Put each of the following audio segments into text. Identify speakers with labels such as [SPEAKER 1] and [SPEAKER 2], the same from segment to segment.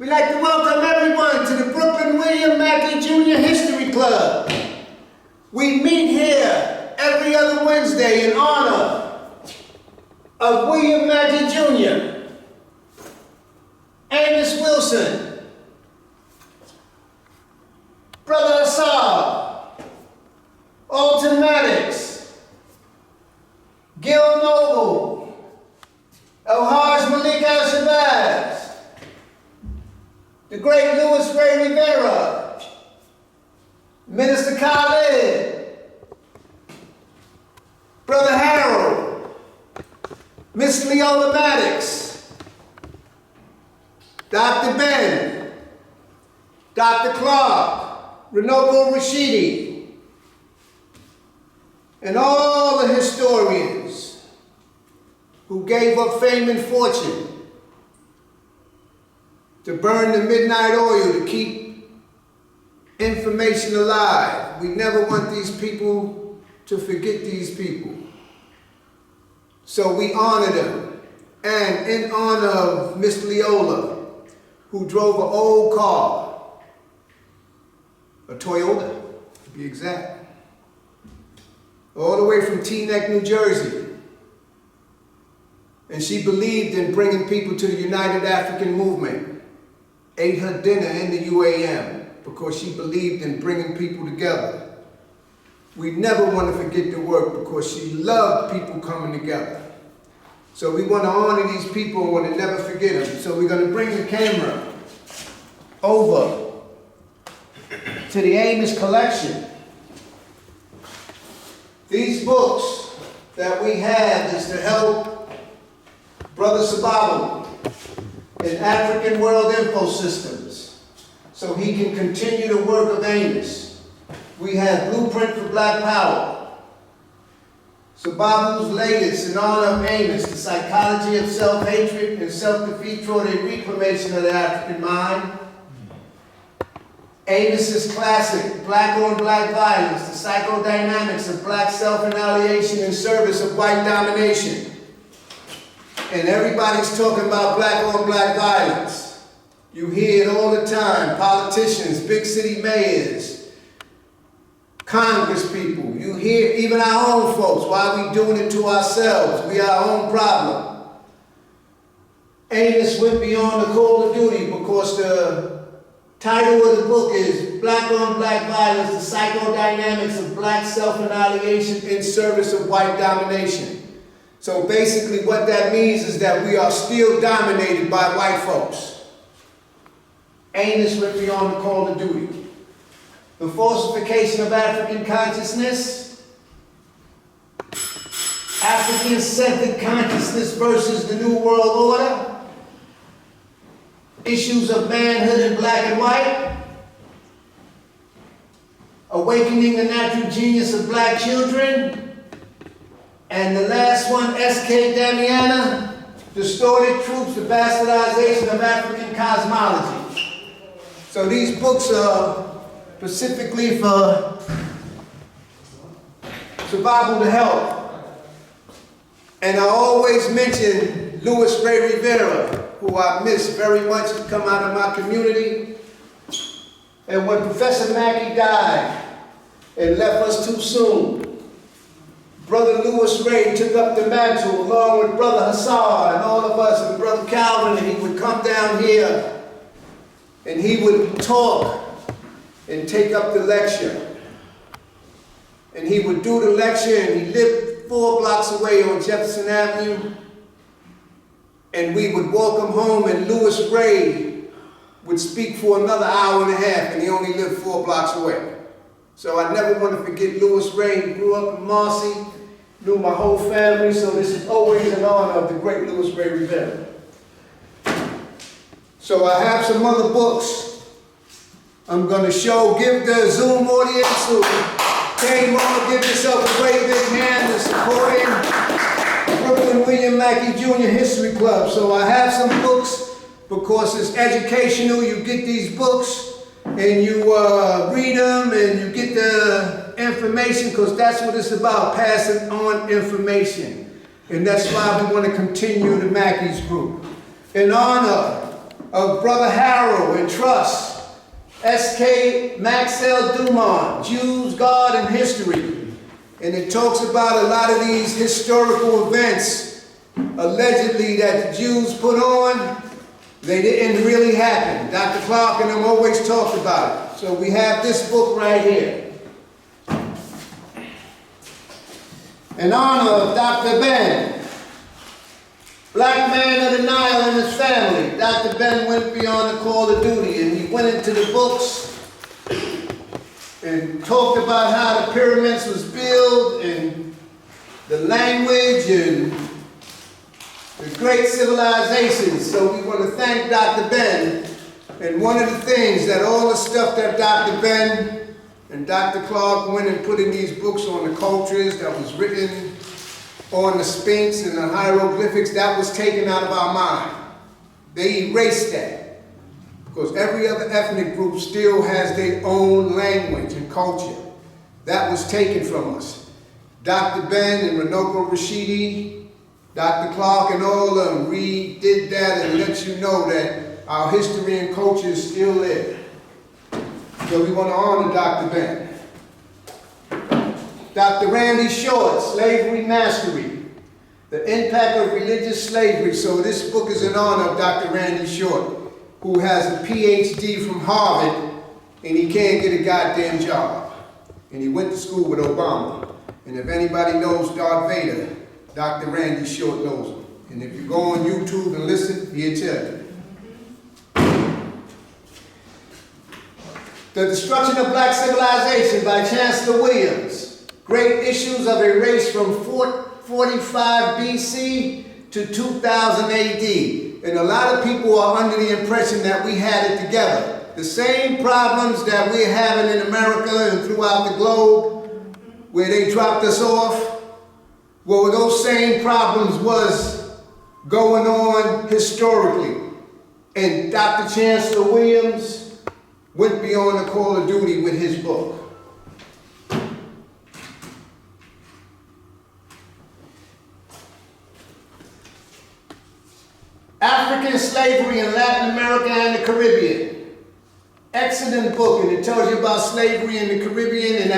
[SPEAKER 1] We'd like to welcome everyone to the Brooklyn William Mackey Jr. History Club. We meet here every other Wednesday in honor of William Mackey Jr., Amos Wilson, Brother Assad, Alton Maddox, Gil Noble, El-Haj Malik Al-Shabazz, the great Louis Ray Rivera, Minister Khalid, Brother Harold, Miss Leola Maddox, Dr. Ben, Dr. Clark, Renovo Rashidi, and all the historians who gave up fame and fortune to burn the midnight oil to keep information alive. We never want these people to forget these people. So we honor them. And in honor of Miss Leola, who drove an old car, a Toyota, to be exact, all the way from Teaneck, New Jersey. And she believed in bringing people to the United African Movement. Ate her dinner in the UAM because she believed in bringing people together. We never want to forget the work because she loved people coming together. So we want to honor these people and want to never forget them. So we're going to bring the camera over to the Amos collection. These books that we have is to help Brother Sababu in African World Info Systems, so he can continue the work of Amos. We have Blueprint for Black Power, Sababu's latest in honor of Amos, The Psychology of Self-Hatred and Self-Defeat Toward a Reclamation of the African Mind. Amos's classic, Black on Black Violence, The Psychodynamics of Black Self-Annihilation in Service of White Domination. And everybody's talking about black on black violence. You hear it all the time. Politicians, big city mayors, Congress people. You hear even our own folks. Why are we doing it to ourselves? We are our own problem. Amos went beyond the call of duty because the title of the book is Black on Black Violence, The Psychodynamics of Black Self-Annihilation in Service of White Domination. So basically what that means is that we are still dominated by white folks. Amos went beyond the call of duty. The falsification of African consciousness, African-centered consciousness versus the New World Order, issues of manhood in black and white, awakening the natural genius of black children, and the last one, S.K. Damiana, Distorted Truths, the Bastardization of African Cosmology. So these books are specifically for Sababu to help. And I always mention Louis Ray Rivera, who I miss very much to come out of my community. And when Professor Mackey died and left us too soon, Brother Louis Ray took up the mantle along with Brother Hassan and all of us and Brother Calvin, and he would come down here and he would talk and take up the lecture. And he would do the lecture, and he lived 4 blocks away on Jefferson Avenue. And we would walk him home, and Louis Ray would speak for another hour and a half, and he only lived 4 blocks away. So I never want to forget Louis Ray. He grew up in Marcy, knew my whole family, so this is always in honor of the great Louis Ray Rivera. So I have some other books I'm going to show. Give the Zoom audience who came on, give yourself a great big hand to supporting Brooklyn William Mackey Jr. History Club. So I have some books because it's educational. You get these books and you read them and you get the information, because that's what it's about, passing on information. And that's why we want to continue the Mackey's group. In honor of Brother Harrow and Trust, S.K. Maxwell Dumont, Jews, God, and History. And it talks about a lot of these historical events, allegedly, that the Jews put on. They didn't really happen. Dr. Clark and them always talked about it. So we have this book right here. In honor of Dr. Ben, black man of the Nile and his family. Dr. Ben went beyond the call of duty, and he went into the books and talked about how the pyramids was built and the language and the great civilizations. So we want to thank Dr. Ben. And one of the things that all the stuff that Dr. Ben and Dr. Clark went and put in these books on the cultures that was written on the Sphinx and the hieroglyphics, that was taken out of our mind. They erased that. Because every other ethnic group still has their own language and culture. That was taken from us. Dr. Ben and Runoko Rashidi, Dr. Clark and all of them redid that and let you know that our history and culture is still there. So we want to honor Dr. Ben. Dr. Randy Short, Slavery Mastery, the Impact of Religious Slavery. So this book is in honor of Dr. Randy Short, who has a PhD from Harvard, and he can't get a goddamn job. And he went to school with Obama. And if anybody knows Darth Vader, Dr. Randy Short knows him. And if you go on YouTube and listen, he'll tell you. The Destruction of Black Civilization by Chancellor Williams. Great Issues of a Race from 445 BC to 2000 AD. And a lot of people are under the impression that we had it together. The same problems that we're having in America and throughout the globe, where they dropped us off, well, those same problems was going on historically. And Dr. Chancellor Williams went beyond the call of duty with his book. African Slavery in Latin America and the Caribbean. Excellent book, and it tells you about slavery in the Caribbean and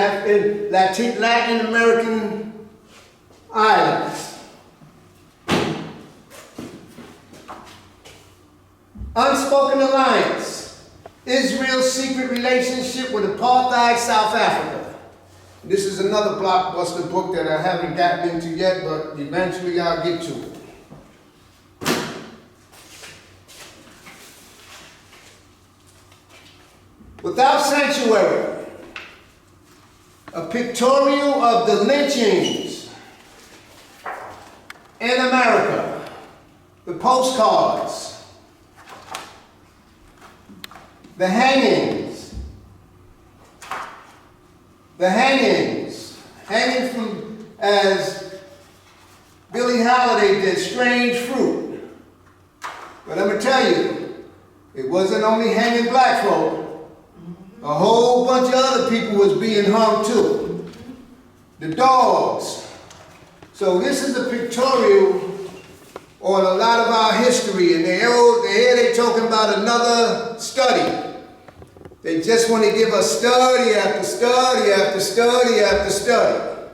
[SPEAKER 1] Latin American islands. Unspoken Alliance. Israel's secret relationship with apartheid South Africa. This is another blockbuster book that I haven't gotten into yet, but eventually I'll get to it. Without Sanctuary, a pictorial of the lynchings in America, the postcards, the hangings, hanging from, as Billie Holiday did, strange fruit. But I'm going to tell you, it wasn't only hanging black folk. A whole bunch of other people was being hung too. The dogs. So this is a pictorial on a lot of our history, and they're talking about another study. They just want to give us study after study after study after study.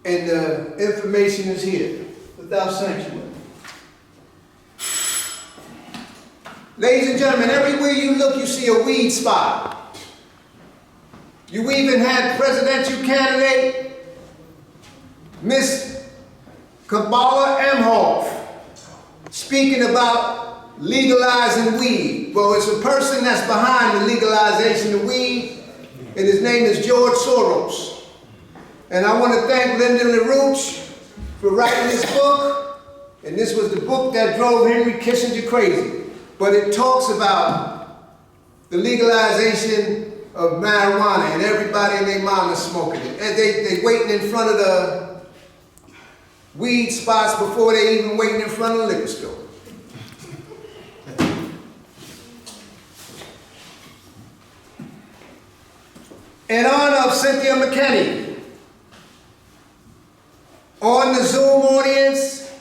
[SPEAKER 1] And the information is here, without sanctuary. Ladies and gentlemen, everywhere you look, you see a weed spot. You even had presidential candidate, Miss Kabbalah Emhoff, speaking about legalizing weed. Well, it's a person that's behind the legalization of weed, and his name is George Soros. And I want to thank Lyndon LaRouche for writing this book, and this was the book that drove Henry Kissinger crazy. But it talks about the legalization of marijuana, and everybody and their mama smoking it. And they waiting in front of the weed spots before they even waiting in front of the liquor store. In honor of Cynthia McKinney, on the Zoom audience,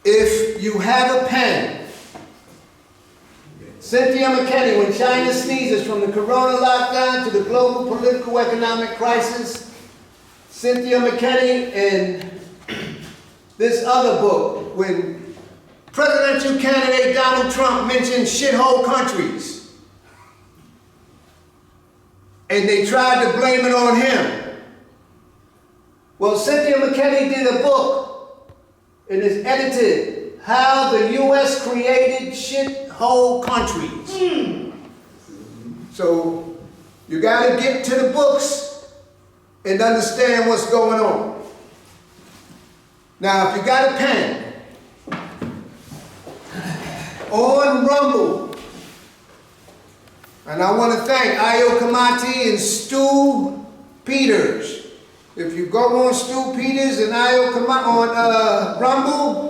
[SPEAKER 1] if you have a pen, Cynthia McKinney, when China sneezes, from the corona lockdown to the global political economic crisis. Cynthia McKinney in this other book, when presidential candidate Donald Trump mentioned shithole countries, and they tried to blame it on him. Well, Cynthia McKinney did a book, and it's edited, How the U.S. Created Shithole Countries. So you got to get to the books and understand what's going on. Now, if you got a pen, on Rumble, and I want to thank Ayo Kamati and Stu Peters. If you go on Stu Peters and Ayo Kamati on Rumble,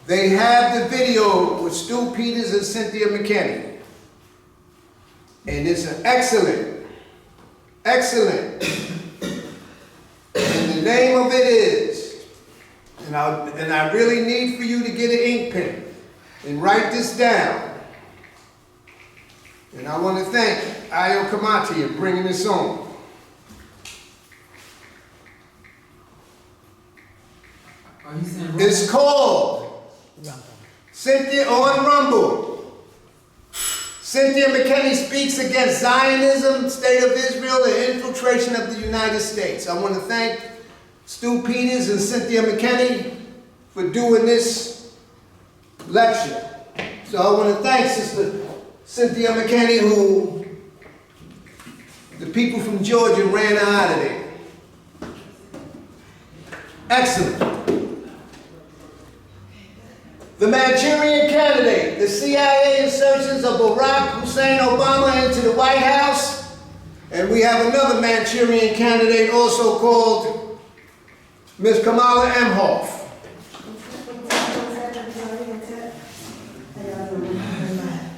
[SPEAKER 1] they have the video with Stu Peters and Cynthia McKinney. And it's an excellent. And the name of it is, and I really need for you to get an ink pen and write this down. And I want to thank Ayo Kamati for bringing this on. It's called Cynthia on Rumble. Cynthia McKinney speaks against Zionism, State of Israel, and infiltration of the United States. I want to thank Stu Peters and Cynthia McKinney for doing this lecture. So I want to thank Sister Cynthia McKinney, who the people from Georgia ran her out of there. Excellent. The Manchurian Candidate, the CIA insertions of Barack Hussein Obama into the White House. And we have another Manchurian candidate also called Ms. Kamala Emhoff.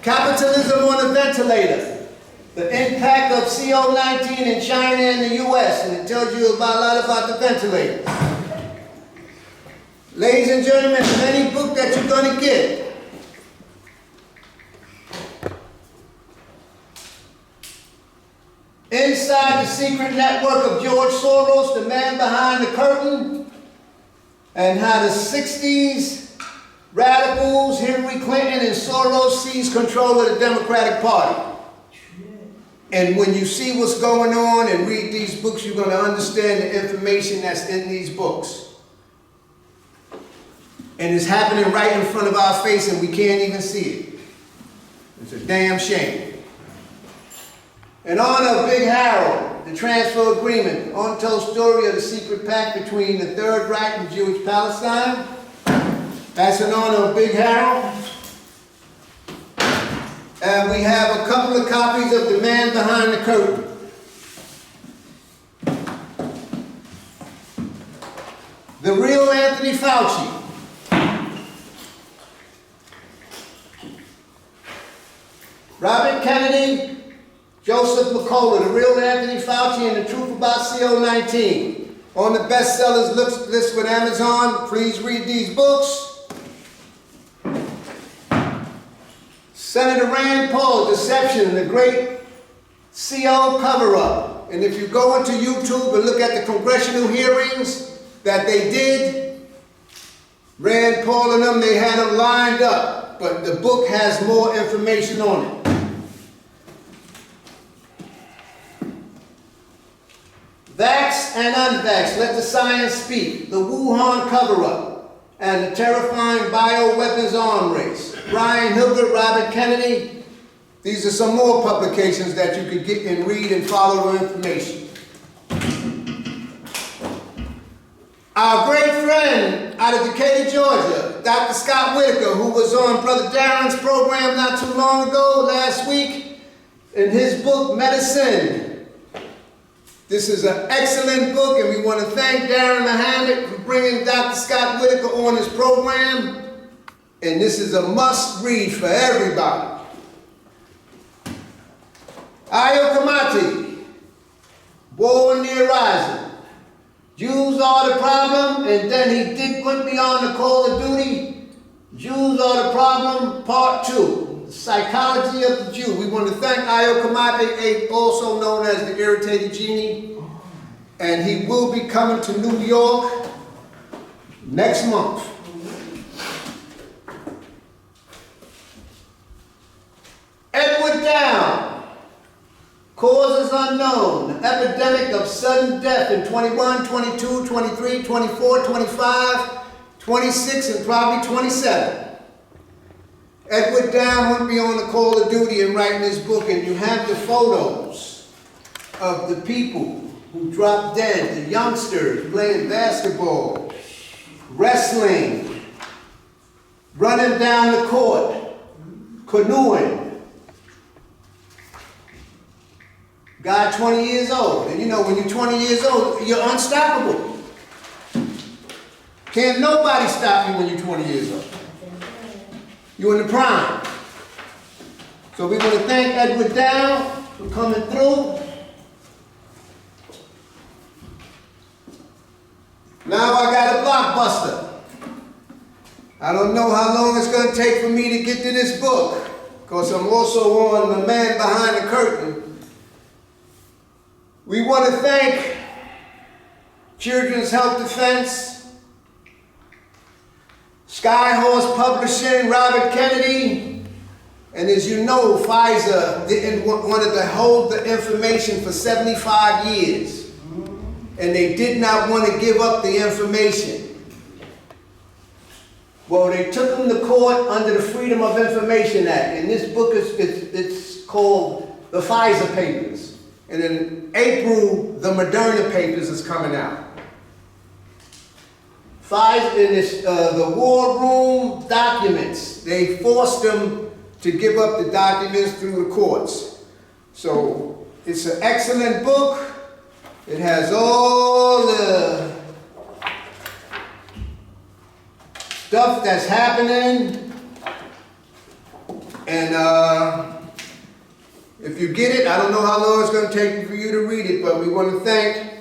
[SPEAKER 1] Capitalism on a ventilator. The impact of CO-19 in China and the US. And it tells you a lot about the ventilators. Ladies and gentlemen, any book that you're going to get, Inside the Secret Network of George Soros, the man behind the curtain, and how the 60s radicals, Hillary Clinton and Soros seized control of the Democratic Party. And when you see what's going on and read these books, you're going to understand the information that's in these books. And it's happening right in front of our face and we can't even see it. It's a damn shame. In honor of Big Harold, the transfer agreement, the untold story of the secret pact between the Third Reich and Jewish Palestine. That's in honor of Big Harold. And we have a couple of copies of The Man Behind the Curtain. The Real Anthony Fauci. Robert Kennedy, Joseph McCullough, The Real Anthony Fauci and the Truth About CO-19. On the bestsellers list with Amazon. Please read these books. Senator Rand Paul, Deception, the Great CO Cover-Up. And if you go into YouTube and look at the congressional hearings that they did, Rand Paul and them, they had them lined up. But the book has more information on it. Vax and unvax, let the science speak. The Wuhan cover-up and the terrifying bioweapons arm race. Brian Hilbert, Robert Kennedy. These are some more publications that you could get and read and follow the information. Our great friend out of Decatur, Georgia, Dr. Scott Whitaker, who was on Brother Darren's program not too long ago, last week, in his book, Medicine. This is an excellent book, and we want to thank Darren Mohammed for bringing Dr. Scott Whitaker on his program. And this is a must-read for everybody. Ayo Kamati, War on the Horizon. Jews are the problem, and then he went beyond the call of duty. Jews Are the Problem, Part 2, Psychology of the Jew. We want to thank Ayo Kamate, also known as the Irritated Genie, and he will be coming to New York next month. Edward Down, Causes Unknown, the epidemic of sudden death in 21, 22, 23, 24, 25, 26, and probably 27. Edward Down wouldn't be on the call of duty in writing this book, and you have the photos of the people who dropped dead, the youngsters playing basketball, wrestling, running down the court, canoeing. Guy 20 years old, and you know when you're 20 years old, you're unstoppable. Can't nobody stop you when you're 20 years old. You're in the prime. So we want to thank Edward Down for coming through. Now I got a blockbuster. I don't know how long it's going to take for me to get to this book, because I'm also on The Man Behind the Curtain. We want to thank Children's Health Defense, Skyhorse Publishing, Robert Kennedy, and as you know, Pfizer wanted to hold the information for 75 years, and they did not want to give up the information. Well, they took them to court under the Freedom of Information Act, and this book it's called The Pfizer Papers. And in April, the Moderna Papers is coming out. Pfizer, in this, the War Room documents, they forced them to give up the documents through the courts. So it's an excellent book. It has all the stuff that's happening, and if you get it, I don't know how long it's going to take for you to read it, but we want to thank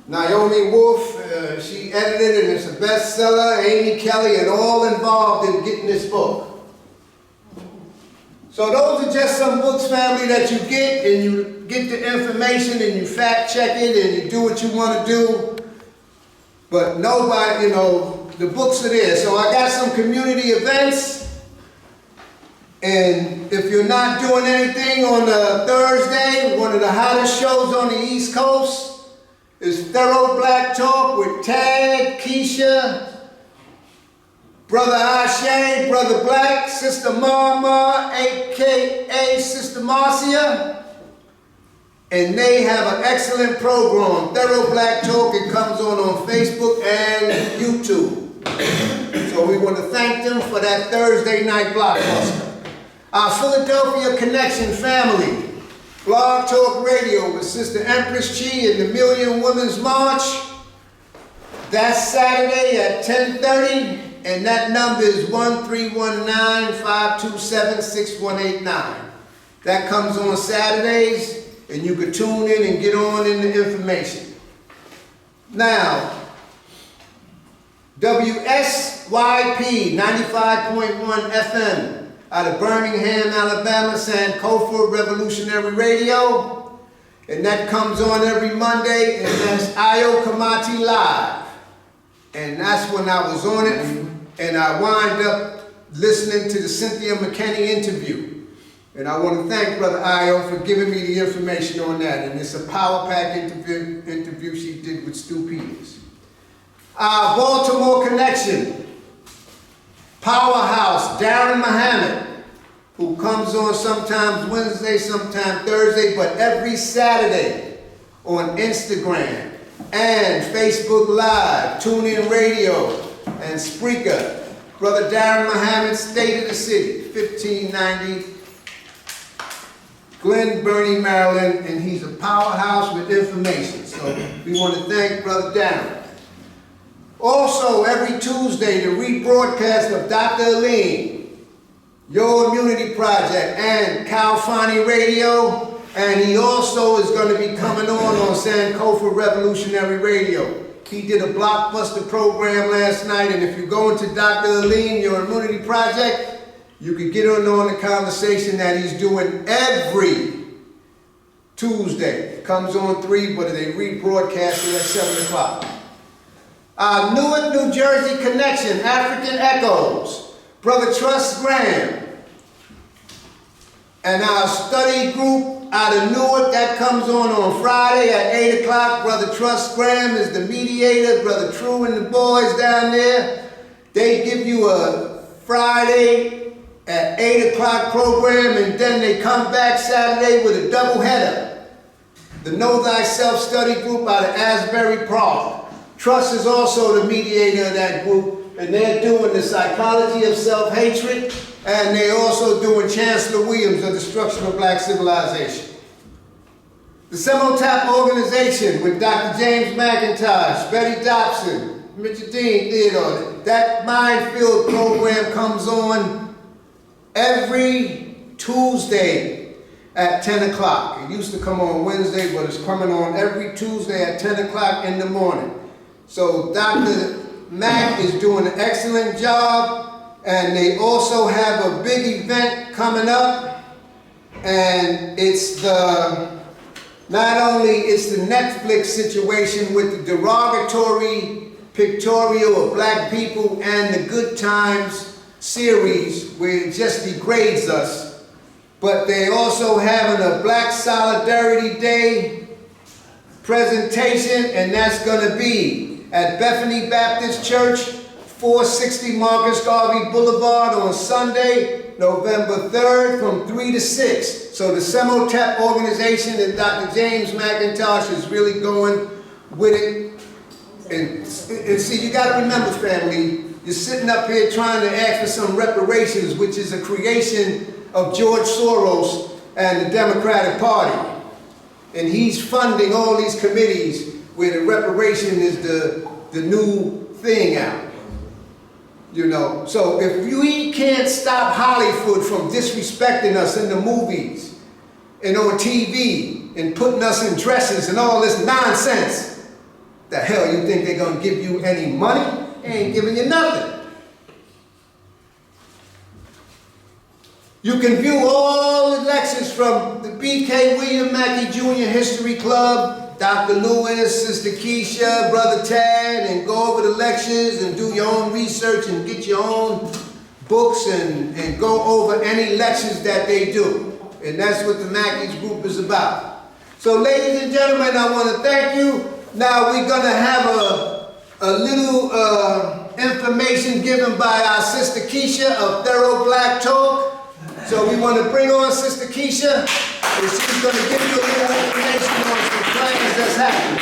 [SPEAKER 1] Naomi Wolf. She edited it, and it's a bestseller. Amy Kelly, and all involved in getting this book. So those are just some books, family, that you get, and you get the information, and you fact check it, and you do what you want to do. But nobody, you know, the books are there. So I got some community events. And if you're not doing anything on Thursday, one of the hottest shows on the East Coast is Thorough Black Talk with Tad, Keisha, Brother Ashe, Brother Black, Sister Mama, a.k.a. Sister Marcia. And they have an excellent program, Thorough Black Talk. It comes on Facebook and YouTube. So we want to thank them for that Thursday night blockbuster. Our Philadelphia Connection family, Blog Talk Radio with Sister Empress Chi and the Million Women's March. That's Saturday at 10:30, and that number is 1319-527-6189. That comes on Saturdays, and you can tune in and get on in the information. Now, WSYP 95.1 FM. Out of Birmingham, Alabama, Sankofa Revolutionary Radio. And that comes on every Monday, and that's Ayo Kamate Live. And that's when I was on it, and I wind up listening to the Cynthia McKinney interview. And I want to thank Brother Ayo for giving me the information on that. And it's a power pack interview she did with Stu Peters. Our Baltimore Connection. Powerhouse, Darren Muhammad, who comes on sometimes Wednesday, sometimes Thursday, but every Saturday on Instagram and Facebook Live, TuneIn Radio, and Spreaker. Brother Darren Muhammad, State of the City, 1590 Glen Burnie, Maryland, and he's a powerhouse with information. So we want to thank Brother Darren. Also, every Tuesday, the rebroadcast of Dr. Aline, Your Immunity Project, and Calfani Radio. And he also is going to be coming on Sankofa Revolutionary Radio. He did a blockbuster program last night, and if you go into Dr. Aline, your immunity project, you could get on the conversation that he's doing every Tuesday. It comes on 3, but they rebroadcast it at 7 o'clock. Our Newark, New Jersey connection, African Echoes, Brother Truss Graham. And our study group out of Newark, that comes on Friday at 8 o'clock. Brother Truss Graham is the mediator. Brother True and the boys down there, they give you a Friday at 8 o'clock program, and then they come back Saturday with a double header. The Know Thyself study group out of Asbury Park. Truss is also the mediator of that group, and they're doing the psychology of self-hatred, and they're also doing Chancellor Williams, The Destruction of Black Civilization. The Semotap organization with Dr. James McIntosh, Betty Dobson, Richard Dean Theodore. That Minefield program comes on every Tuesday at 10 o'clock. It used to come on Wednesday, but it's coming on every Tuesday at 10 o'clock in the morning. So Dr. Mac is doing an excellent job. And they also have a big event coming up, and it's not only it's the Netflix situation with the derogatory pictorial of black people and the Good Times series where it just degrades us, but they also having a Black Solidarity Day presentation, and that's going to be at Bethany Baptist Church, 460 Marcus Garvey Boulevard on Sunday, November 3rd from 3 to 6. So the Semotep organization and Dr. James McIntosh is really going with it. And see, you got to remember, family, you're sitting up here trying to ask for some reparations, which is a creation of George Soros and the Democratic Party. And he's funding all these committees where the reparation is the new thing out. You know, so if we can't stop Hollywood from disrespecting us in the movies and on TV and putting us in dresses and all this nonsense, the hell you think they're going to give you any money? They ain't giving you nothing. You can view all the lectures from the B.K. William Mackey Jr. History Club, Dr. Lewis, Sister Keisha, Brother Tad, and go over the lectures and do your own research and get your own books and go over any lectures that they do. And that's what the Mackey's group is about. So ladies and gentlemen, I want to thank you. Now we're going to have a little information given by our Sister Keisha of Thorough Black Talk. So we want to bring on Sister Keisha, and she's going to give you a little information on some plans that's happening.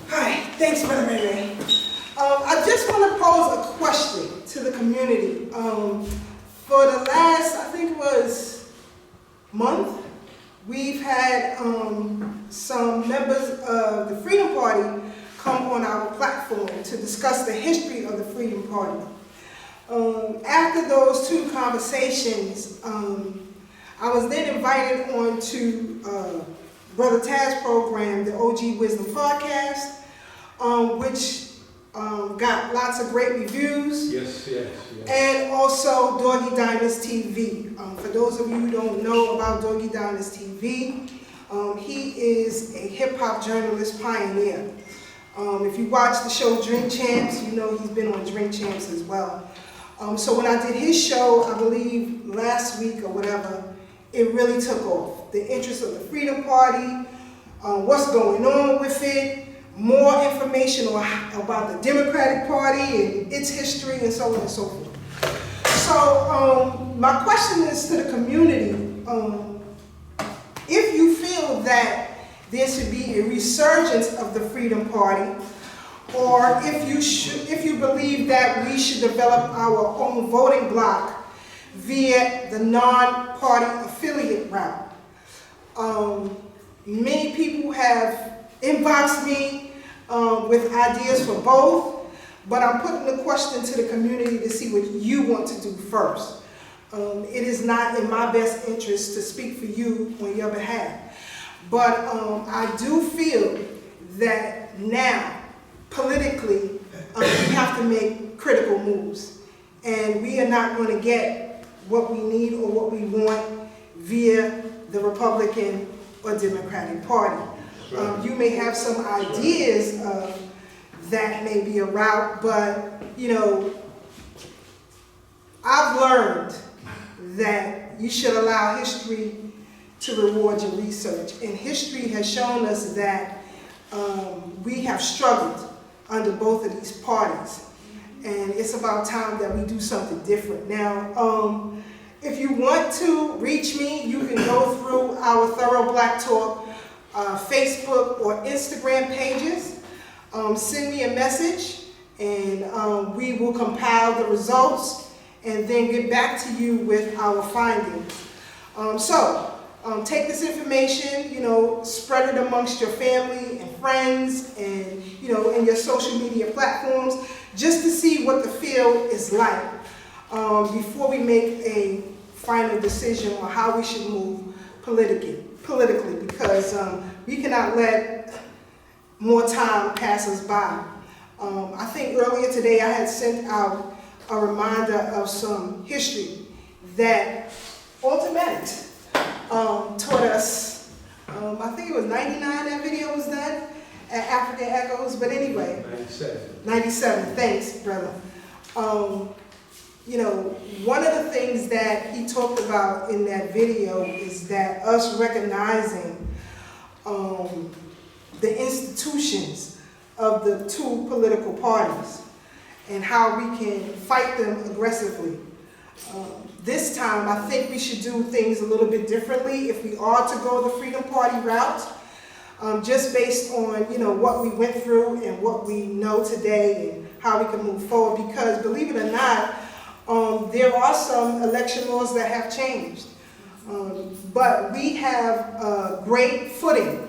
[SPEAKER 2] Hi, thanks, Brother Ray Ray. I just want to pose a question to the community. For the last, I think it was month, we've had some members of the Freedom Party come on our platform to discuss the history of the Freedom Party. After those two conversations, I was then invited on to Brother Tad's program, the OG Wisdom Podcast, which got lots of great reviews.
[SPEAKER 3] Yes.
[SPEAKER 2] And also Doggy Diners TV. For those of you who don't know about Doggy Diners TV, he is a hip-hop journalist pioneer. If you watch the show Drink Champs, you know he's been on Drink Champs as well. So when I did his show, I believe last week or whatever, it really took off. The interest of the Freedom Party, what's going on with it, more information about the Democratic Party and its history and so on and so forth. So my question is to the community, if you feel that there should be a resurgence of the Freedom Party, or if you believe that we should develop our own voting bloc via the non-party affiliate route. Many people have inboxed me with ideas for both, but I'm putting the question to the community to see what you want to do first. It is not in my best interest to speak for you on your behalf. But I do feel that now, politically, we have to make critical moves. And we are not going to get what we need or what we want via the Republican or Democratic Party. You may have some ideas of that may be a route, but, you know, I've learned that you should allow history to reward your research. And history has shown us that we have struggled under both of these parties. And it's about time that we do something different. Now, if you want to reach me, you can go through our Thorough Black Talk Facebook or Instagram pages. Send me a message and we will compile the results and then get back to you with our findings. Take this information, you know, spread it amongst your family and friends and, you know, in your social media platforms, just to see what the field is like before we make a final decision on how we should move politically, because we cannot let more time pass us by. I think earlier today I had sent out a reminder of some history that Automatics taught us. I think it was 99 that video was done at African Echoes, but anyway. 97, thanks, brother. You know, one of the things that he talked about in that video is that us recognizing the institutions of the two political parties and how we can fight them aggressively. This time, I think we should do things a little bit differently if we are to go the Freedom Party route, just based on, you know, what we went through and what we know today and how we can move forward. Because believe it or not, there are some election laws that have changed, but we have great footing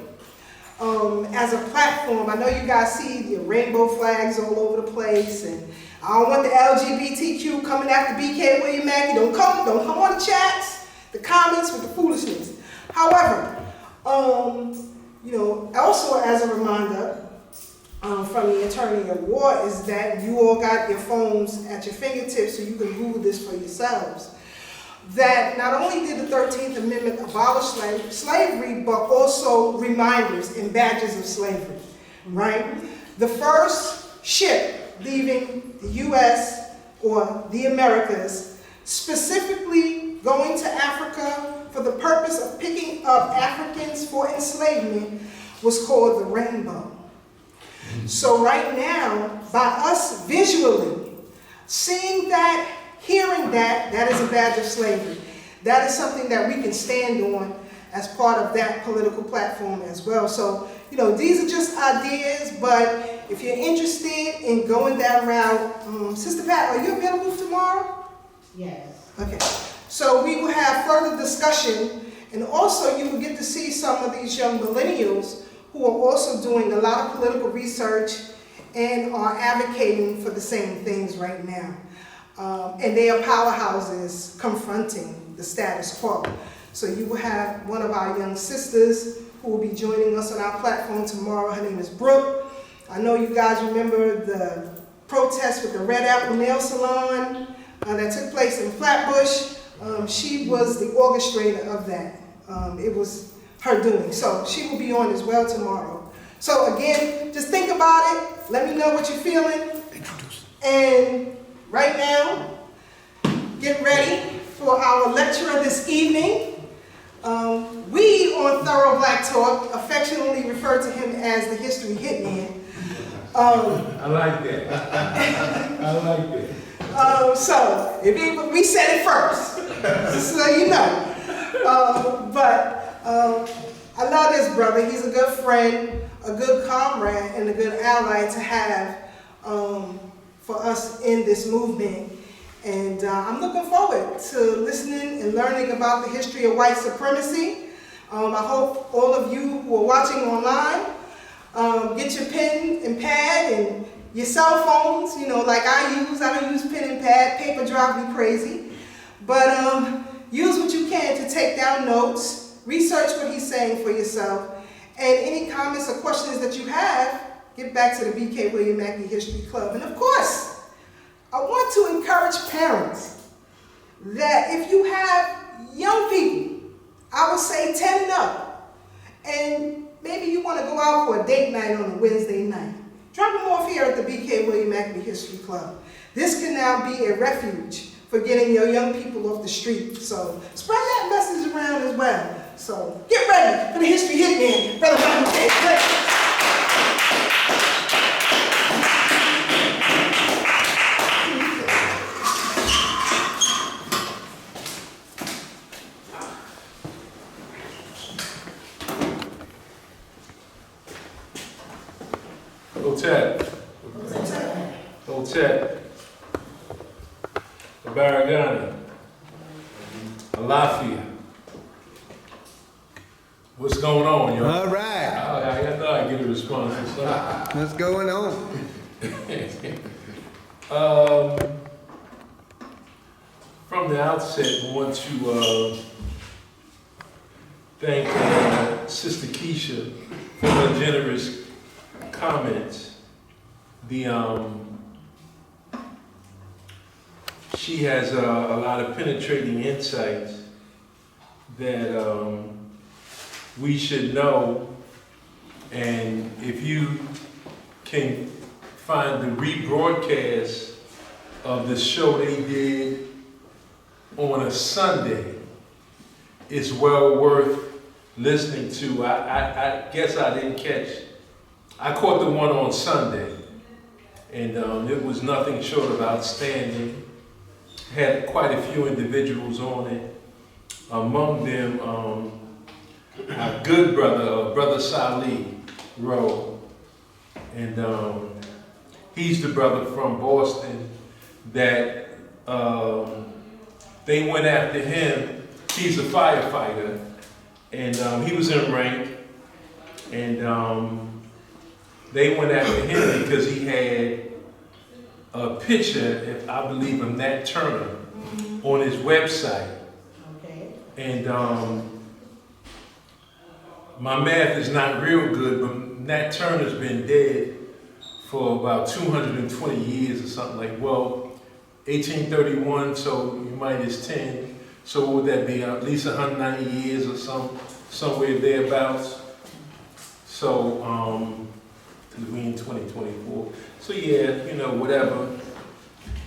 [SPEAKER 2] as a platform. I know you guys see the rainbow flags all over the place, and I don't want the LGBTQ coming after BK William Mackey. Don't come on the chats, the comments with the foolishness. However, you know, also as a reminder from the Attorney at War is that you all got your phones at your fingertips so you can Google this for yourselves. That not only did the 13th Amendment abolish slavery, but also reminders and badges of slavery, right? The first ship leaving the U.S. or the Americas, specifically going to Africa for the purpose of picking up Africans for enslavement, was called the Rainbow. So right now, by us visually seeing that, hearing that, that is a badge of slavery. That is something that we can stand on as part of that political platform as well. So, you know, these are just ideas, but if you're interested in going that route, Sister Pat, are you available tomorrow?
[SPEAKER 3] Yes.
[SPEAKER 2] Okay. So we will have further discussion, and also you will get to see some of these young millennials who are also doing a lot of political research and are advocating for the same things right now. And they are powerhouses confronting the status quo. So you will have one of our young sisters who will be joining us on our platform tomorrow. Her name is Brooke. I know you guys remember the protest with the Red Apple Nail Salon that took place in Flatbush. She was the orchestrator of that. It was her doing. So she will be on as well tomorrow. So again, just think about it. Let me know what you're feeling. And right now, get ready for our lecturer this evening. We on Thorough Black Talk affectionately refer to him as the History Hitman.
[SPEAKER 4] I like that. I like that.
[SPEAKER 2] So, we said it first, so you know. I love this brother. He's a good friend, a good comrade, and a good ally to have for us in this movement. And I'm looking forward to listening and learning about the history of white supremacy. I hope all of you who are watching online get your pen and pad and your cell phones, you know, like I don't use pen and pad. Paper drives me crazy. But use what you can to take down notes research what he's saying for yourself, and any comments or questions that you have, get back to the BK William Mackey History Club. And of course, I want to encourage parents that if you have young people, I would say 10 and up, and maybe you want to go out for a date night on a Wednesday night, drop them off here at the BK William Mackey History Club. This can now be a refuge for getting your young people off the street. So spread that message around as well. So get ready for the History Hitman, Brother Michael K.
[SPEAKER 4] Hotep, Baragani, Alafia. What's going on, yo?
[SPEAKER 1] All right.
[SPEAKER 4] I know I get a response or something.
[SPEAKER 1] What's going on?
[SPEAKER 4] From the outset, I want to thank Sister Keisha for her generous comments. She has a lot of penetrating insights that we should know, and if you can find the rebroadcast of the show they did on a Sunday, it's well worth listening to. I guess I didn't catch. I caught the one on Sunday, and it was nothing short of outstanding. Had quite a few individuals on it. Among them, our good brother, Brother Salih Rowe, and he's the brother from Boston that they went after him. He's a firefighter, and he was in rank, and they went after him because he had a picture, if I believe, of Nat Turner on his website.
[SPEAKER 2] Okay.
[SPEAKER 4] And my math is not real good, but Nat Turner's been dead for about 220 years or something like, well, 1831, so you minus 10, so what would that be, at least 190 years or somewhere thereabouts. So, we in 2024. So yeah, you know, whatever.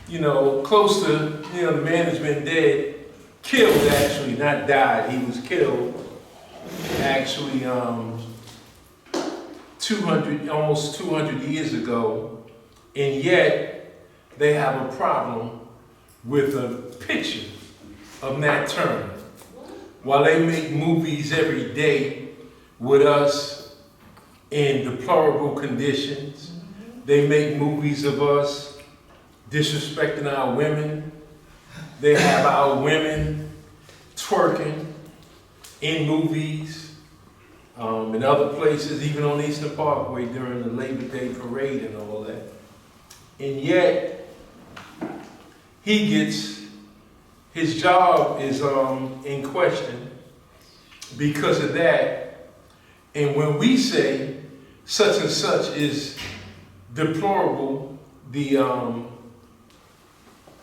[SPEAKER 4] You know, close to, you know, the man has been dead, killed actually, not died, he was killed. Actually, almost 200 years ago, and yet they have a problem with a picture of Nat Turner. While they make movies every day with us in deplorable conditions, they make movies of us disrespecting our women. They have our women twerking in movies, in other places, even on Eastern Parkway during the Labor Day parade and all that. And yet, his job is in question because of that. And when we say such and such is deplorable, the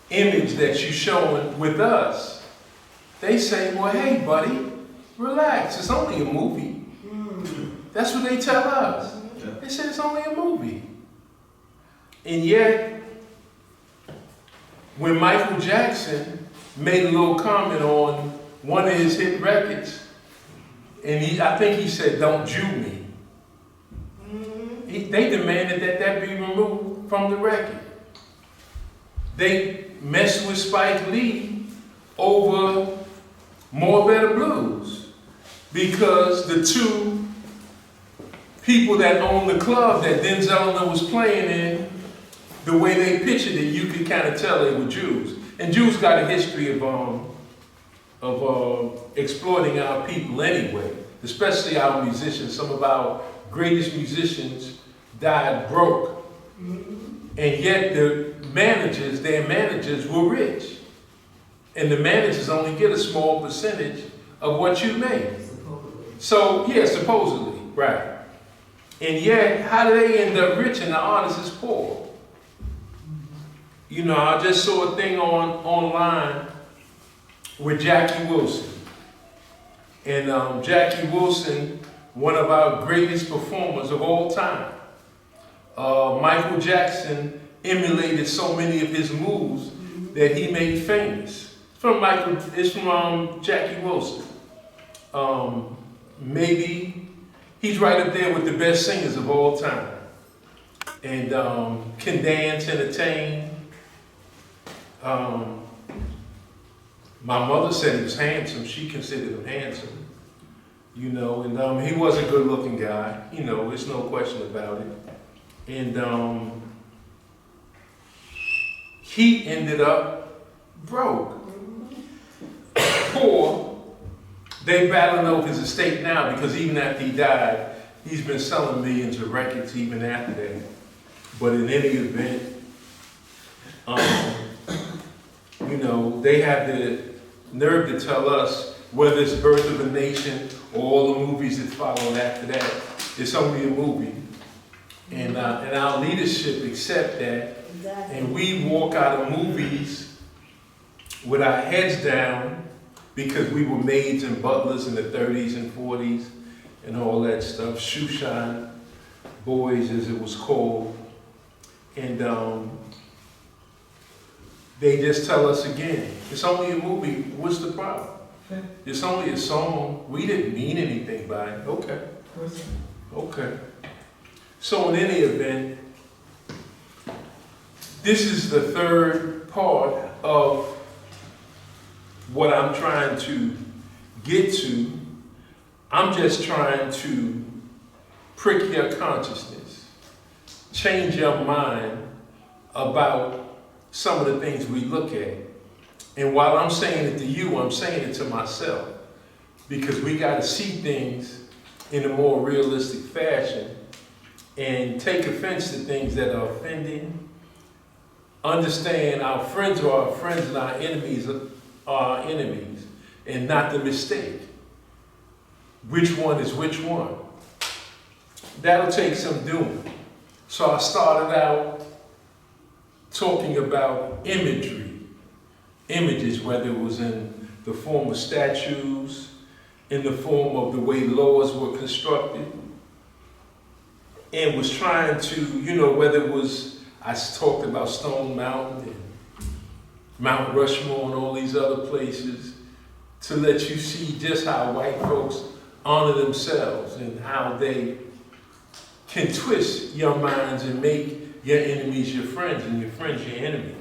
[SPEAKER 4] image that you're showing with us, they say, well, hey, buddy, relax, it's only a movie. That's what they tell us. They say it's only a movie. And yet, when Michael Jackson made a little comment on one of his hit records, and I think he said, "Don't Jew me." They demanded that be removed from the record. They messed with Spike Lee over More Better Blues because the two people that owned the club that Denzel was playing in, the way they pictured it, you could kind of tell they were Jews. And Jews got a history of exploiting our people anyway, especially our musicians. Some of our greatest musicians died broke. And yet their managers were rich. And the managers only get a small percentage of what you make. So, yeah, supposedly, right. And yet, how do they end up rich and the artist is poor? You know, I just saw a thing online with Jackie Wilson. And Jackie Wilson, one of our greatest performers of all time. Michael Jackson emulated so many of his moves that he made famous. It's from Jackie Wilson. Maybe he's right up there with the best singers of all time. And can dance, entertain. My mother said he was handsome. She considered him handsome. You know, and he was a good looking guy. You know, there's no question about it. And he ended up broke. Poor. They battling over his estate now because even after he died, he's been selling millions of records even after that. But in any event, you know, they have the nerve to tell us whether it's Birth of a Nation or all the movies that followed after that, it's only a movie. And our leadership accept that. Exactly. And we walk out of movies with our heads down because we were maids and butlers in the 30s and 40s and all that stuff, shoeshine boys as it was called. And they just tell us again, it's only a movie, what's the problem? It's only a song, we didn't mean anything by it. Okay. Okay. So in any event, this is the third part of what I'm trying to get to. I'm just trying to prick your consciousness, change your mind about some of the things we look at. And while I'm saying it to you, I'm saying it to myself, because we got to see things in a more realistic fashion and take offense to things that are offending. Understand our friends are our friends and our enemies are our enemies, and not the mistake. Which one is which one? That'll take some doing. So I started out talking about images, whether it was in the form of statues, in the form of the way laws were constructed, and was trying to, you know, whether it was, I talked about Stone Mountain and Mount Rushmore and all these other places, to let you see just how white folks honor themselves and how they can twist your minds and make your enemies your friends and your friends your enemies.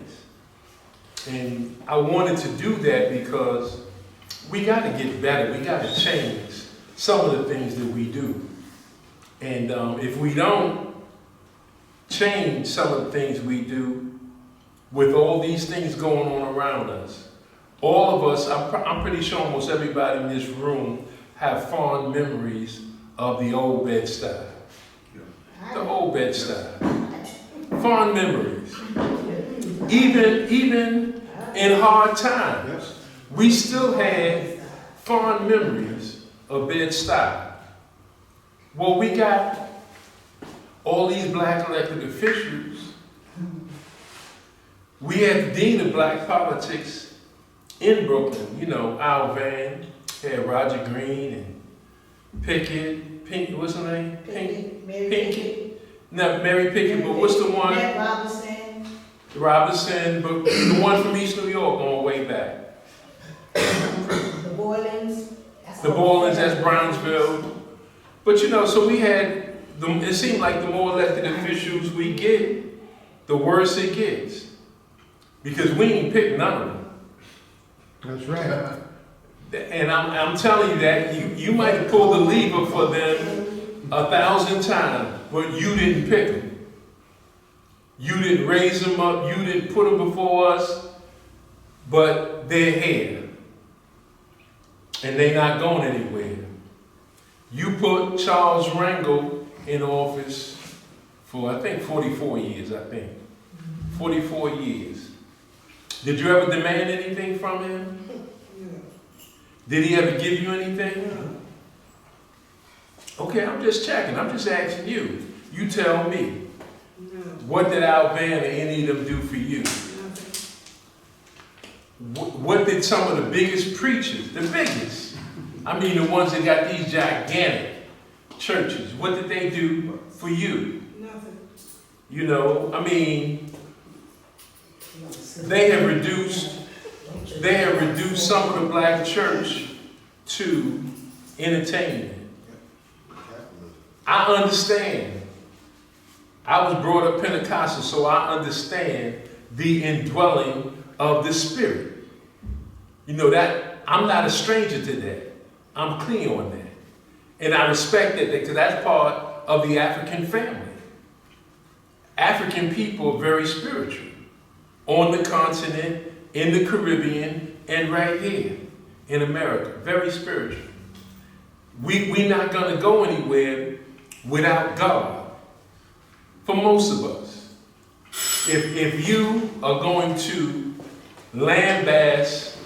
[SPEAKER 4] And I wanted to do that because we got to get better. We got to change some of the things that we do. And if we don't change some of the things we do, with all these things going on around us, all of us, I'm pretty sure almost everybody in this room have fond memories of the old Bed-Stuy. The old Bed-Stuy. Fond memories. Even in hard times, we still have fond memories of Bed-Stuy. Well, we got all these black elected officials. We had the dean of black politics in Brooklyn. You know, Al Van, had Roger Green and Pickett. What's her name?
[SPEAKER 3] Mary Pickett.
[SPEAKER 4] No, Mary Pickett, but what's the one? Robinson, but the one from East New York going way back.
[SPEAKER 3] The Borlands.
[SPEAKER 4] The Borlands, that's Brownsville. But you know, so we had, it seemed like the more elected officials we get, the worse it gets. Because we ain't picked none of them.
[SPEAKER 1] That's right.
[SPEAKER 4] And I'm telling you that, you might have pulled the lever for them 1,000 times, but you didn't pick them. You didn't raise them up, you didn't put them before us, but they're here. And they're not going anywhere. You put Charles Rangel in office for, I think, 44 years, 44 years. Did you ever demand anything from him? Did he ever give you anything? Okay, I'm just checking. I'm just asking you. You tell me. What did Alvan or any of them do for you? What did some of the biggest preachers, the biggest, I mean the ones that got these gigantic churches, what did they do for you?
[SPEAKER 2] Nothing.
[SPEAKER 4] You know, I mean, they have reduced some of the black church to entertainment. I understand. I was brought up Pentecostal, so I understand the indwelling of the Spirit. You know that I'm not a stranger to that. I'm clear on that. And I respect that because that's part of the African family. African people are very spiritual. On the continent, in the Caribbean, and right here in America. Very spiritual. We're not going to go anywhere without God. For most of us. If you are going to lambast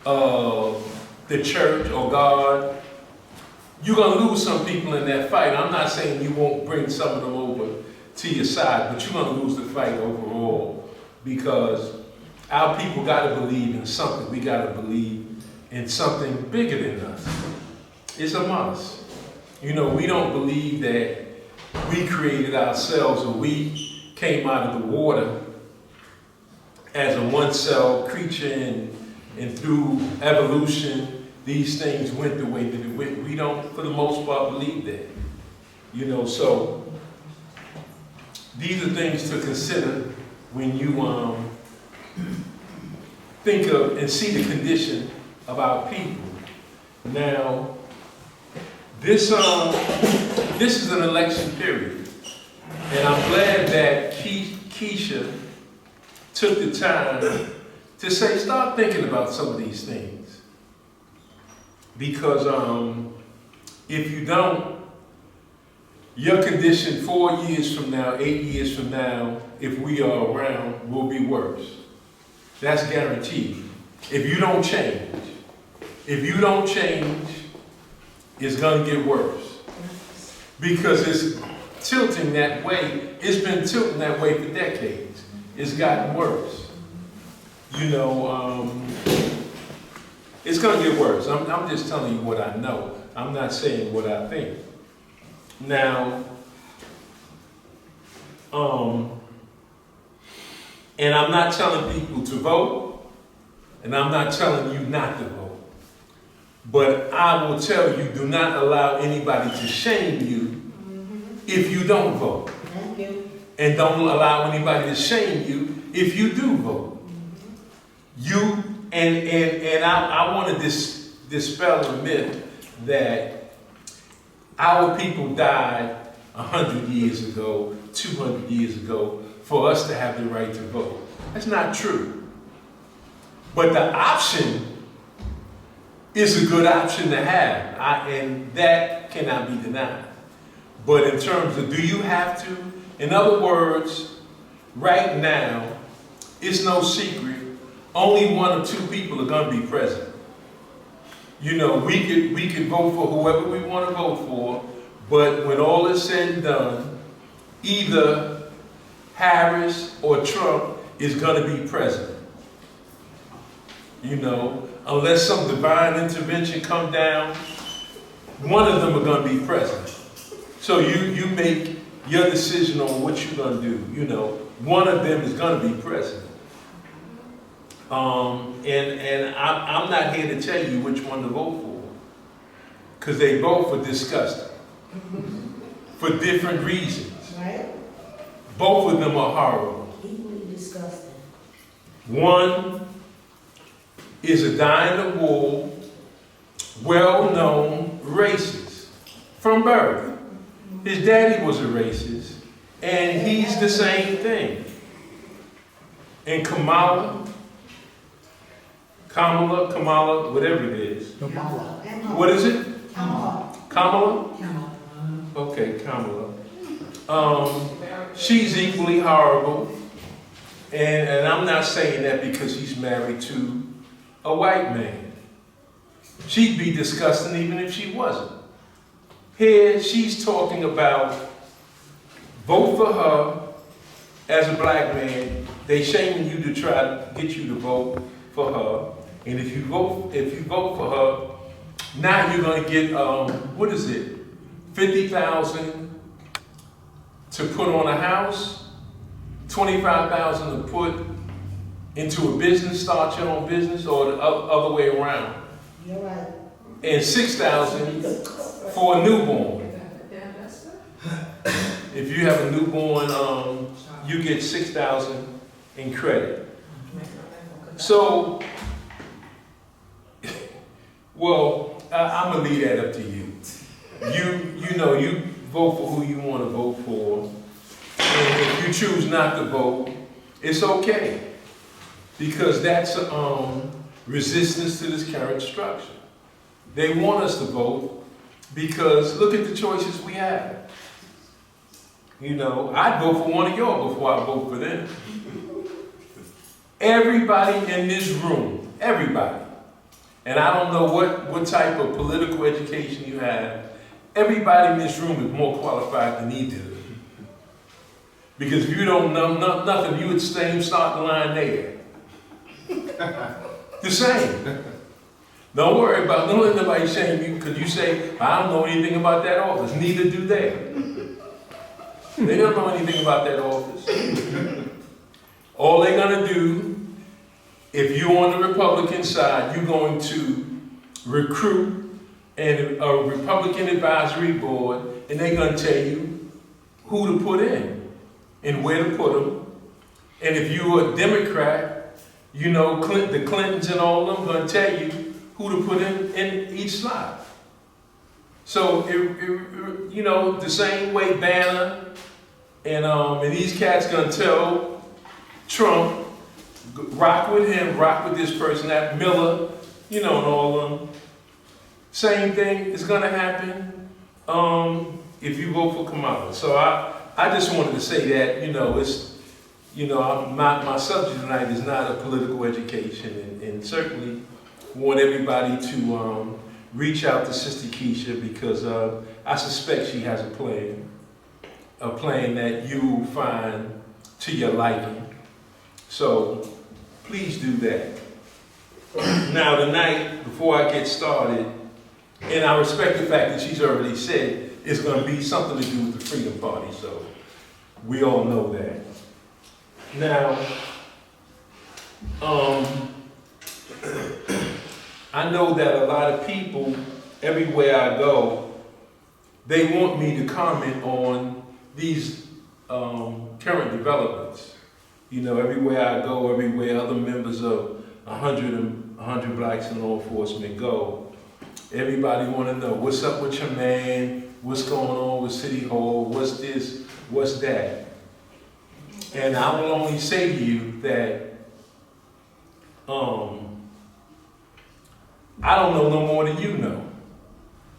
[SPEAKER 4] the church or God, you're going to lose some people in that fight. I'm not saying you won't bring some of them over to your side, but you're going to lose the fight overall because our people got to believe in something. We got to believe in something bigger than us. It's a must. You know, we don't believe that we created ourselves or we came out of the water as a one-cell creature and through evolution, these things went the way that it went. We don't, for the most part, believe that. You know, so these are things to consider when you think of and see the condition of our people. Now, this is an election period, and I'm glad that Keisha took the time to say, start thinking about some of these things. Because if you don't, your condition 4 years from now, 8 years from now, if we are around, will be worse. That's guaranteed. If you don't change, it's going to get worse. Because it's tilting that way. It's been tilting that way for decades. It's gotten worse. You know, it's going to get worse. I'm just telling you what I know. I'm not saying what I think. Now, and I'm not telling people to vote, and I'm not telling you not to vote. But I will tell you, do not allow anybody to shame you if you don't vote.
[SPEAKER 3] Thank you.
[SPEAKER 4] And don't allow anybody to shame you if you do vote. You, and I want to dispel the myth that our people died 100 years ago, 200 years ago, for us to have the right to vote. That's not true. But the option is a good option to have, and that cannot be denied. But in terms of, do you have to? In other words, right now, it's no secret, only one or two people are going to be president. You know, we could vote for whoever we want to vote for, but when all is said and done, either Harris or Trump is going to be president. You know, unless some divine intervention come down, one of them are going to be president. So you make your decision on what you're going to do. You know, one of them is going to be president. And I'm not here to tell you which one to vote for, because they both are disgusting for different reasons.
[SPEAKER 3] Right?
[SPEAKER 4] Both of them are horrible.
[SPEAKER 3] Equally disgusting.
[SPEAKER 4] One is a dyed-in-the-wool, well-known racist from birth. His daddy was a racist, and he's the same thing. And Kamala, whatever it is.
[SPEAKER 3] Kamala.
[SPEAKER 4] What is it?
[SPEAKER 3] Kamala.
[SPEAKER 4] Kamala?
[SPEAKER 3] Kamala.
[SPEAKER 4] Okay, Kamala. She's equally horrible. And I'm not saying that because he's married to a white man. She'd be disgusting even if she wasn't. Here, she's talking about vote for her as a black man. They shaming you to try to get you to vote for her. And if you vote for her, now you're gonna get, what is it? 50,000 to put on a house, 25,000 to put into a business, start your own business, or the other way around.
[SPEAKER 3] You're right.
[SPEAKER 4] And 6,000 for a newborn. If you have a newborn, you get 6,000 in credit. So, well, I'm gonna leave that up to you. You know, you vote for who you want to vote for, and if you choose not to vote, it's okay, because that's resistance to this current structure. They want us to vote because look at the choices we have. You know, I'd vote for one of y'all before I vote for them. Everybody in this room, everybody, and I don't know what type of political education you have, everybody in this room is more qualified than either. Because if you don't know nothing, you would start the line there. The same. Don't worry about, don't let nobody shame you because you say, I don't know anything about that office. Neither do they. They don't know anything about that office. All they're gonna do, if you're on the Republican side, you're going to recruit a Republican advisory board, and they're gonna tell you who to put in and where to put them. And if you're a Democrat, you know, the Clintons and all of them gonna tell you who to put in each slot. So, you know, the same way Banner and these cats gonna tell Trump, rock with him, rock with this person, that Miller, you know, and all of them. Same thing is gonna happen if you vote for Kamala. So I just wanted to say that, you know, it's, you know, my subject tonight is not a political education, and certainly want everybody to reach out to Sister Keisha because I suspect she has a plan that you will find to your liking. So please do that. Now tonight, before I get started, and I respect the fact that she's already said it's going to be something to do with the Freedom Party, so we all know that. Now, I know that a lot of people, everywhere I go, they want me to comment on these current developments. You know, everywhere I go, everywhere other members of 100 Blacks in Law Enforcement go, everybody want to know, what's up with your man? What's going on with City Hall? What's this? What's that? And I will only say to you that I don't know no more than you know.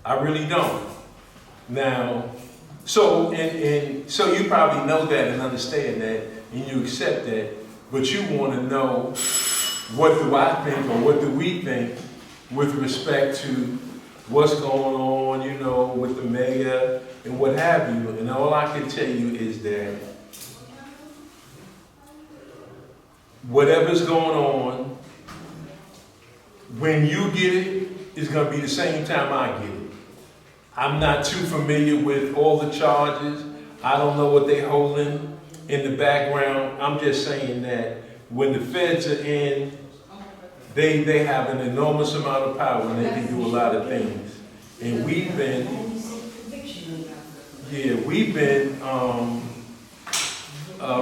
[SPEAKER 4] I really don't. Now, so so you probably know that and understand that and you accept that, but you want to know what do I think or what do we think with respect to what's going on, you know, with the mayor and what have you. And all I can tell you is that whatever's going on, when you get it, it's going to be the same time I get it. I'm not too familiar with all the charges. I don't know what they're holding in the background. I'm just saying that when the feds are in, they have an enormous amount of power and they can do a lot of things. And we've been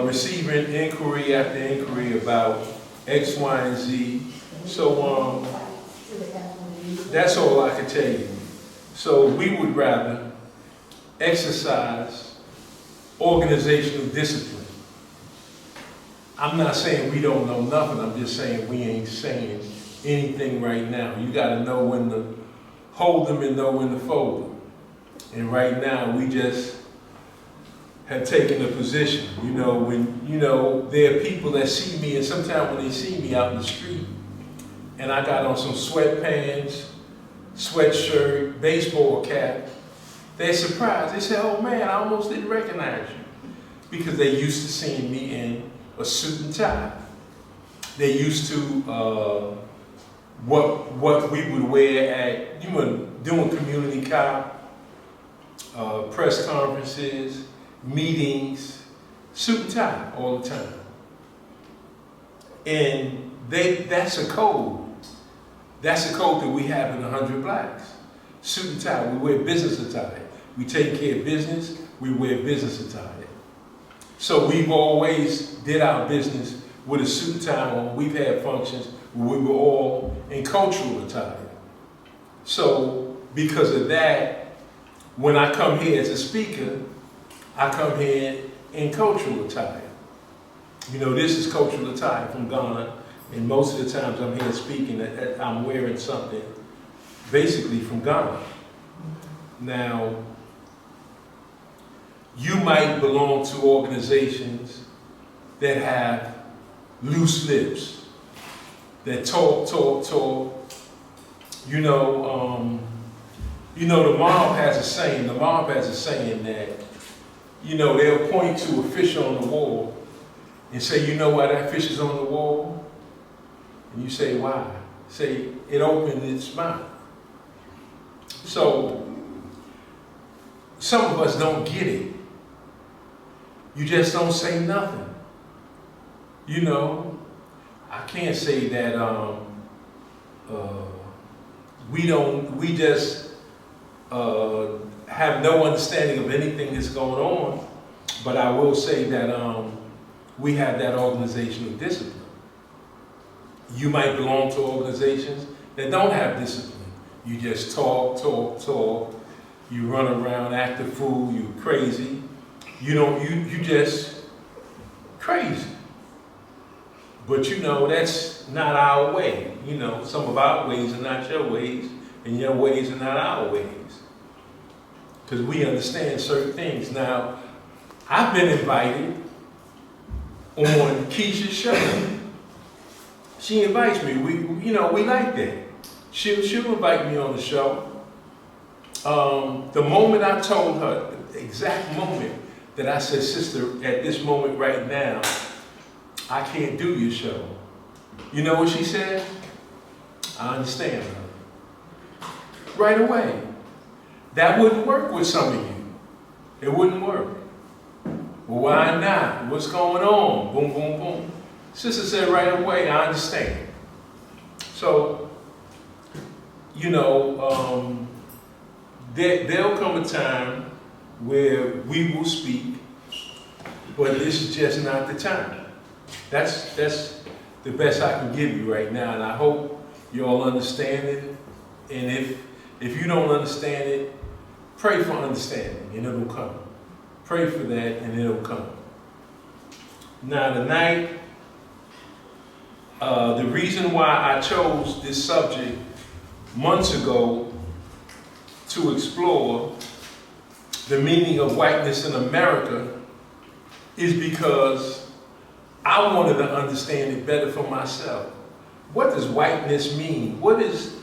[SPEAKER 4] receiving inquiry after inquiry about X, Y, and Z. So that's all I can tell you. So we would rather exercise organizational discipline. I'm not saying we don't know nothing. I'm just saying we ain't saying anything right now. You got to know when to hold them and know when to fold them. And right now we just have taken a position. You know, when, you know, there are people that see me, and sometimes when they see me out in the street and I got on some sweatpants, sweatshirt, baseball cap, they're surprised. They say, oh man, I almost didn't recognize you. Because they're used to seeing me in a suit and tie. They're used to what we would wear at, doing community cop, press conferences, meetings, suit and tie all the time. And that's a code. That's a code that we have in 100 Blacks. Suit and tie, we wear business attire. We take care of business, we wear business attire. So we've always did our business with a suit and tie on. We've had functions where we were all in cultural attire. So because of that, when I come here as a speaker, I come here in cultural attire. This is cultural attire from Ghana, and most of the times I'm here speaking, I'm wearing something basically from Ghana. Now, you might belong to organizations that have loose lips, that talk. The mob has a saying. The mob has a saying that, they'll point to a fish on the wall and say, you know why that fish is on the wall? And you say, why? Say, it opened its mouth. So, some of us don't get it. You just don't say nothing. I can't say that we just have no understanding of anything that's going on, but I will say that we have that organizational discipline. You might belong to organizations that don't have discipline. You just talk. You run around, act a fool, you crazy. You just crazy. But that's not our way. Some of our ways are not your ways, and your ways are not our ways. Because we understand certain things. Now, I've been invited on Keisha's show. She invites me. We like that. She'll invite me on the show. The moment I told her, the exact moment that I said, sister, at this moment right now, I can't do your show. You know what she said? I understand her. Right away. That wouldn't work with some of you. It wouldn't work. Well, why not? What's going on? Boom, boom, boom. Sister said right away, I understand. So, there'll come a time where we will speak, but this is just not the time. That's the best I can give you right now, and I hope you all understand it. And if you don't understand it, pray for understanding, and it'll come. Pray for that, and it'll come. Now tonight, the reason why I chose this subject months ago to explore the meaning of whiteness in America is because I wanted to understand it better for myself. What does whiteness mean? What is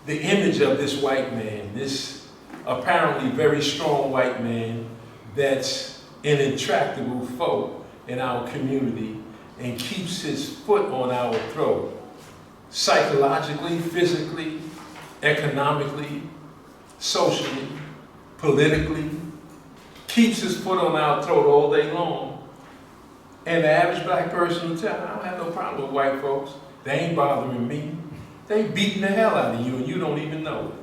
[SPEAKER 4] the image of this white man, this apparently very strong white man that's an intractable foe in our community and keeps his foot on our throat, psychologically, physically, economically, socially, politically, keeps his foot on our throat all day long. And the average black person will tell, I don't have no problem with white folks. They ain't bothering me. They beating the hell out of you and you don't even know it.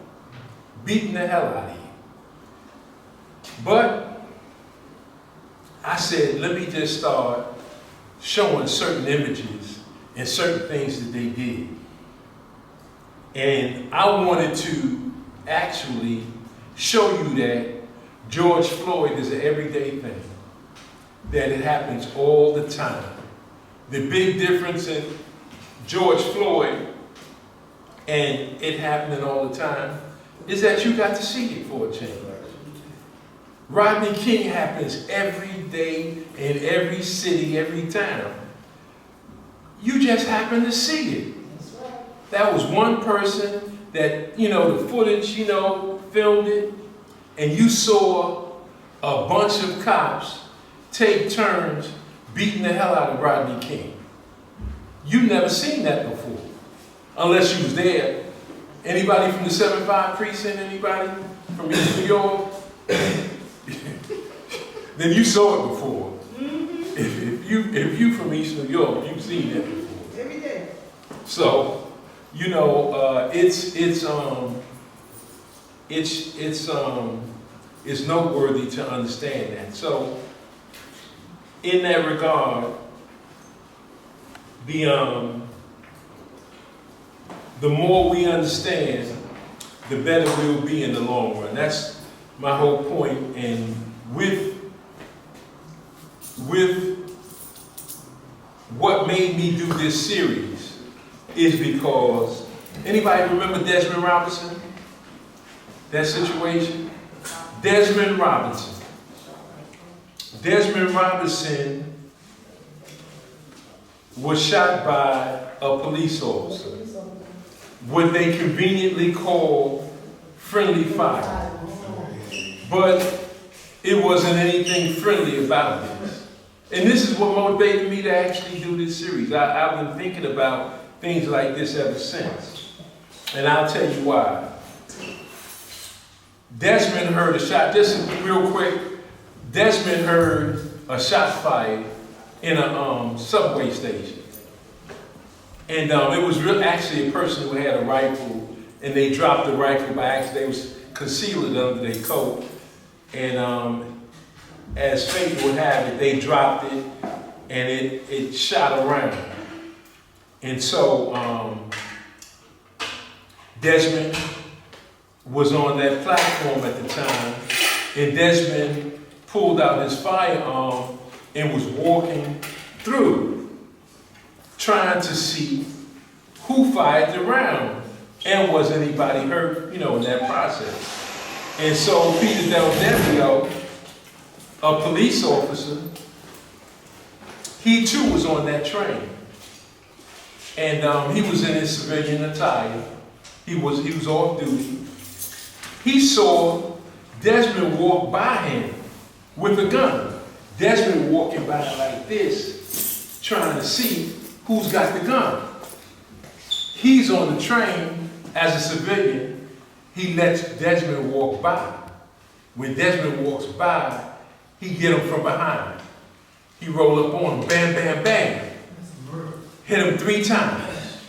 [SPEAKER 4] Beating the hell out of you. But I said, let me just start showing certain images and certain things that they did. And I wanted to actually show you that George Floyd is an everyday thing, that it happens all the time. The big difference in George Floyd and it happening all the time is that you got to see it for a change. Rodney King happens every day in every city, every town. You just happen to see it. That was one person that, the footage, filmed it. and you saw a bunch of cops take turns beating the hell out of Rodney King. You never seen that before, unless you was there. Anybody from the 7-5 precinct? Anybody from East New York? Then you saw it before. If you from East New York, you've seen that before.
[SPEAKER 2] Every day.
[SPEAKER 4] So, you know, it's noteworthy to understand that. So, in that regard, the more we understand, the better we'll be in the long run. That's my whole point. And with what made me do this series is because, anybody remember Desmond Robinson? That situation? Desmond Robinson. Desmond Robinson was shot by a police officer. What they conveniently call friendly fire. But it wasn't anything friendly about this. And this is what motivated me to actually do this series. I've been thinking about things like this ever since. And I'll tell you why. Desmond heard a shot, just real quick. Desmond heard a shot fired in a subway station. And it was actually a person who had a rifle, and they dropped the rifle by accident. They was concealed under their coat. And as fate would have it, they dropped it, and it shot around. And so Desmond was on that platform at the time, and Desmond pulled out his firearm and was walking through, trying to see who fired the round and was anybody hurt, you know, in that process. And so Peter Del Devio, a police officer, he too was on that train. And he was in his civilian attire. He was off duty. He saw Desmond walk by him with a gun. Desmond walking by like this, trying to see who's got the gun. He's on the train as a civilian. He lets Desmond walk by. When Desmond walks by, he get him from behind. He roll up on him, bam, bam, bam. Hit him 3 times.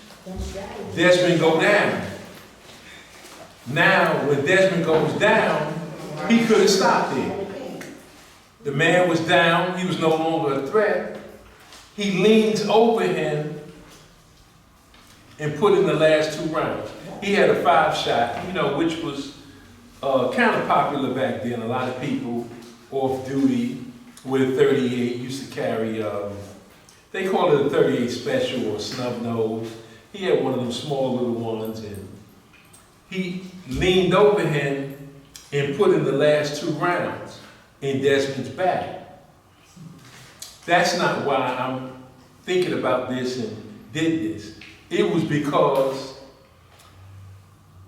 [SPEAKER 4] Desmond go down. Now, when Desmond goes down, he couldn't stop there. The man was down. He was no longer a threat. He leans over him and put in the last 2 rounds. He had a 5-shot, you know, which was kind of popular back then. A lot of people off duty with a 38 used to carry, they call it a 38 special or snub nose. He had one of them small little ones, and he leaned over him and put in the last 2 rounds in Desmond's back. That's not why I'm thinking about this and did this. It was because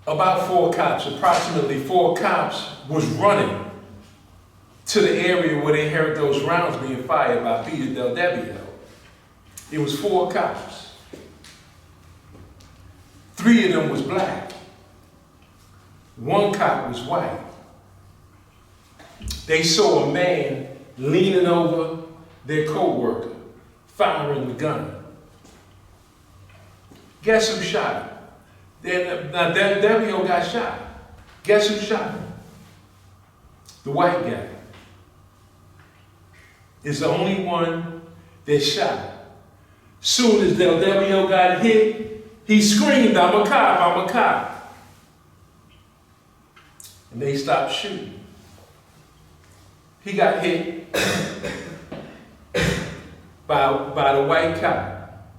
[SPEAKER 4] about 4 cops, approximately 4 cops, was running to the area where they heard those rounds being fired by Peter Del Devio. It was 4 cops. 3 of them was black. 1 cop was white. They saw a man leaning over their co-worker, firing the gun. Guess who shot him? Now, Devio got shot. Guess who shot him? The white guy. Is the only one that shot him. Soon as Del Devio got hit, he screamed, "I'm a cop, I'm a cop." And they stopped shooting. He got hit by the white cop.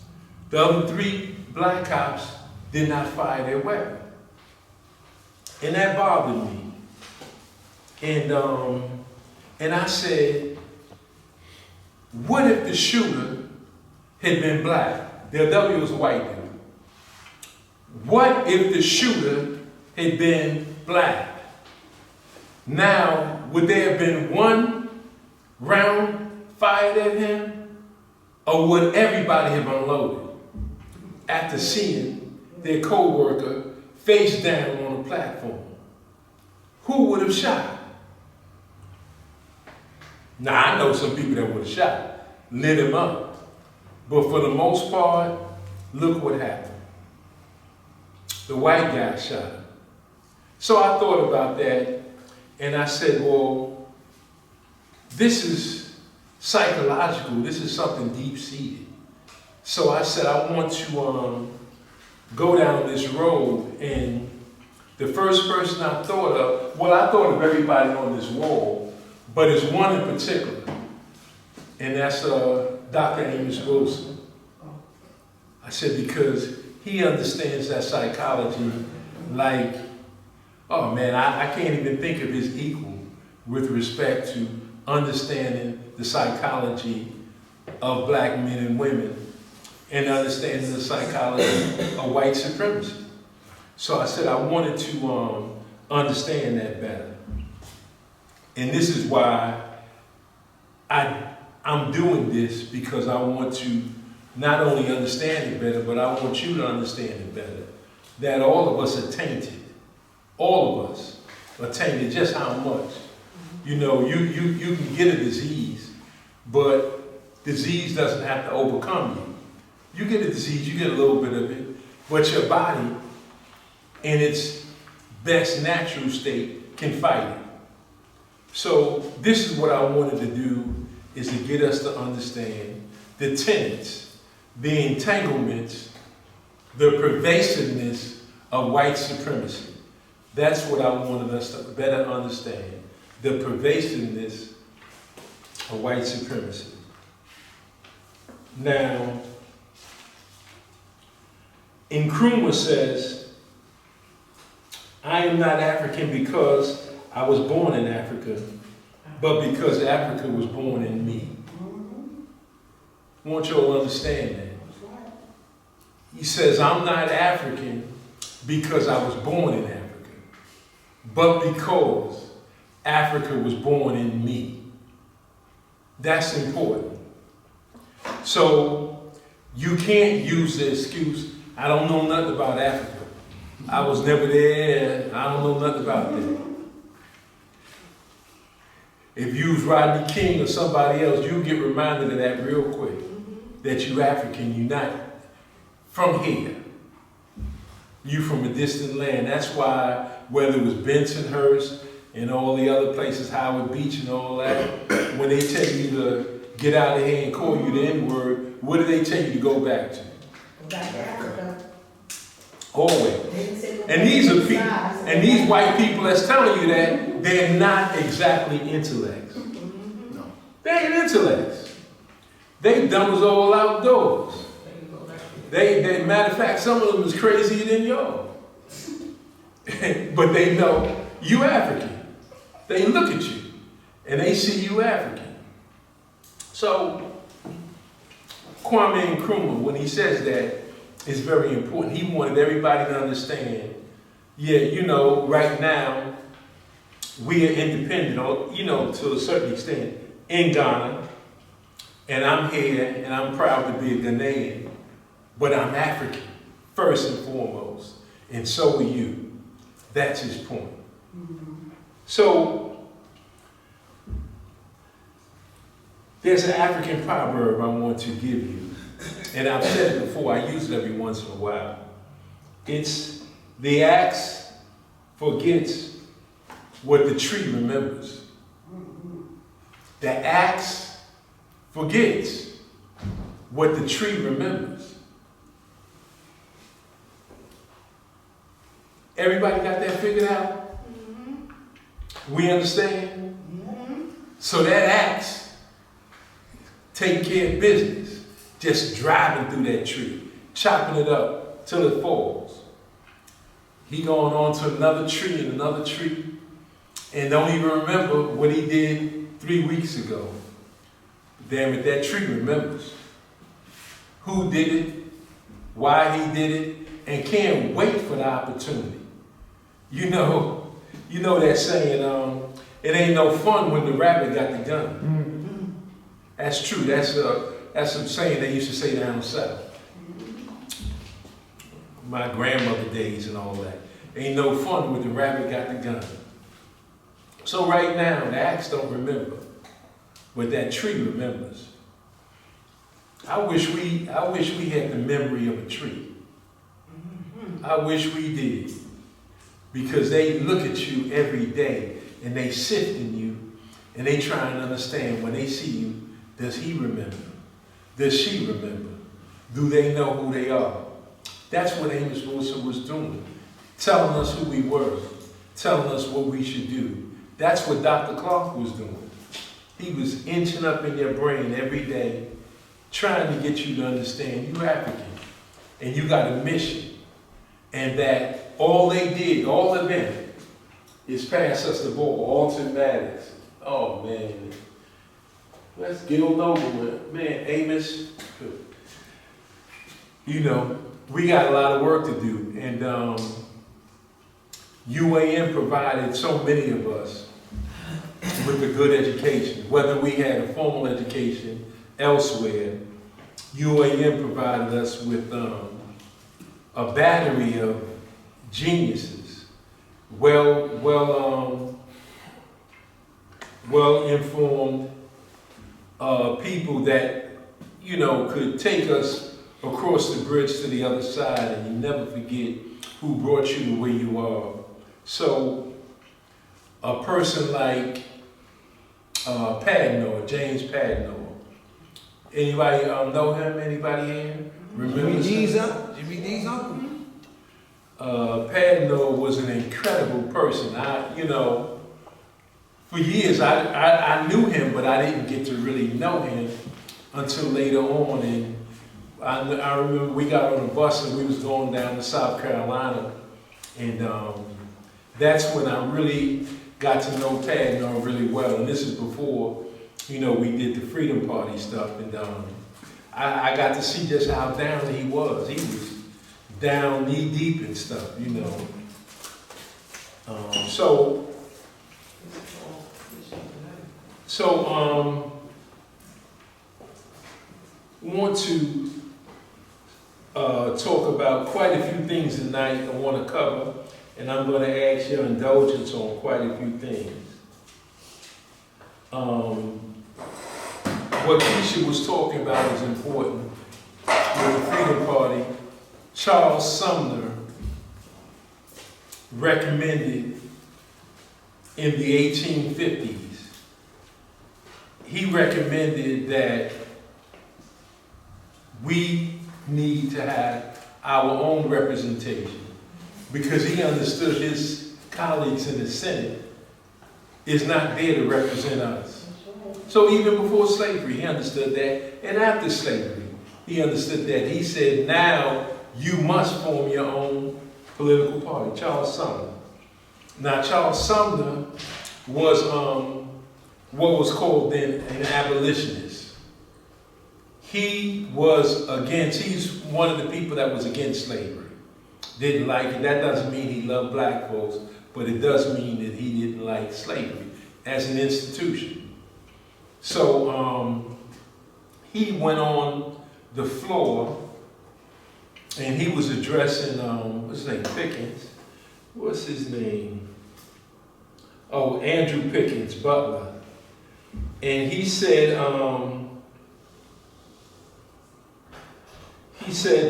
[SPEAKER 4] The other 3 black cops did not fire their weapon. And that bothered me. And I said, what if the shooter had been black? Del Devio was a white dude. What if the shooter had been black? Now, would there have been one round fired at him, or would everybody have unloaded after seeing their co-worker face down on a platform? Who would have shot? Now, I know some people that would have shot, lit him up. But for the most part, look what happened. The white guy shot him. So I thought about that, and I said, well, this is psychological. This is something deep-seated. So I said, I want to go down this road, and the first person I thought of, well, I thought of everybody on this wall, but there's one in particular, and that's Dr. Amos Wilson. I said, because he understands that psychology like, oh man, I can't even think of his equal with respect to understanding the psychology of black men and women and understanding the psychology of white supremacy. So I said I wanted to understand that better. And this is why I'm doing this, because I want to not only understand it better, but I want you to understand it better. That all of us are tainted. All of us are tainted. Just how much? You know, you can get a disease, but disease doesn't have to overcome you. You get a disease, you get a little bit of it, but your body, in its best natural state, can fight it. So this is what I wanted to do, is to get us to understand the tenets, the entanglements, the pervasiveness of white supremacy. That's what I wanted us to better understand, the pervasiveness of white supremacy. Now, Nkrumah says, I am not African because I was born in Africa, but because Africa was born in me. I want you all to understand that. He says, I'm not African because I was born in Africa, but because Africa was born in me. That's important. So you can't use the excuse, I don't know nothing about Africa. I was never there, I don't know nothing about that. If you was Rodney King or somebody else, you get reminded of that real quick. That you African, you're not from here. You from a distant land. That's why, whether it was Bensonhurst and all the other places, Howard Beach and all that, when they tell you to get out of here and call you the N-word, what do they tell you to go back to?
[SPEAKER 3] Back to Africa.
[SPEAKER 4] Always. And these are people, and these white people that's telling you that, they're not exactly intellects. No. They ain't intellects. They dumb as all outdoors. They matter of fact, some of them is crazier than y'all. But they know you African. They look at you and they see you African. So Kwame Nkrumah, when he says that, is very important. He wanted everybody to understand, yeah, you know, right now we are independent, or, you know, to a certain extent, in Ghana. And I'm here, and I'm proud to be a Ghanaian, but I'm African, first and foremost, and so are you. That's his point. So, there's an African proverb I want to give you, and I've said it before, I use it every once in a while. It's, the axe forgets what the tree remembers. The axe forgets what the tree remembers. Everybody got that figured out? We understand? So that axe take care of business, just driving through that tree, chopping it up till it falls. He going on to another tree and another tree, and don't even remember what he did 3 weeks ago. Damn it, that tree remembers who did it, why he did it, and can't wait for the opportunity. You know that saying, It ain't no fun when the rabbit got the gun. That's true. That's a saying they used to say down south. My grandmother days and all that. Ain't no fun when the rabbit got the gun. So right now, the axe don't remember, but that tree remembers. I wish we had the memory of a tree. I wish we did. Because they look at you every day and they sift in you and they try and understand when they see you, does he remember? Does she remember? Do they know who they are? That's what Amos Wilson was doing. Telling us who we were. Telling us what we should do. That's what Dr. Clark was doing. He was inching up in your brain every day, trying to get you to understand you're African and you got a mission. And that all they did, all of them, is pass us the ball, Alton Maddox. Oh man, let's get on over with. Man, Amos, you know, we got a lot of work to do. And UAM provided so many of us with a good education. Whether we had a formal education elsewhere, UAM provided us with a battery of geniuses, well-informed people that, you know, could take us across the bridge to the other side, and you never forget who brought you to where you are. So, a person like Padnor, James Padnor. Anybody know him? Anybody here? Remember
[SPEAKER 1] Jimmy D's uncle.
[SPEAKER 4] Padnor was an incredible person. For years I knew him, but I didn't get to really know him until later on. And I remember we got on a bus and we was going down to South Carolina, and that's when I really got to know Padnor really well. And this is before, you know, we did the Freedom Party stuff, and I got to see just how down he was. He was down knee deep and stuff, you know. We want to talk about quite a few things tonight I want to cover, and I'm going to ask your indulgence on quite a few things. What Keisha was talking about is important. With the Freedom Party, Charles Sumner recommended in the 1850s, he recommended that we need to have our own representation, because he understood his colleagues in the Senate is not there to represent us. So even before slavery, he understood that, and after slavery, he understood that. He said, now you must form your own political party. Charles Sumner. Now, Charles Sumner was what was called then an abolitionist. He was against, he's one of the people that was against slavery. Didn't like it. That doesn't mean he loved black folks, but it does mean that he didn't like slavery as an institution. So he went on the floor and he was addressing, what's his name, Pickens? What's his name? Oh, Andrew Pickens, Butler. And he said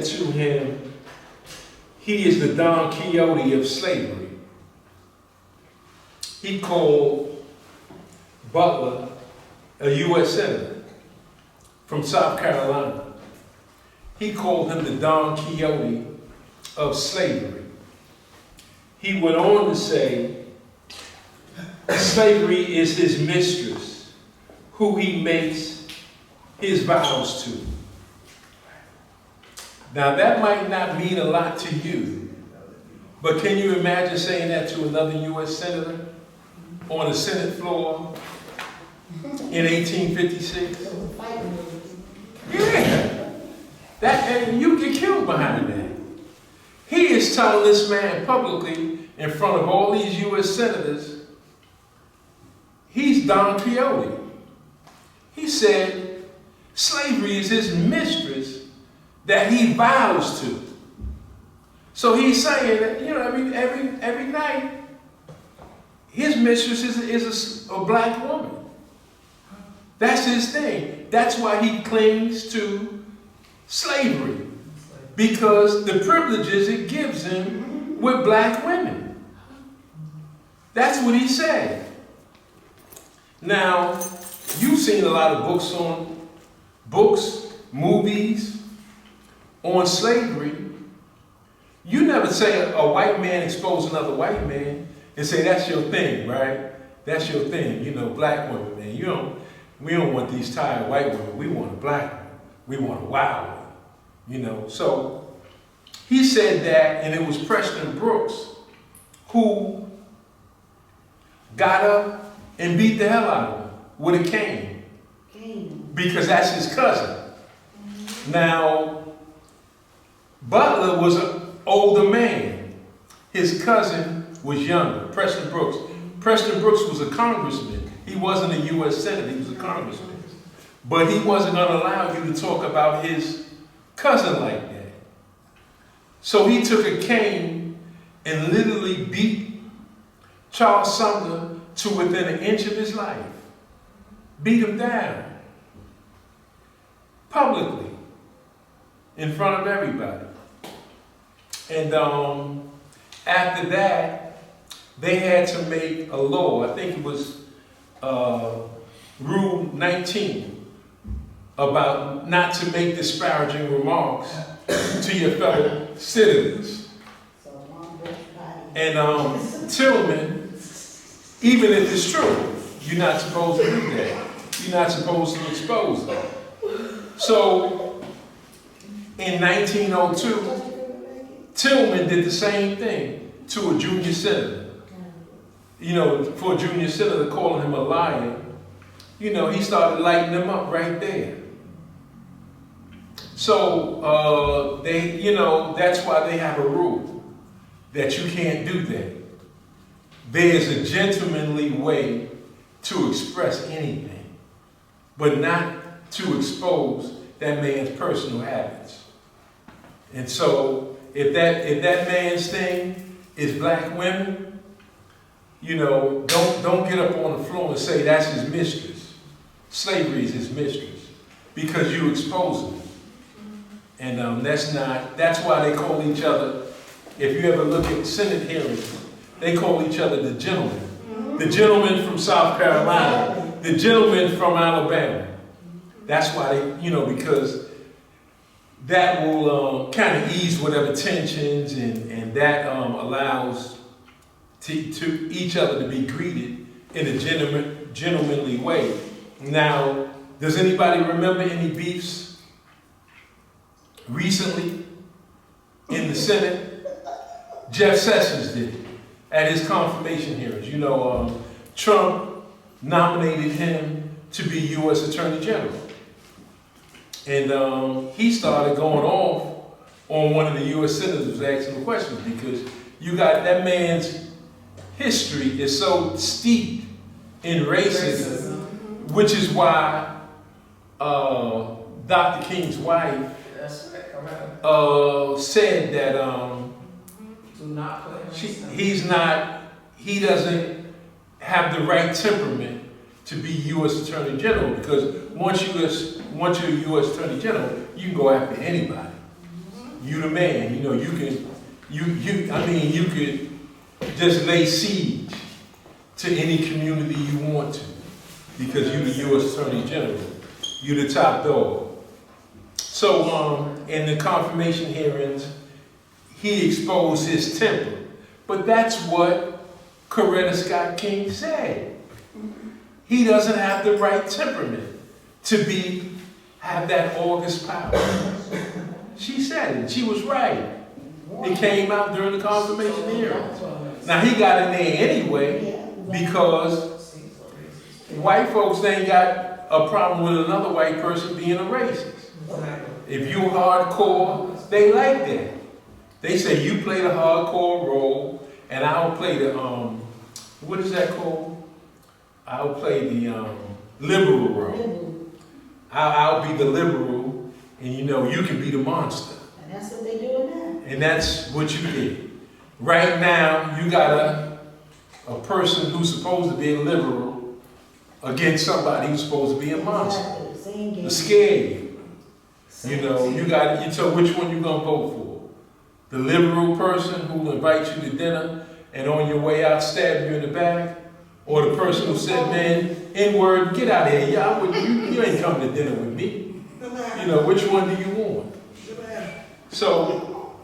[SPEAKER 4] to him, he is the Don Quixote of slavery. He called Butler a U.S. Senator from South Carolina. He called him the Don Quixote of slavery. He went on to say, slavery is his mistress, who he makes his vows to. Now that might not mean a lot to you, but can you imagine saying that to another U.S. Senator on a Senate floor in 1856? Yeah. And you get killed behind that. He is telling this man publicly in front of all these U.S. senators, Don Quixote. He said slavery is his mistress that he vows to. So he's saying that, you know, every night, his mistress is a black woman. That's his thing. That's why he clings to slavery. Because the privileges it gives him with black women. That's what he said. Now, you've seen a lot of movies on slavery. You never say a white man exposed another white man and say that's your thing, right? That's your thing, you know, black women, man. We don't want these tired white women. We want a black one. We want a wild one, you know. So he said that, and it was Preston Brooks who got up and beat the hell out of him with a cane. Because that's his cousin. Now, Butler was an older man. His cousin was younger, Preston Brooks. Preston Brooks was a congressman. He wasn't a U.S. Senator, he was a congressman. But he wasn't going to allow you to talk about his cousin like that. So he took a cane and literally beat Charles Sumner to within an inch of his life. Beat him down. Publicly. In front of everybody. And after that, they had to make a law. I think it was Rule 19 about not to make disparaging remarks to your fellow citizens. And Tillman, even if it's true, you're not supposed to do that. You're not supposed to expose them. So, in 1902, Tillman did the same thing to a junior senator. You know, for a junior senator calling him a liar, you know, he started lighting them up right there. So, that's why they have a rule that you can't do that. There's a gentlemanly way to express anything, but not to expose that man's personal habits. And so, if that man's thing is black women, you know, don't get up on the floor and say that's his mistress. Slavery is his mistress, because you expose him. And that's why they call each other, if you ever look at Senate hearings, they call each other the gentleman. The gentleman from South Carolina, the gentleman from Alabama. That's why they, you know, because that will kind of ease whatever tensions, and that allows to each other to be greeted in a gentlemanly way. Now, does anybody remember any beefs recently in the Senate? Jeff Sessions did at his confirmation hearings. You know, Trump nominated him to be U.S. Attorney General. And he started going off on one of the U.S. senators asking questions, because you got that man's history is so steeped in racism, which is why Dr. King's wife said that he doesn't have the right temperament to be U.S. Attorney General, because once you're a U.S. Attorney General, you can go after anybody. You the man, you know, you could just lay siege to any community you want to, because you're the U.S. Attorney General. You're the top dog. So in the confirmation hearings, he exposed his temper. But that's what Coretta Scott King said. He doesn't have the right temperament to have that August power. She said it. She was right. It came out during the confirmation hearing. Now he got in there anyway because white folks ain't got a problem with another white person being a racist. If you hardcore, they like that. They say you play the hardcore role and I'll play the what is that called? I'll play the liberal role. I'll be the liberal, and you know, you can be the monster.
[SPEAKER 3] And that's what they doing now.
[SPEAKER 4] And that's what you did. Right now, you got a person who's supposed to be a liberal against somebody who's supposed to be a monster.
[SPEAKER 3] Exactly. Same game.
[SPEAKER 4] To scare you. You know, you got you tell which one you gonna vote for. The liberal person who will invite you to dinner and on your way out stab you in the back, or the person who said, "Man, N-word, get out of here. Yeah, you ain't coming to dinner with me." You know, which one do you want? So,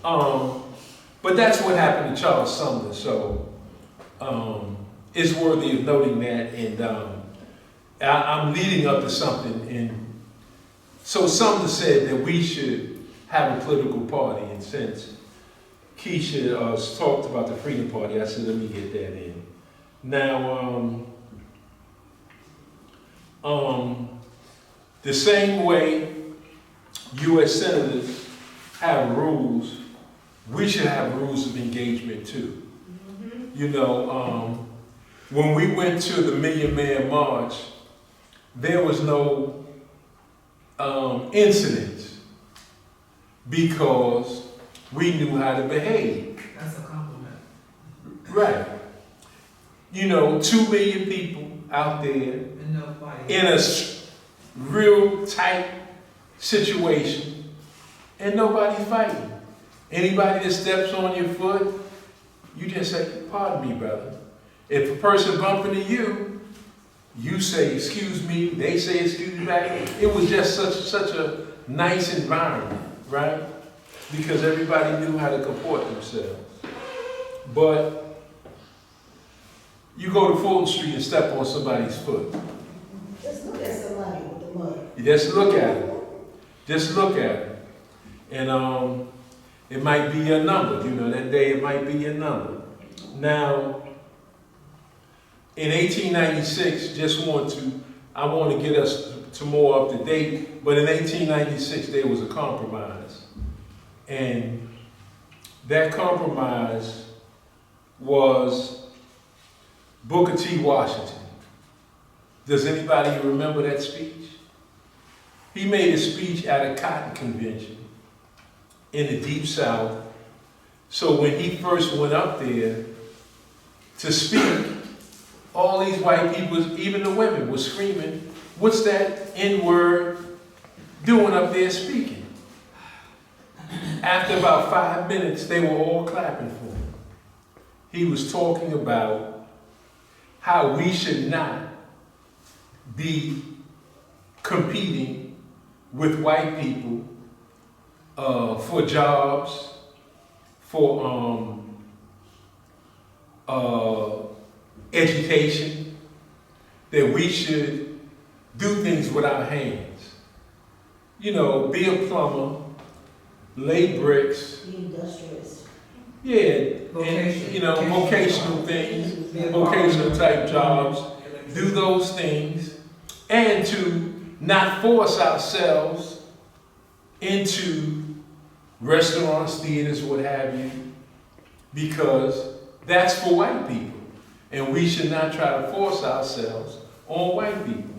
[SPEAKER 4] but that's what happened to Charles Sumner. So, it's worthy of noting that, and I'm leading up to something. And so Sumner said that we should have a political party, and since Keisha talked about the Freedom Party, I said, let me get that in. Now, the same way U.S. senators have rules, we should have rules of engagement too. You know, when we went to the Million Man March, there was no incidents because we knew how to behave.
[SPEAKER 5] That's a compliment.
[SPEAKER 4] Right. You know, 2 million people out there
[SPEAKER 5] And no fight.
[SPEAKER 4] in a real tight situation, and nobody's fighting. Anybody that steps on your foot, you just say, "Pardon me, brother." If a person bump into you, you say, "Excuse me," they say, "Excuse me" back. It was just such a nice environment, right? Because everybody knew how to comport themselves. But you go to Fulton Street and step on somebody's foot.
[SPEAKER 3] Just look at somebody with the mud.
[SPEAKER 4] You just look at it. Just look at it. And it might be your number. You know, that day it might be your number. Now, in 1896, I want to get us to more up to date, but in 1896 there was a compromise. And that compromise was Booker T. Washington. Does anybody remember that speech? He made a speech at a cotton convention in the Deep South. So when he first went up there to speak, all these white people, even the women, were screaming, "What's that N-word doing up there speaking?" After about 5 minutes, they were all clapping for him. He was talking about how we should not be competing with white people for jobs, for education, that we should do things with our hands. You know, be a plumber, lay bricks,
[SPEAKER 3] Be industrious.
[SPEAKER 4] yeah, and, you know, vocational things, vocational type jobs, do those things, and to not force ourselves into restaurants, theaters, what have you, because that's for white people. And we should not try to force ourselves on white people.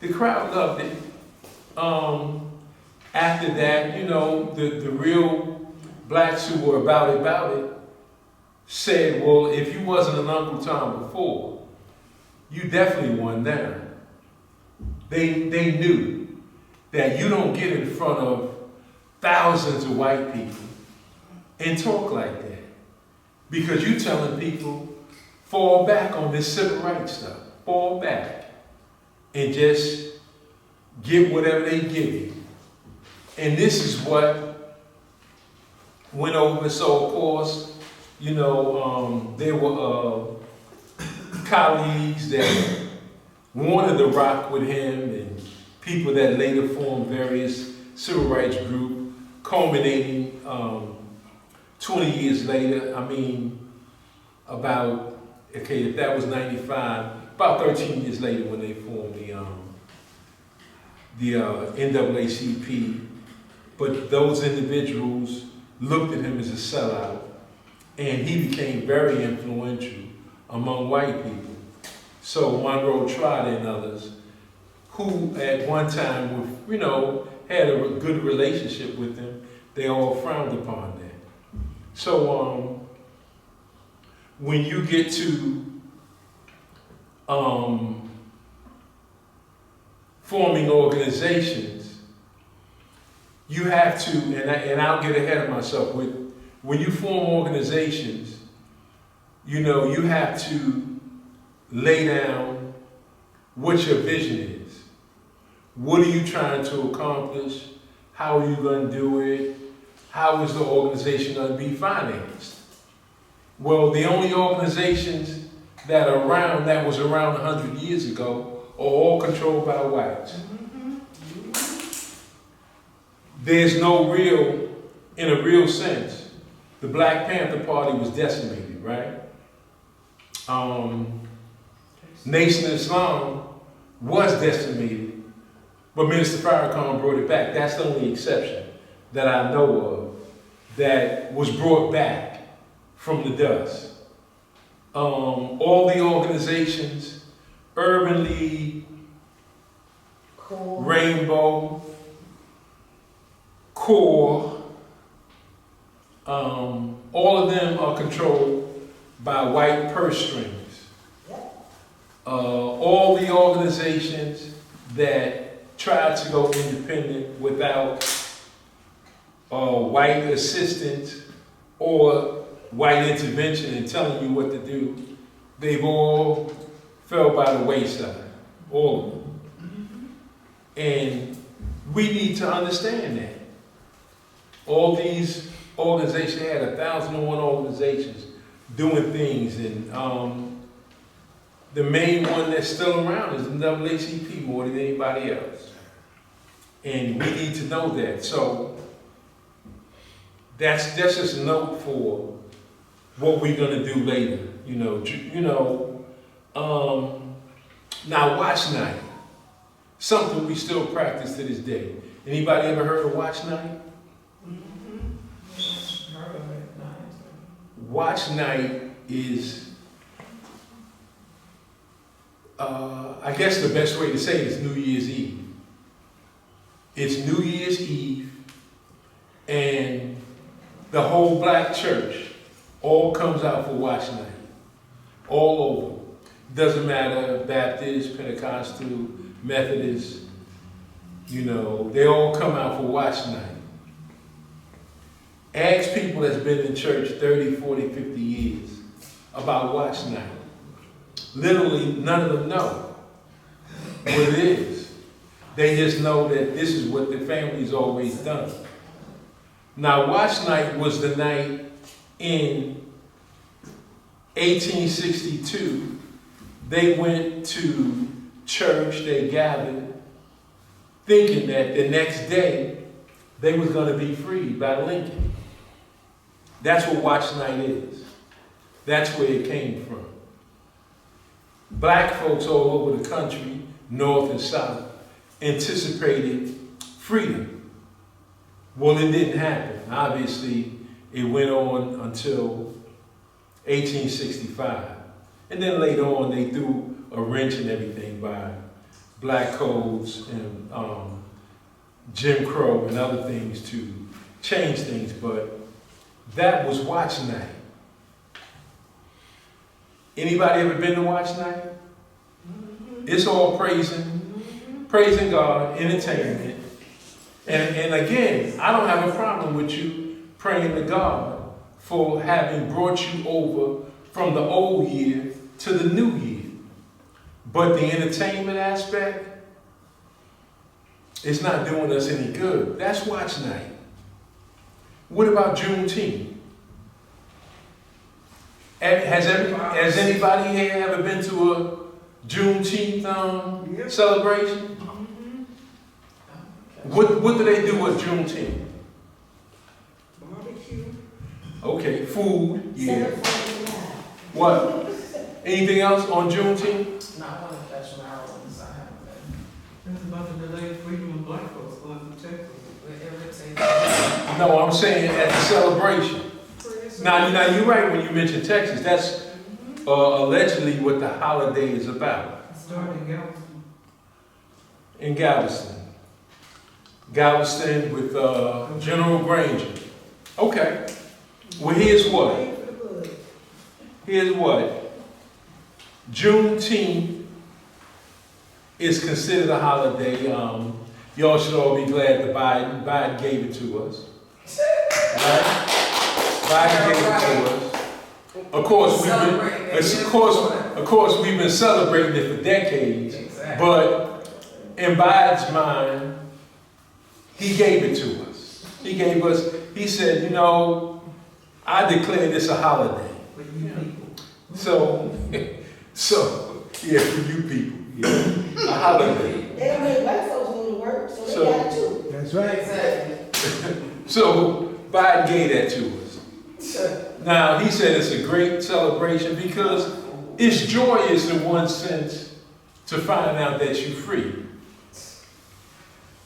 [SPEAKER 4] The crowd loved it. After that, you know, the real blacks who were about it said, well, if you wasn't an Uncle Tom before, you definitely won now. They knew that you don't get in front of thousands of white people and talk like that. Because you're telling people, fall back on this civil rights stuff. Fall back and just get whatever they give you. And this is what went over. So, of course, you know, there were colleagues that wanted to rock with him, and people that later formed various civil rights groups, culminating 20 years later. I mean, about, okay, if that was 95, about 13 years later when they formed the NAACP. But those individuals looked at him as a sellout, and he became very influential among white people. So Monroe Trotter and others, who at one time, had a good relationship with them, they all frowned upon that. So when you get to forming organizations, you have to, and I'll get ahead of myself, when you form organizations, you have to lay down what your vision is. What are you trying to accomplish? How are you going to do it? How is the organization going to be financed? Well, the only organizations that was around 100 years ago are all controlled by whites. There's no in a real sense, the Black Panther Party was decimated, right? Nation of Islam was decimated, but Minister Farrakhan brought it back. That's the only exception that I know of that was brought back from the dust. All the organizations, Urban League,
[SPEAKER 3] Cool.
[SPEAKER 4] Rainbow, Core, all of them are controlled by white purse strings. All the organizations that try to go independent without white assistance or white intervention and telling you what to do, they've all fell by the wayside, all of them. And we need to understand that. All these organizations, had 1,001 organizations doing things, and the main one that's still around is the NAACP more than anybody else. And we need to know that. So that's just a note for what we're gonna do later. Now watch night, something we still practice to this day. Anybody ever heard of watch night? Watch night is, I guess the best way to say it is New Year's Eve. It's New Year's Eve, and the whole black church all comes out for watch night, all over. Doesn't matter, Baptist, Pentecostal, Methodist, they all come out for watch night. Ask people that's been in church 30, 40, 50 years about watch night. Literally, none of them know what it is. They just know that this is what the family's always done. Now, watch night was the night in 1862. They went to church, they gathered, thinking that the next day they was going to be freed by Lincoln. That's what watch night is. That's where it came from. Black folks all over the country, north and south, anticipated freedom. Well, it didn't happen. Obviously, it went on until 1865. And then later on, they threw a wrench and everything by black codes and Jim Crow and other things to change things, but that was watch night. Anybody ever been to watch night? It's all praising God, entertainment. And again, I don't have a problem with you praying to God for having brought you over from the old year to the new year. But the entertainment aspect, it's not doing us any good. That's watch night. What about Juneteenth? Has anybody here ever been to a Juneteenth celebration? What do they do with Juneteenth?
[SPEAKER 2] Barbecue.
[SPEAKER 4] Okay, food, yeah.
[SPEAKER 3] 7:49.
[SPEAKER 4] What? Anything else on Juneteenth?
[SPEAKER 5] No, I want to catch Maryland's. I haven't been.
[SPEAKER 6] It's about the delayed freedom of black folks going to Texas.
[SPEAKER 5] Wherever it takes.
[SPEAKER 4] No, I'm saying at the celebration. Now you're right when you mention Texas. allegedly what the holiday is about.
[SPEAKER 6] It started in Galveston.
[SPEAKER 4] In Galveston. Galveston with General Granger. Okay. Well, here's what. Here's what. Juneteenth is considered a holiday. Y'all should all be glad that Biden gave it to us. Right? Biden gave it to us. Of course, we've been celebrating it for decades.
[SPEAKER 5] Exactly.
[SPEAKER 4] But in Biden's mind, he gave it to us. He said, you know, I declare this a holiday.
[SPEAKER 6] For you people.
[SPEAKER 4] So, yeah, for you people, yeah, a holiday.
[SPEAKER 3] They don't make white folks go to work, so they got it too.
[SPEAKER 1] That's right.
[SPEAKER 5] Exactly.
[SPEAKER 4] So Biden gave that to us. Now, he said it's a great celebration because it's joyous in one sense to find out that you're free.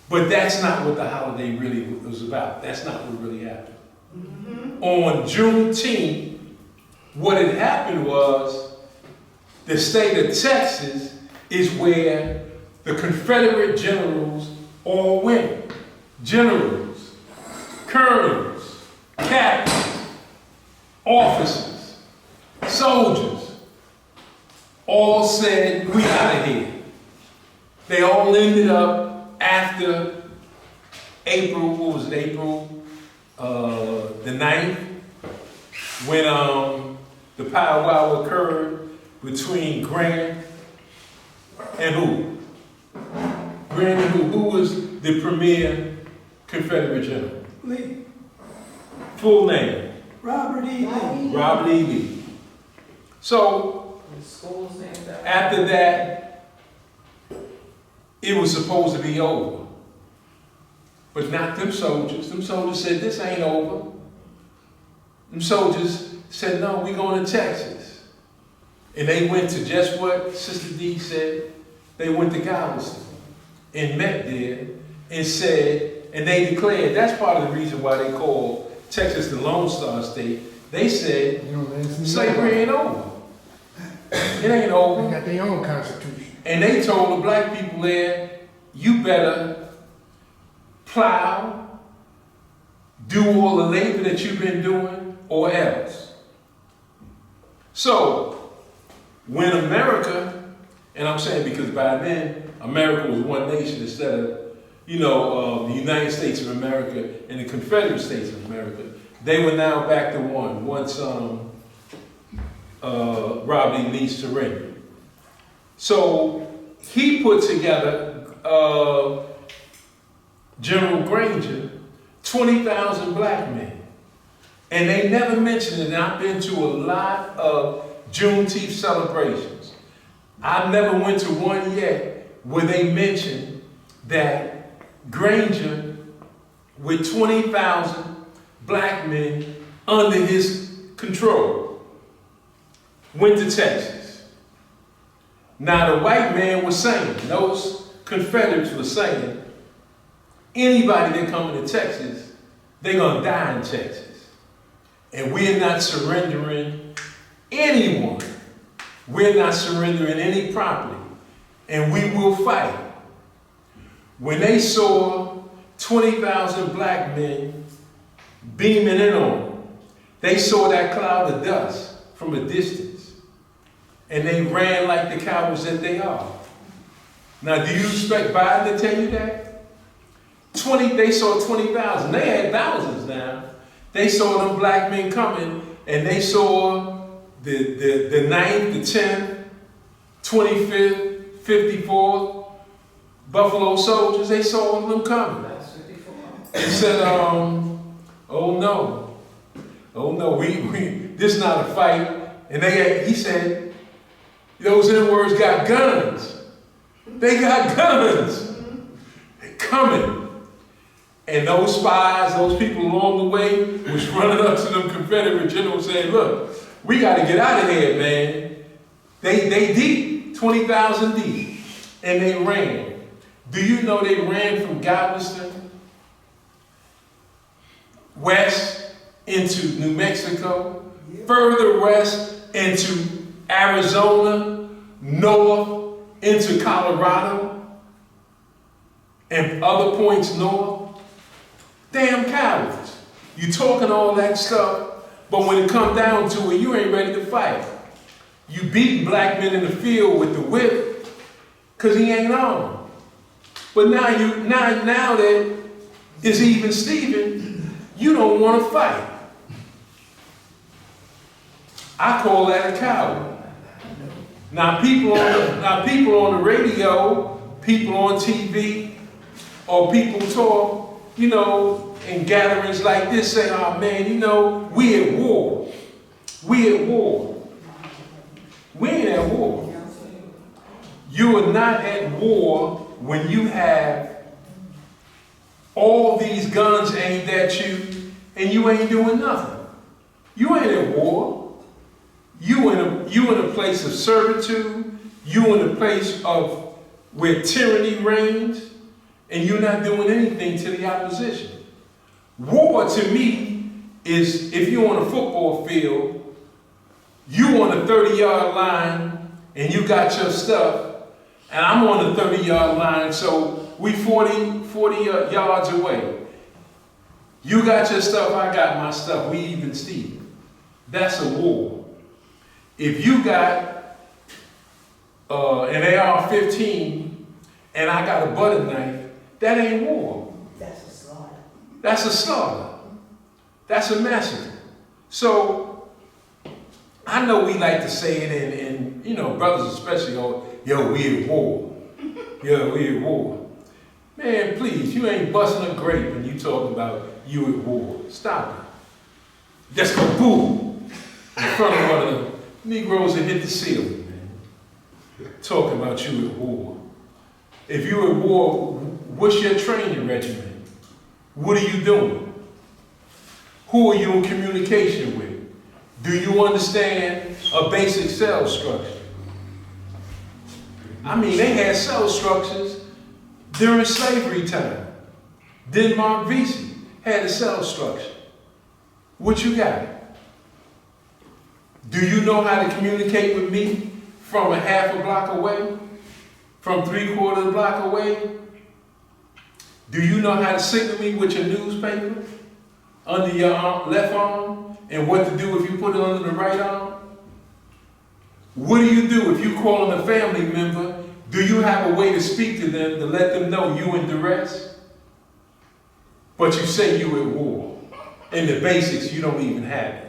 [SPEAKER 4] But that's not what the holiday really was about. That's not what really happened. On Juneteenth, what had happened was the state of Texas is where the Confederate generals all went. Generals, colonels, captains, officers, soldiers, all said, we out of here. They all ended up after April, what was it, April the 9th, when the powwow occurred between Grant and who? Grant and who? Who was the premier Confederate general?
[SPEAKER 2] Lee,
[SPEAKER 4] Full name?
[SPEAKER 2] Robert E. Lee.
[SPEAKER 4] Robert E. Lee. So,
[SPEAKER 5] The school's named after.
[SPEAKER 4] after that, it was supposed to be over. But not them soldiers. Them soldiers said, this ain't over. Them soldiers said, no, we going to Texas. And they went to just what Sister D said. They went to Galveston and met there and said, and they declared, that's part of the reason why they call Texas the Lone Star State. They said, slavery ain't over. It ain't over.
[SPEAKER 1] They got their own constitution.
[SPEAKER 4] And they told the black people there, you better plow, do all the labor that you've been doing, or else. So, when America, and I'm saying because by then, America was one nation instead of, the United States of America and the Confederate States of America, they were now back to one, once Robert E. Lee surrendered. So, he put together General Granger, 20,000 black men. And they never mentioned it. And I've been to a lot of Juneteenth celebrations. I never went to one yet where they mentioned that Granger, with 20,000 black men under his control, went to Texas. Now the white man was saying, those Confederates were saying, anybody that come into Texas, they're gonna die in Texas. And we're not surrendering anyone. We're not surrendering any property. And we will fight. When they saw 20,000 black men beaming in on them, they saw that cloud of dust from a distance. And they ran like the cowards that they are. Now, do you expect Biden to tell you that? They saw 20,000. They had thousands now. They saw them black men coming, and they saw the 9th, the 10th, 25th, 54th Buffalo Soldiers. They saw them coming.
[SPEAKER 5] That's 54.
[SPEAKER 4] He said, oh no, this is not a fight. And he said, those N-words got guns. They got guns. They're coming. And those spies, those people along the way, was running up to them Confederate generals saying, look, we got to get out of here, man. They deep, 20,000 deep. And they ran. Do you know they ran from Galveston west into New Mexico, further west into Arizona, north into Colorado, and other points north. Damn cowards. You talking all that stuff, but when it come down to it, you ain't ready to fight. You beat black men in the field with the whip, cause he ain't armed. But now that it's even Steven, you don't want to fight. I call that a coward. Now people on the radio, people on TV, or people talk, in gatherings like this say, oh man, we at war. We at war. We ain't at war. You are not at war when you have all these guns aimed at you and you ain't doing nothing. You ain't at war. You in a place of servitude. You in a place of where tyranny reigns, and you're not doing anything to the opposition. War to me is if you're on a football field, you on the 30-yard line and you got your stuff, and I'm on the 30-yard line, so we 40 yards away. You got your stuff, I got my stuff, we even Steve. That's a war. If you got an AR-15 and I got a butter knife, that ain't war.
[SPEAKER 3] That's a slaughter.
[SPEAKER 4] That's a slaughter. That's a massacre. So I know we like to say it, and brothers especially, yo, we at war. Yo, we at war. Man, please, you ain't busting a grape and you talking about you at war. Stop it. Just go boom in front of one of the Negroes that hit the ceiling, man. Talking about you at war. If you at war, what's your training regimen? What are you doing? Who are you in communication with? Do you understand a basic cell structure? I mean, they had cell structures during slavery time. Denmark Vesey had a cell structure. What you got? Do you know how to communicate with me from a half a block away? From 3/4 block away? Do you know how to signal me with your newspaper under your left arm and what to do if you put it under the right arm? What do you do if you calling a family member? Do you have a way to speak to them to let them know you in duress? But you say you at war. In the basics, you don't even have it.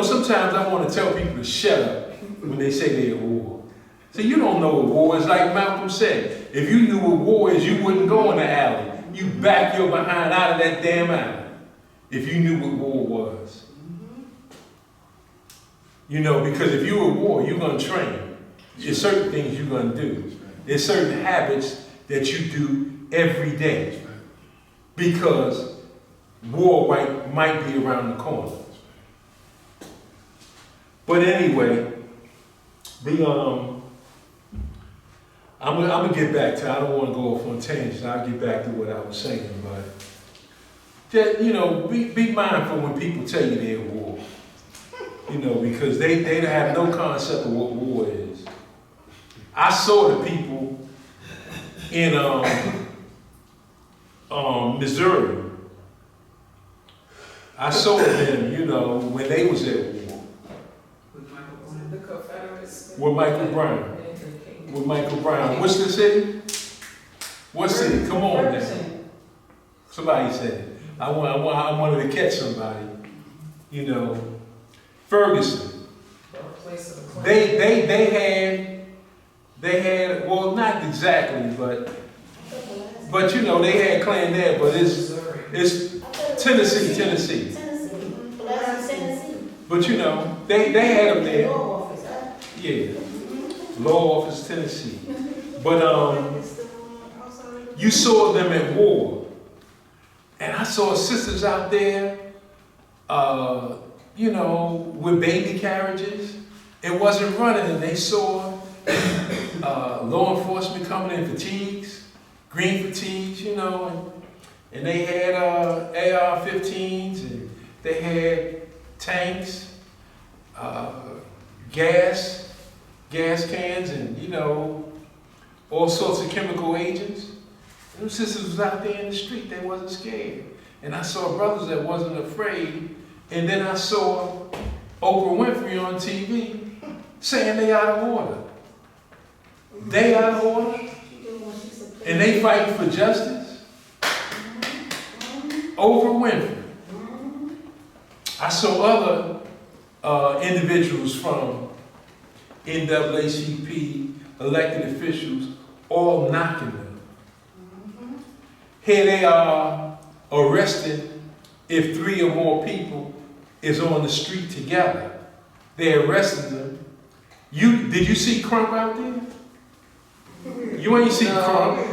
[SPEAKER 4] Sometimes I want to tell people to shut up when they say they're at war. See, you don't know what war is. Like Malcolm said, if you knew what war is, you wouldn't go in the alley. You back your behind out of that damn alley if you knew what war was. Because if you're at war, you're going to train. There's certain things you're going to do. There's certain habits that you do every day. Because war might be around the corner. But anyway, I'm gonna get back to, I don't want to go off on tangents, I'll get back to what I was saying, but just, be mindful when people tell you they're at war. Because they have no concept of what war is. I saw the people in Missouri. I saw them, when they was at war.
[SPEAKER 5] The Confederates.
[SPEAKER 4] With Michael Brown. With Michael Brown. What's the city? What city? Come on now. Somebody said it. I wanted to catch somebody. Ferguson. They had well, not exactly, but they had claim there, but it's Tennessee.
[SPEAKER 3] Tennessee.
[SPEAKER 4] But they had them there. Yeah. Law office, Tennessee. But you saw them at war. And I saw sisters out there, with baby carriages. It wasn't running, and they saw law enforcement coming in fatigues, green fatigues, and they had AR-15s, and they had tanks, gas cans and, you know, all sorts of chemical agents. Them sisters was out there in the street, they wasn't scared. And I saw brothers that wasn't afraid, and then I saw Oprah Winfrey on TV saying they out of order. They out of order, and they fighting for justice. Oprah Winfrey. I saw other individuals from NAACP, elected officials, all knocking them. Here they are arrested if 3 or more people is on the street together. They're arresting them. Did you see Crump out there? You ain't see Crump.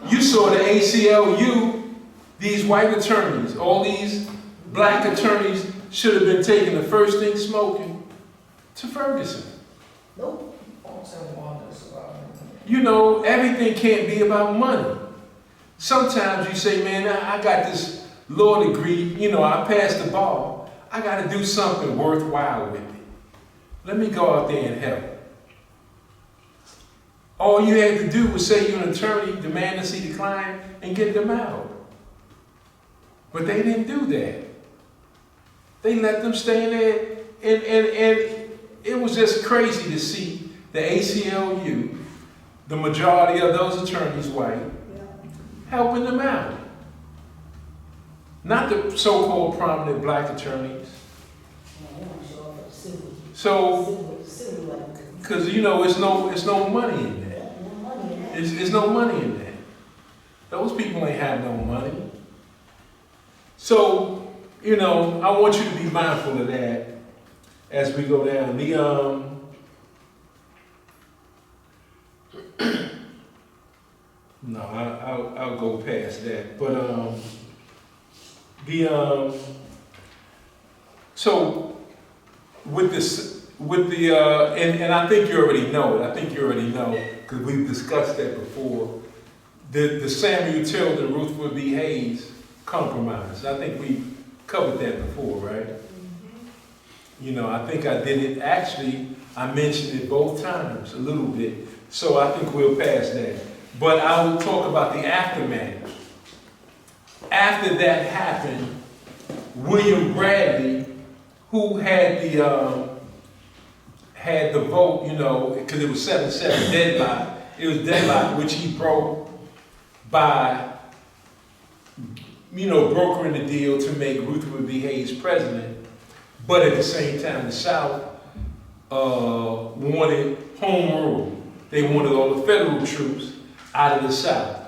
[SPEAKER 4] You saw the ACLU, these white attorneys, all these black attorneys should have been taking the first thing smoking to Ferguson.
[SPEAKER 3] Nope.
[SPEAKER 4] You know, everything can't be about money. Sometimes you say, man, I got this law degree, you know, I passed the bar. I got to do something worthwhile with it. Let me go out there and help. All you had to do was say you're an attorney, demand to see the client, and get them out. But they didn't do that. They let them stay in there, and it was just crazy to see the ACLU, the majority of those attorneys white, helping them out. Not the so-called prominent black attorneys. So, because you know, it's no money in that. It's no money in that. Those people ain't have no money. So, you know, I want you to be mindful of that as we go down. No, I'll go past that. But so with the and I think you already know it. I think you already know because we've discussed that before. The Samuel Tilden, Ruth B. Hayes compromise. I think we covered that before, right? You know, I think I did it. Actually, I mentioned it both times a little bit. So I think we'll pass that. But I will talk about the aftermath. After that happened, William Bradley, who had the vote, you know, because it was 7-7 deadlock. It was deadlock, which he broke by, you know, brokering the deal to make Rutherford B. Hayes president. But at the same time, the South wanted home rule. They wanted all the federal troops out of the South.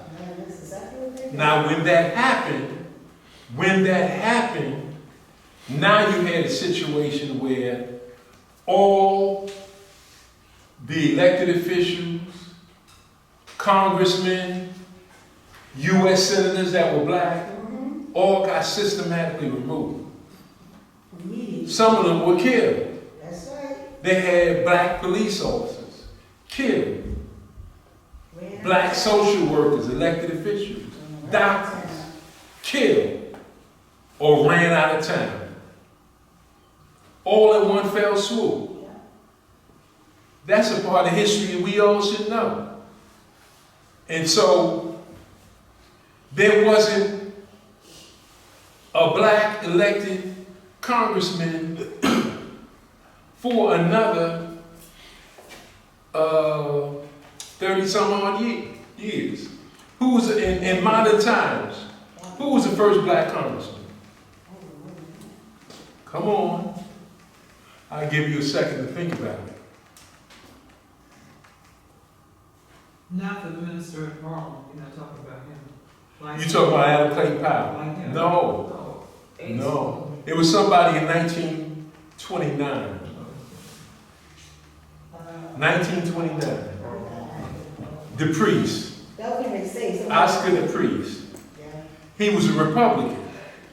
[SPEAKER 4] Now, when that happened, now you had a situation where all the elected officials, congressmen, U.S. senators that were black, all got systematically removed. Some of them were killed.
[SPEAKER 3] That's right.
[SPEAKER 4] They had black police officers killed. Black social workers, elected officials, doctors, killed or ran out of town. All in one fell swoop. That's a part of history we all should know. And so, there wasn't a black elected congressman for another 30-some-odd years. Who was, in modern times, who was the first black congressman? Come on. I'll give you a second to think about it.
[SPEAKER 6] Not the minister of Harlem, you're not talking about him. Like
[SPEAKER 4] You talking about Adam Clayton Powell?
[SPEAKER 6] Like him.
[SPEAKER 4] No. No. It was somebody in 1929. 1929. The priest.
[SPEAKER 3] That was gonna say something.
[SPEAKER 4] Oscar the priest. He was a Republican.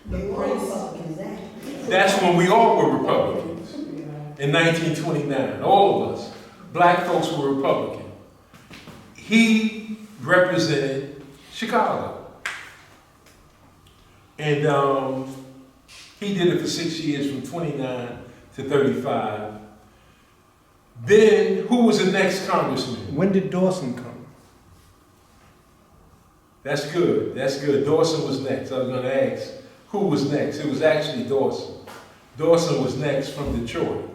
[SPEAKER 3] They were Republicans then.
[SPEAKER 4] That's when we all were Republicans. In 1929, all of us, black folks were Republican. He represented Chicago. And he did it for 6 years from 29 to 35. Then, who was the next congressman?
[SPEAKER 1] When did Dawson come?
[SPEAKER 4] That's good, that's good. Dawson was next. I was gonna ask, who was next? It was actually Dawson. Dawson was next from Detroit.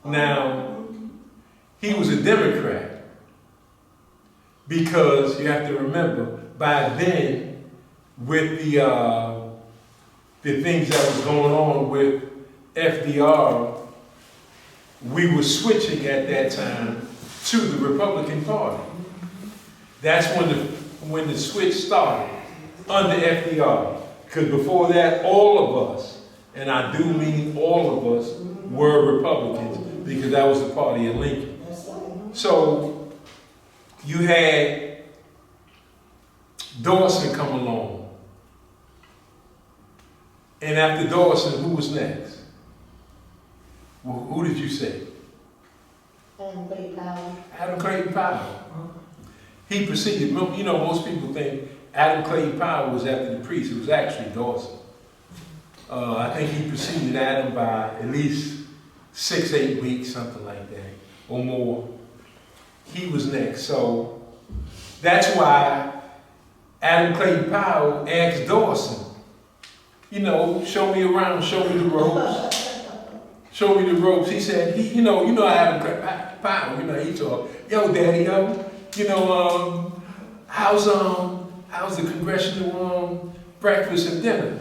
[SPEAKER 4] Now, he was a Democrat because you have to remember, by then, with the things that was going on with FDR, we were switching at that time to the Republican Party. That's when the switch started under FDR. Because before that, all of us, and I do mean all of us, were Republicans because that was the party of Lincoln. So you had Dawson come along. And after Dawson, who was next? Well, who did you say? Adam Clayton Powell. He proceeded, you know, most people think Adam Clayton Powell was after the priest. It was actually Dawson. I think he preceded Adam by at least 6-8 weeks, something like that, or more. He was next. So that's why Adam Clayton Powell asked Dawson, you know, show me around, show me the ropes. Show me the ropes. He said, you know Adam Clayton Powell, you know, he talked, yo, daddy, you know, how's the congressional breakfast and dinner?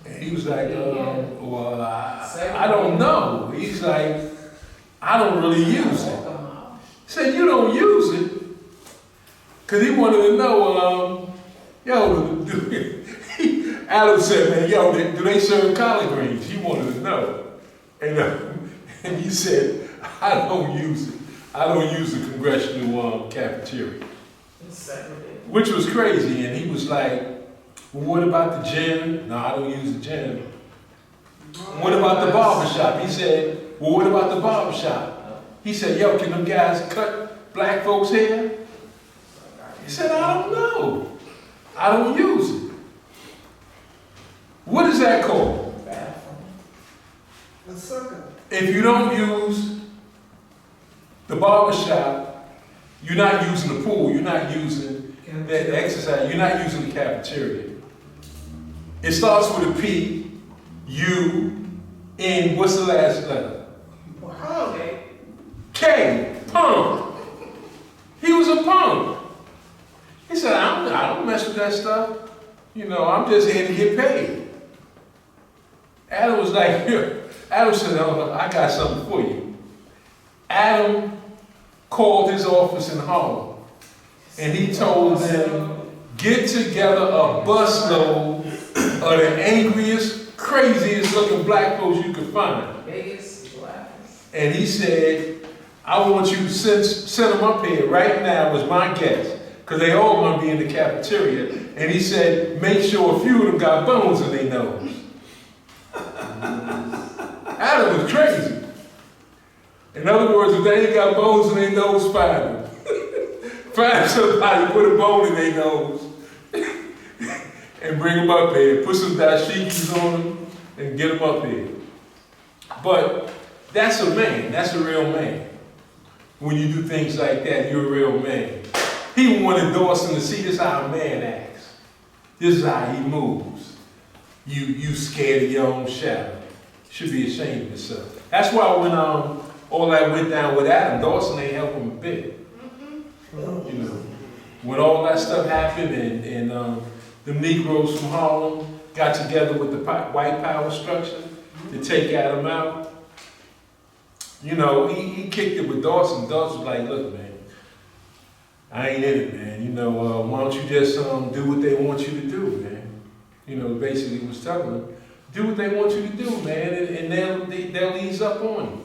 [SPEAKER 4] And he was like, well, I don't know. He's like, I don't really use it. He said, you don't use it? Because he wanted to know, yo, Adam said, man, yo, do they serve collard greens? He wanted to know. And he said, I don't use it. I don't use the congressional cafeteria. Which was crazy. And he was like, well, what about the gym? No, I don't use the gym. What about the barbershop? He said, well, what about the barbershop? He said, yo, can them guys cut black folks' hair? He said, I don't know. I don't use it. What is that called?
[SPEAKER 2] A sucker.
[SPEAKER 4] If you don't use the barbershop, you're not using the pool, you're not using the exercise, you're not using the cafeteria. It starts with a P, U, N, what's the last letter? K, punk. He was a punk. He said, I don't mess with that stuff. You know, I'm just here to get paid. Adam was like, Adam said, oh, I got something for you. Adam called his office in Harlem and he told them, get together a busload of the angriest, craziest looking black folks you could find. And he said, I want you to send them up here right now as my guest, because they all want to be in the cafeteria. And he said, make sure a few of them got bones in their nose. Adam was crazy. In other words, if they ain't got bones in their nose, find them. Find somebody, put a bone in their nose, and bring them up here. Put some dashikis on them, and get them up here. But that's a man. That's a real man. When you do things like that, you're a real man. He wanted Dawson to see this is how a man acts. This is how he moves. You scared of your own shadow. Should be ashamed of yourself. That's why when all that went down with Adam, Dawson ain't help him a bit. You know, when all that stuff happened and the Negroes from Harlem got together with the white power structure to take Adam out, you know, he kicked it with Dawson. Dawson was like, look, man, I ain't in it, man. You know, why don't you just do what they want you to do, man? You know, basically he was telling them, do what they want you to do, man, and they'll ease up on you.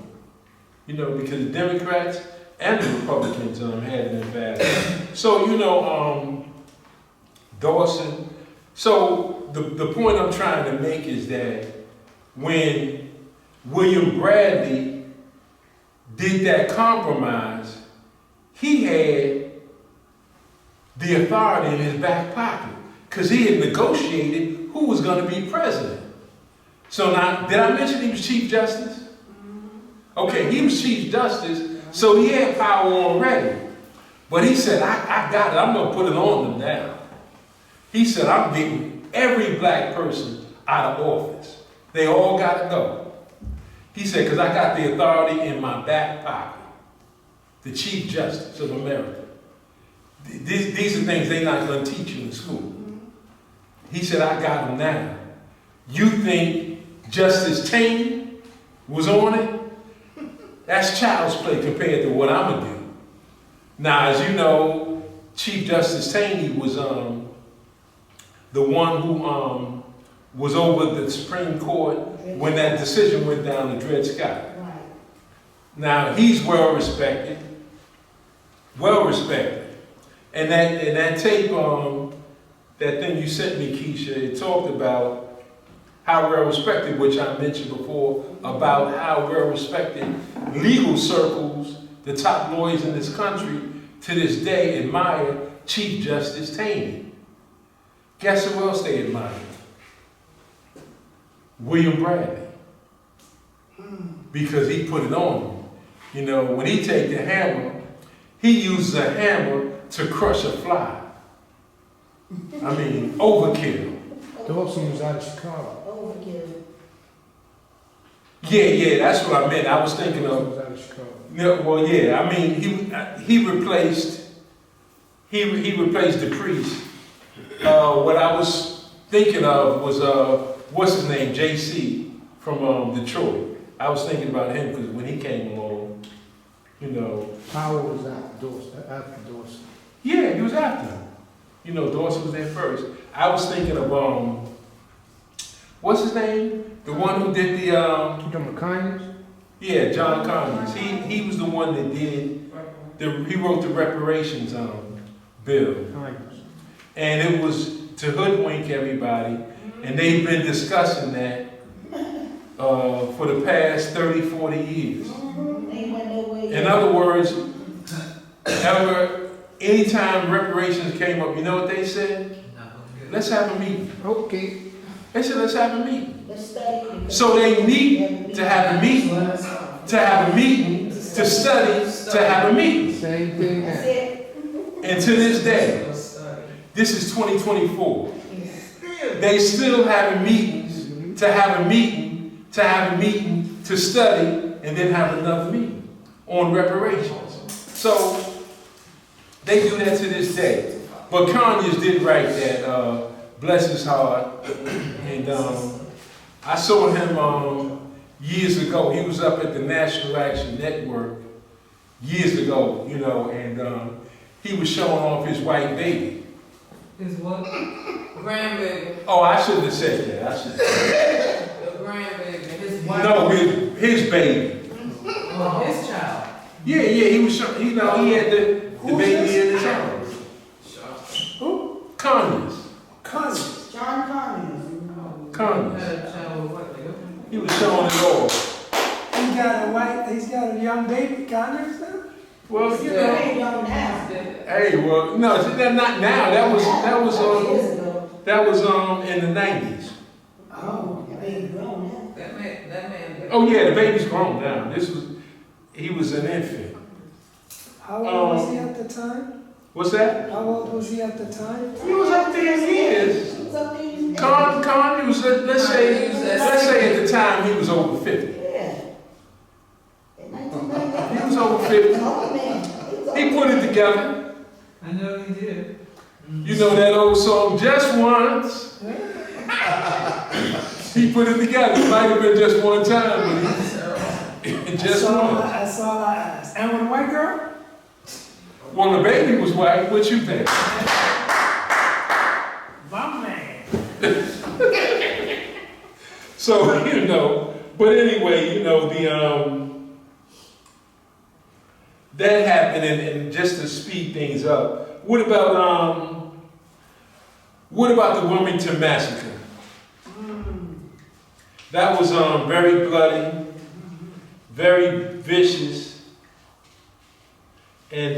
[SPEAKER 4] You know, because the Democrats and the Republicans had an advantage. So, you know, Dawson. So the point I'm trying to make is that when William Bradley did that compromise, he had the authority in his back pocket because he had negotiated who was going to be president. So now, did I mention he was Chief Justice? Okay, he was Chief Justice, so he had power already. But he said, I got it, I'm gonna put it on them now. He said, I'm getting every black person out of office. They all gotta go. He said, because I got the authority in my back pocket. The Chief Justice of America. These are things they're not gonna teach you in school. He said, I got them now. You think Justice Taney was on it? That's child's play compared to what I'm gonna do. Now, as you know, Chief Justice Taney was the one who was over the Supreme Court when that decision went down to Dred Scott.
[SPEAKER 3] Right.
[SPEAKER 4] Now, he's well respected. Well respected. And that tape, that thing you sent me, Keisha, it talked about how well respected, which I mentioned before, about how well respected legal circles, the top lawyers in this country, to this day admire Chief Justice Taney. Guess who else they admire? William Bradley. Because he put it on them. You know, when he take the hammer, he uses a hammer to crush a fly. I mean, overkill.
[SPEAKER 7] Dawson was out of Chicago.
[SPEAKER 3] Overkill.
[SPEAKER 4] Yeah, that's what I meant. I was thinking
[SPEAKER 7] Dawson
[SPEAKER 4] of.
[SPEAKER 7] was out of Chicago.
[SPEAKER 4] No, well, yeah. I mean, he replaced the priest. What I was thinking of was what's his name, JC from Detroit. I was thinking about him because when he came along, you know.
[SPEAKER 7] Powell was after Dawson.
[SPEAKER 4] Yeah, he was after him. You know, Dawson was there first. I was thinking of what's his name? The one who did the
[SPEAKER 7] You talking about Conyers?
[SPEAKER 4] Yeah, John Conyers. He was the one that did he wrote the reparations bill.
[SPEAKER 7] Conyers.
[SPEAKER 4] And it was to hoodwink everybody. And they've been discussing that for the past 30, 40 years.
[SPEAKER 3] Ain't went nowhere yet.
[SPEAKER 4] In other words, anytime reparations came up, you know what they said? Let's have a meeting.
[SPEAKER 7] Okay.
[SPEAKER 4] They said, let's have a meeting.
[SPEAKER 3] Let's study it.
[SPEAKER 4] So they need to have a meeting, to have a meeting, to study, to have a meeting.
[SPEAKER 7] Same thing
[SPEAKER 3] That's
[SPEAKER 7] now.
[SPEAKER 3] it.
[SPEAKER 4] And to this day, this is 2024. They still having meetings, to have a meeting, to have a meeting, to study, and then have another meeting on reparations. So they do that to this day. But Conyers did write that, bless his heart. And I saw him years ago. He was up at the National Action Network years ago, you know, and he was showing off his white baby.
[SPEAKER 6] His what?
[SPEAKER 5] Grandbaby,
[SPEAKER 4] Oh, I shouldn't have said that. I should have said
[SPEAKER 5] the grandbaby, his
[SPEAKER 4] that.
[SPEAKER 5] wife.
[SPEAKER 4] No, his baby.
[SPEAKER 6] Oh, his child.
[SPEAKER 4] Yeah, he was showing, you know, he had the baby in his arms.
[SPEAKER 1] Who?
[SPEAKER 4] Conyers.
[SPEAKER 1] Conyers.
[SPEAKER 3] John Conyers.
[SPEAKER 4] Conyers.
[SPEAKER 6] Had a child with what?
[SPEAKER 4] He was showing it all.
[SPEAKER 2] He's got a young baby, Connors now?
[SPEAKER 4] Well, you
[SPEAKER 3] They
[SPEAKER 4] know.
[SPEAKER 3] ain't young now.
[SPEAKER 4] Hey, well, no, that not now. That was
[SPEAKER 3] Years ago.
[SPEAKER 4] in the 90s.
[SPEAKER 3] Oh, the baby grown now.
[SPEAKER 5] That man.
[SPEAKER 4] Oh yeah, the baby's grown now. He was an infant.
[SPEAKER 2] How old was he at the time?
[SPEAKER 4] What's that?
[SPEAKER 2] How old was he at the time?
[SPEAKER 4] He was up there in years.
[SPEAKER 3] Something.
[SPEAKER 4] Con, he was, let's say at the time he was over 50.
[SPEAKER 3] Yeah. In 1990.
[SPEAKER 4] He was over 50.
[SPEAKER 3] Oh, man.
[SPEAKER 4] He put it together.
[SPEAKER 6] I know he did.
[SPEAKER 4] You know that old song, Just Once? He put it together. It might have been just one time, but just once.
[SPEAKER 2] That's all I asked. And with a white girl?
[SPEAKER 4] Well, the baby was white. What you think?
[SPEAKER 2] My man.
[SPEAKER 4] So, you know, but anyway, you know, that happened, and just to speed things up, what about the Wilmington Massacre? That was very bloody, very vicious, and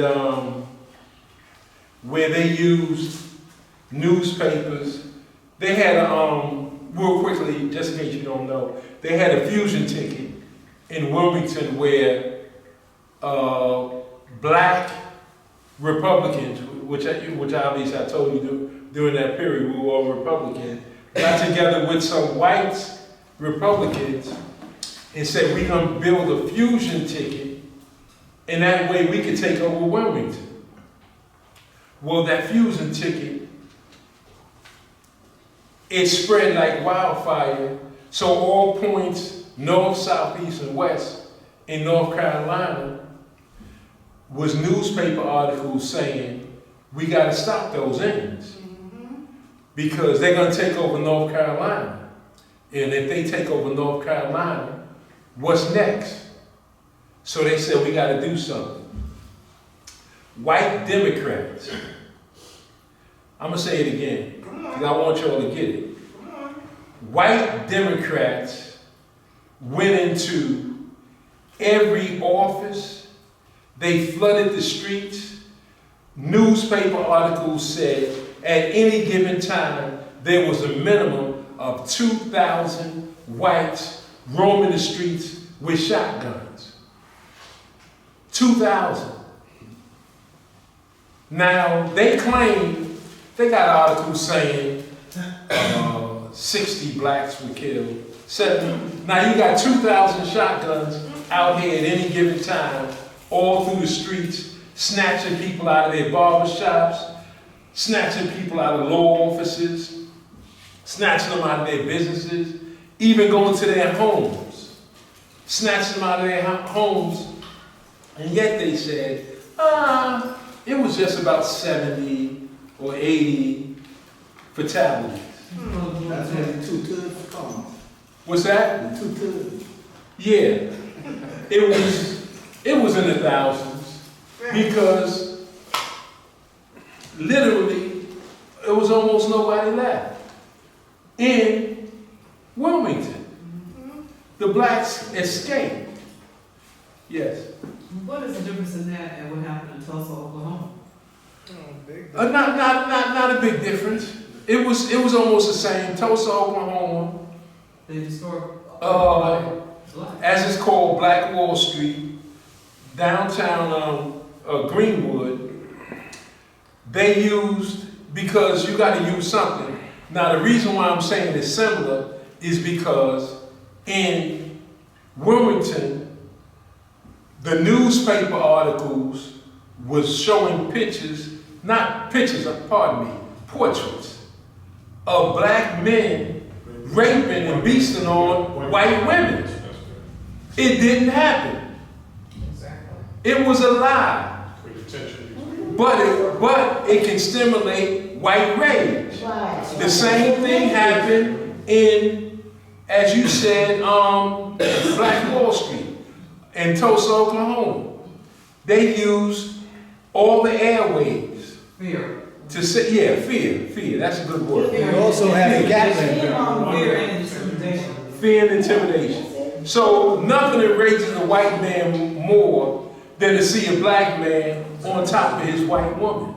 [SPEAKER 4] where they used newspapers. They had real quickly, just in case you don't know, they had a fusion ticket in Wilmington where black Republicans, which obviously I told you during that period we were all Republican, got together with some white Republicans and said we're going to build a fusion ticket, and that way we could take over Wilmington. Well, that fusion ticket, it spread like wildfire, so all points, north, south, east, and west in North Carolina was newspaper articles saying we got to stop those ends because they're going to take over North Carolina. And if they take over North Carolina, what's next? So they said we got to do something. White Democrats, I'm going to say it again because I want y'all to get it. White Democrats went into every office. They flooded the streets. Newspaper articles said at any given time there was a minimum of 2,000 whites roaming the streets with shotguns. 2,000. Now they claim, they got articles saying 60 blacks were killed. 70. Now you got 2,000 shotguns out here at any given time, all through the streets, snatching people out of their barber shops, snatching people out of law offices, snatching them out of their businesses, even going to their homes, snatching them out of their homes. And yet they said, it was just about 70 or 80 fatalities.
[SPEAKER 1] That's only 2/3 come.
[SPEAKER 4] What's that?
[SPEAKER 1] 2/3.
[SPEAKER 4] Yeah. It was in the thousands because literally it was almost nobody left in Wilmington. The blacks escaped. Yes.
[SPEAKER 6] What is the difference in that and what happened in Tulsa, Oklahoma?
[SPEAKER 4] Not a big difference. It was almost the same. Tulsa, Oklahoma,
[SPEAKER 6] They destroyed
[SPEAKER 4] uh,
[SPEAKER 6] black.
[SPEAKER 4] as it's called, Black Wall Street, downtown Greenwood. They used, because you got to use something. Now the reason why I'm saying it's similar is because in Wilmington, the newspaper articles was showing pictures, not pictures, pardon me, portraits of black men raping and beasting on white women. It didn't happen. It was a lie. But it can stimulate white rage. The same thing happened in, as you said, Black Wall Street in Tulsa, Oklahoma. They used all the airwaves
[SPEAKER 6] Fear.
[SPEAKER 4] to say, yeah, fear. That's a good word.
[SPEAKER 1] They also had a Gatling gun.
[SPEAKER 6] Fear and intimidation.
[SPEAKER 4] Fear and intimidation. So nothing enrages a white man more than to see a black man on top of his white woman.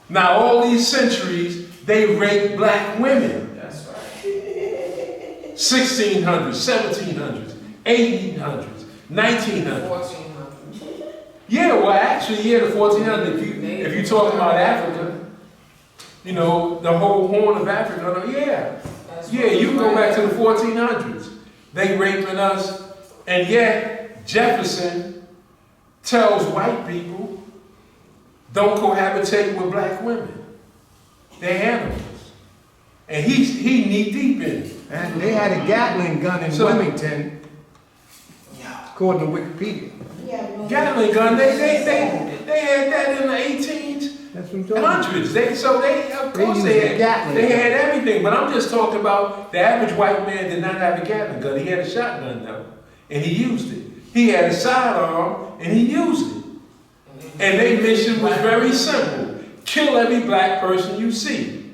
[SPEAKER 4] Now all these centuries, they raped black women.
[SPEAKER 6] That's right.
[SPEAKER 4] 1600s, 1700s, 1800s, 1900s.
[SPEAKER 5] 1400.
[SPEAKER 4] Yeah, well actually, yeah, the 1400s. If you talk about Africa, you know, the whole Horn of Africa, yeah. Yeah, you can go back to the 1400s. They raping us, and yet Jefferson tells white people, don't cohabitate with black women. They're animals. And he knee deep in it.
[SPEAKER 7] And they had a Gatling gun in
[SPEAKER 4] So-
[SPEAKER 7] Wilmington, according to Wikipedia.
[SPEAKER 4] Gatling gun, they had that in the 18s.
[SPEAKER 7] That's what I'm talking about.
[SPEAKER 4] Hundreds. Of course
[SPEAKER 7] used
[SPEAKER 4] they
[SPEAKER 7] a Gatling
[SPEAKER 4] had
[SPEAKER 7] gun.
[SPEAKER 4] everything, but I'm just talking about the average white man did not have a Gatling gun. He had a shotgun though, and he used it. He had a sidearm, and he used it. And their mission was very simple: kill every black person you see.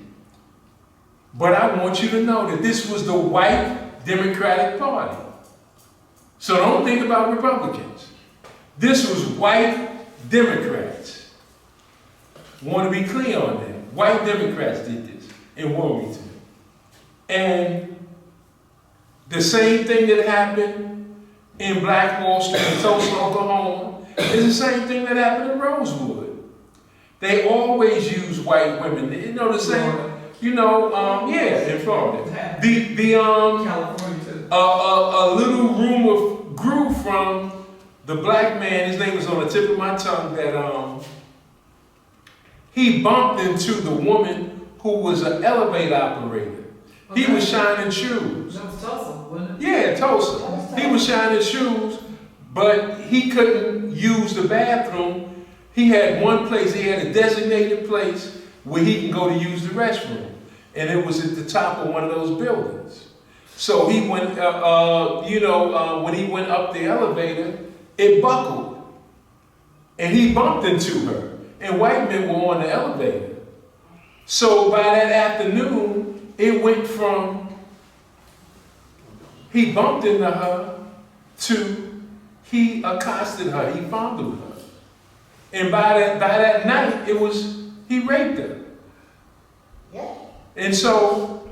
[SPEAKER 4] But I want you to know that this was the white Democratic Party. So don't think about Republicans. This was white Democrats. Want to be clear on that. White Democrats did this in Wilmington. And the same thing that happened in Black Wall Street in Tulsa, Oklahoma, is the same thing that happened in Rosewood. They always use white women. You know the same. You know, yeah, in Florida.
[SPEAKER 6] California too.
[SPEAKER 4] A little rumor grew from the black man. His name was on the tip of my tongue. That he bumped into the woman who was an elevator operator. He was shining shoes.
[SPEAKER 6] That was Tulsa, wasn't it?
[SPEAKER 4] Yeah, Tulsa. He was shining shoes, but he couldn't use the bathroom. He had one place, he had a designated place where he can go to use the restroom. And it was at the top of one of those buildings. So he went, when he went up the elevator, it buckled. And he bumped into her. And white men were on the elevator. So by that afternoon, it went from he bumped into her to he accosted her, he fondled her. And by that night, he raped her.
[SPEAKER 3] Yeah.
[SPEAKER 4] And so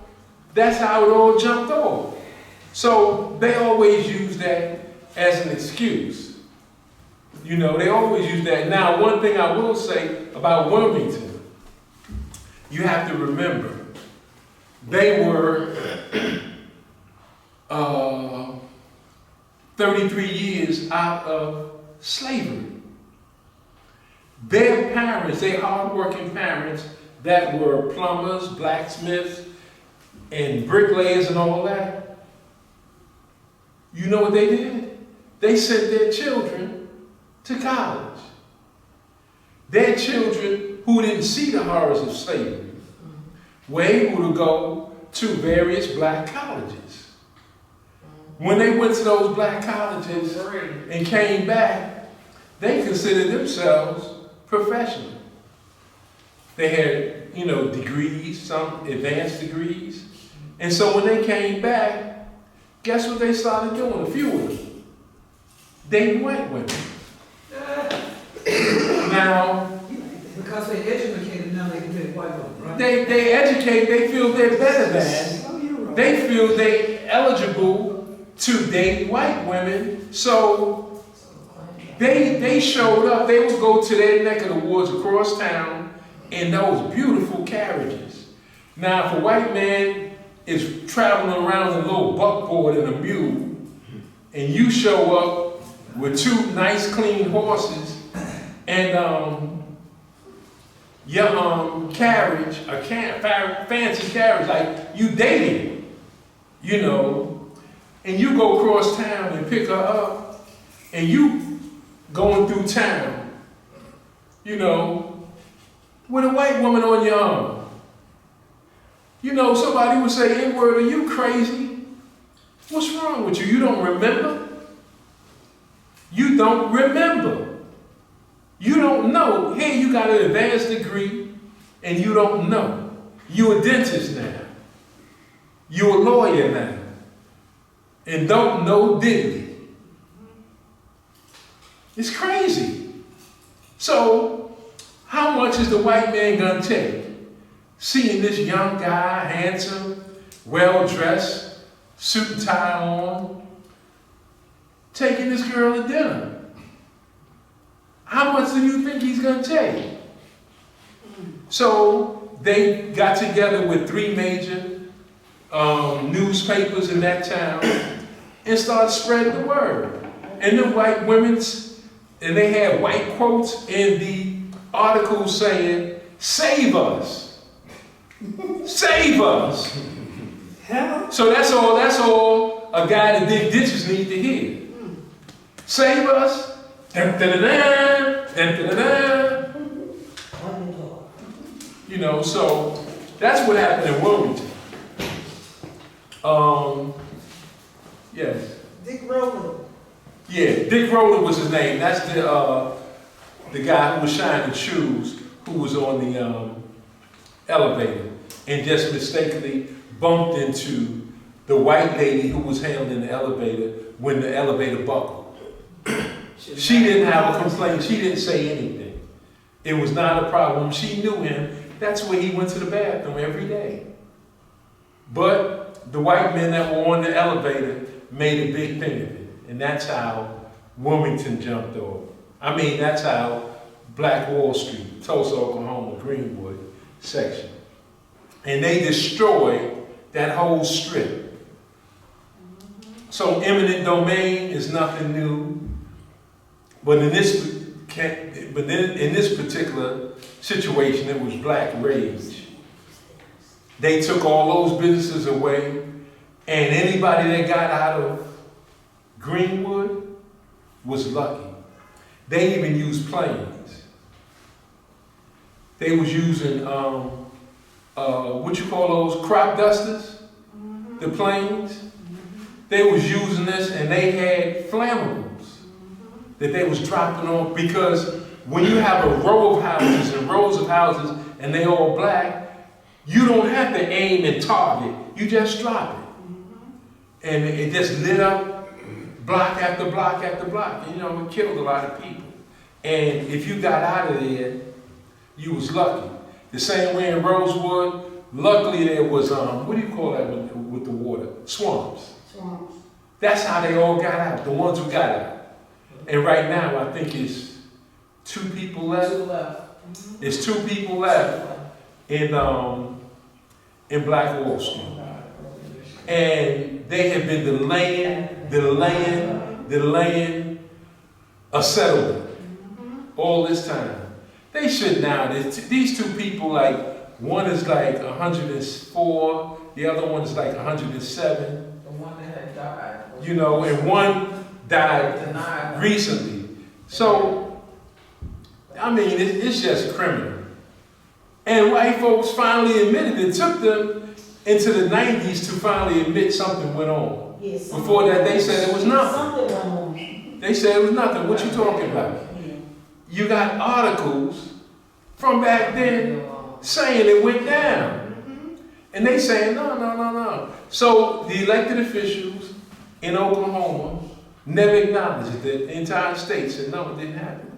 [SPEAKER 4] that's how it all jumped off. So they always use that as an excuse. You know, they always use that. Now, one thing I will say about Wilmington, you have to remember, they were 33 years out of slavery. Their parents, their hardworking parents that were plumbers, blacksmiths, and bricklayers and all that, you know what they did? They sent their children to college. Their children who didn't see the horrors of slavery were able to go to various black colleges. When they went to those black colleges and came back, they considered themselves professional. They had, degrees, some advanced degrees. And so when they came back, guess what they started doing? A few of them. They white women. Now,
[SPEAKER 6] Because they educated, now they can be white women, right?
[SPEAKER 4] they educate, they feel they're better than. They feel they're eligible to date white women. So they showed up. They would go to their neck of the woods across town in those beautiful carriages. Now, if a white man is traveling around in a little buckboard and a mule, and you show up with two nice, clean horses, and your carriage, fancy carriage, like you dating, and you go across town and pick her up, and you going through town, with a white woman on your arm. Somebody would say, N-word, are you crazy? What's wrong with you? You don't remember? You don't remember. You don't know. Here you got an advanced degree and you don't know. You're a dentist now. You're a lawyer now. And don't know diddly. It's crazy. So, how much is the white man gonna take? Seeing this young guy, handsome, well-dressed, suit and tie on, taking this girl to dinner. How much do you think he's gonna take? So they got together with 3 major newspapers in that town and started spreading the word. And the white women's, and they had white quotes in the articles saying, "Save us. Save us." So that's all a guy that dig ditches need to hear. Save us. Dun, dun, dun, dun, dun, dun, dun. So that's what happened in Wilmington. Yes.
[SPEAKER 2] Dick Rowland.
[SPEAKER 4] Yeah, Dick Rowland was his name. That's the guy who was shining shoes, who was on the elevator and just mistakenly bumped into the white lady who was handling the elevator when the elevator buckled. She didn't have a complaint. She didn't say anything. It was not a problem. She knew him. That's where he went to the bathroom every day. But the white men that were on the elevator made a big thing of it. and that's how Wilmington jumped over. I mean, that's how Black Wall Street, Tulsa, Oklahoma, Greenwood section. And they destroyed that whole strip. So eminent domain is nothing new, but in this particular situation, it was black rage. They took all those businesses away, and anybody that got out of Greenwood was lucky. They even used planes. They was using what you call those crop dusters, the planes. They was using this, and they had flammables that they was dropping on, because when you have a row of houses and rows of houses and they all black, you don't have to aim and target. You just drop it. And it just lit up block after block after block. And, you know, it killed a lot of people. And if you got out of there, you was lucky. The same way in Rosewood, luckily there was, what do you call that with the water? Swamps.
[SPEAKER 3] Swamps.
[SPEAKER 4] That's how they all got out, the ones who got out. And right now, I think it's 2 people left.
[SPEAKER 5] 2 left.
[SPEAKER 4] There's 2 people left in Black Wall Street. And they have been delaying a settlement all this time. They should now, these 2 people, like, one is like 104, the other one is like 107.
[SPEAKER 5] The one that had died.
[SPEAKER 4] You know, and one died
[SPEAKER 5] Denied.
[SPEAKER 4] recently. So, I mean, it's just criminal. And white folks finally admitted it. Took them into the 90s to finally admit something went on.
[SPEAKER 3] Yes.
[SPEAKER 4] Before that, they said it was nothing.
[SPEAKER 3] Something went on.
[SPEAKER 4] They said it was nothing. What you talking about? You got articles from back then saying it went down. And they saying, no. So the elected officials in Oklahoma never acknowledged it. The entire state said, no, it didn't happen.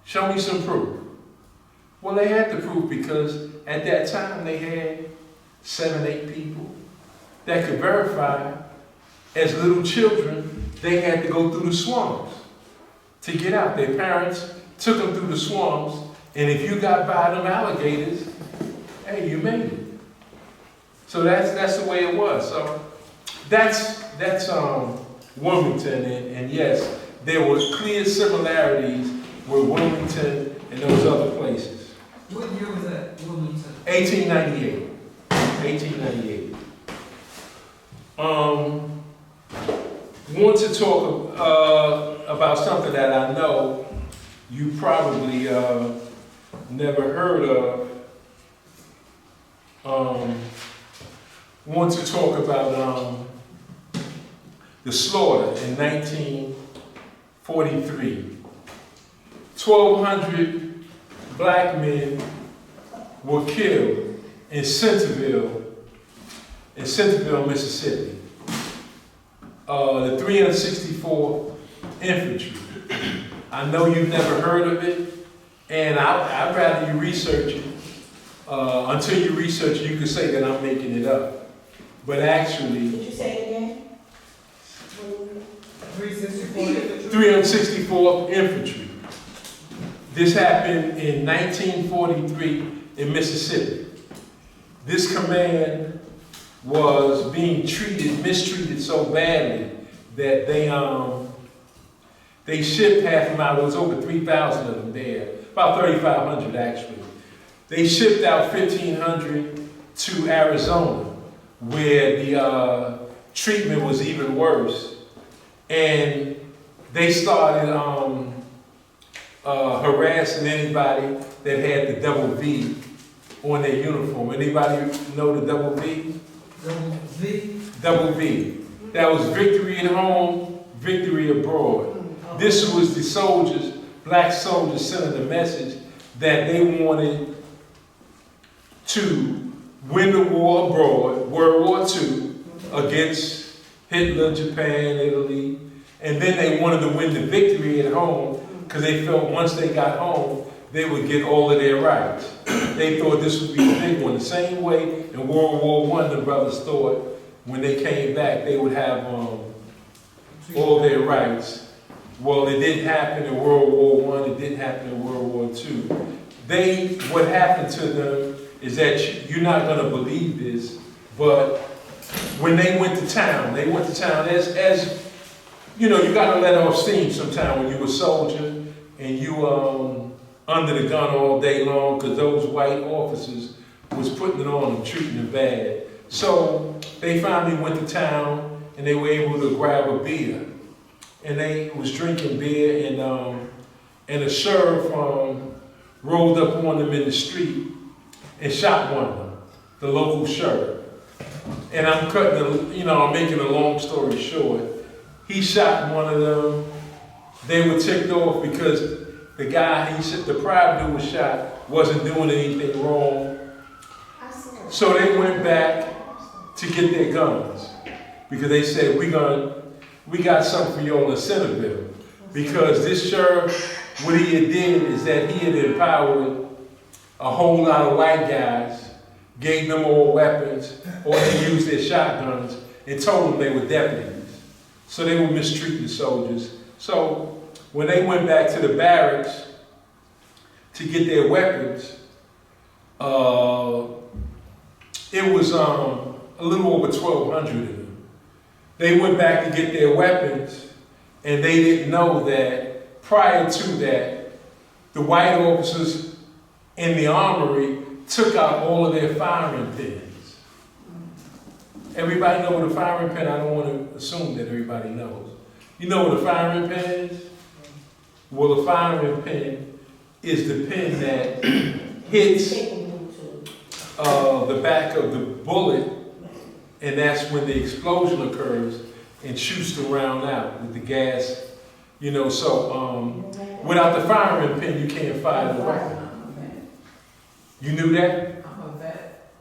[SPEAKER 4] Show me some proof. Well, they had the proof because at that time they had 7, 8 people that could verify. As little children, they had to go through the swamps to get out. Their parents took them through the swamps, and if you got by them alligators, hey, you made it. So that's the way it was. So that's Wilmington, and yes, there were clear similarities with Wilmington and those other places.
[SPEAKER 6] What year was that, Wilmington?
[SPEAKER 4] 1898. 1898. Want to talk about something that I know you probably never heard of. Want to talk about the slaughter in 1943. 1,200 black men were killed in Centerville, Mississippi. The 364th Infantry. I know you've never heard of it, and I'd rather you research it. Until you research it, you can say that I'm making it up. But actually,
[SPEAKER 3] Did you say it again?
[SPEAKER 4] 364th Infantry. This happened in 1943 in Mississippi. This command was being mistreated so badly that they shipped half of them out. It was over 3,000 of them there, about 3,500 actually. They shipped out 1,500 to Arizona, where the treatment was even worse. And they started harassing anybody that had the double V on their uniform. Anybody know the double V?
[SPEAKER 6] Double V?
[SPEAKER 4] Double V. That was victory at home, victory abroad. This was the soldiers, black soldiers, sending a message that they wanted to win the war abroad, World War II, against Hitler, Japan, Italy, and then they wanted to win the victory at home because they felt once they got home, they would get all of their rights. They thought this would be a big one. The same way in World War I, the brothers thought when they came back, they would have all their rights. Well, it didn't happen in World War I, it didn't happen in World War II. What happened to them is that you're not gonna believe this, but when they went to town as you know, you gotta let off steam sometime when you a soldier and you under the gun all day long, because those white officers was putting it on them, treating them bad. So they finally went to town and they were able to grab a beer. And they was drinking beer and a sheriff rolled up on them in the street and shot one of them, the local sheriff. And I'm I'm making a long story short. He shot one of them. They were ticked off because the guy, the private dude was shot, wasn't doing anything wrong. So they went back to get their guns because they said, we got something for y'all in Centerville. Because this sheriff, what he had did is that he had empowered a whole lot of white guys, gave them all weapons, or they used their shotguns, and told them they were deputies. So they were mistreating soldiers. So when they went back to the barracks to get their weapons, it was a little over 1,200 of them. They went back to get their weapons, and they didn't know that prior to that, the white officers in the armory took out all of their firing pins. Everybody know what a firing pin? I don't want to assume that everybody knows. You know what a firing pin is? Well, a firing pin is the pin that hits the back of the bullet, and that's when the explosion occurs and shoots the round out with the gas. You know, so without the firing pin, you can't fire the weapon. You knew that?
[SPEAKER 5] I'm a vet.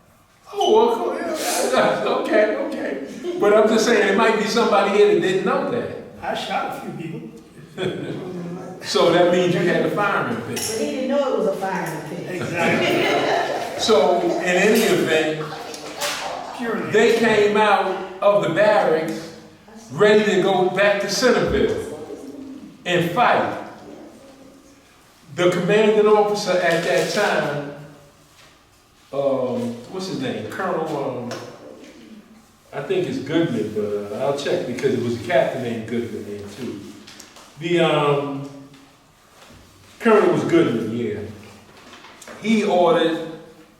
[SPEAKER 4] Oh, well, okay. But I'm just saying, there might be somebody here that didn't know that.
[SPEAKER 8] I shot a few people.
[SPEAKER 4] So that means you had the firing pin.
[SPEAKER 3] But he didn't know it was a firing pin.
[SPEAKER 8] Exactly.
[SPEAKER 4] So in any event, they came out of the barracks ready to go back to Centerville and fight. The commanding officer at that time, what's his name? Colonel, I think it's Goodman, but I'll check because it was a captain named Goodman there too. The Colonel was Goodman, yeah. He ordered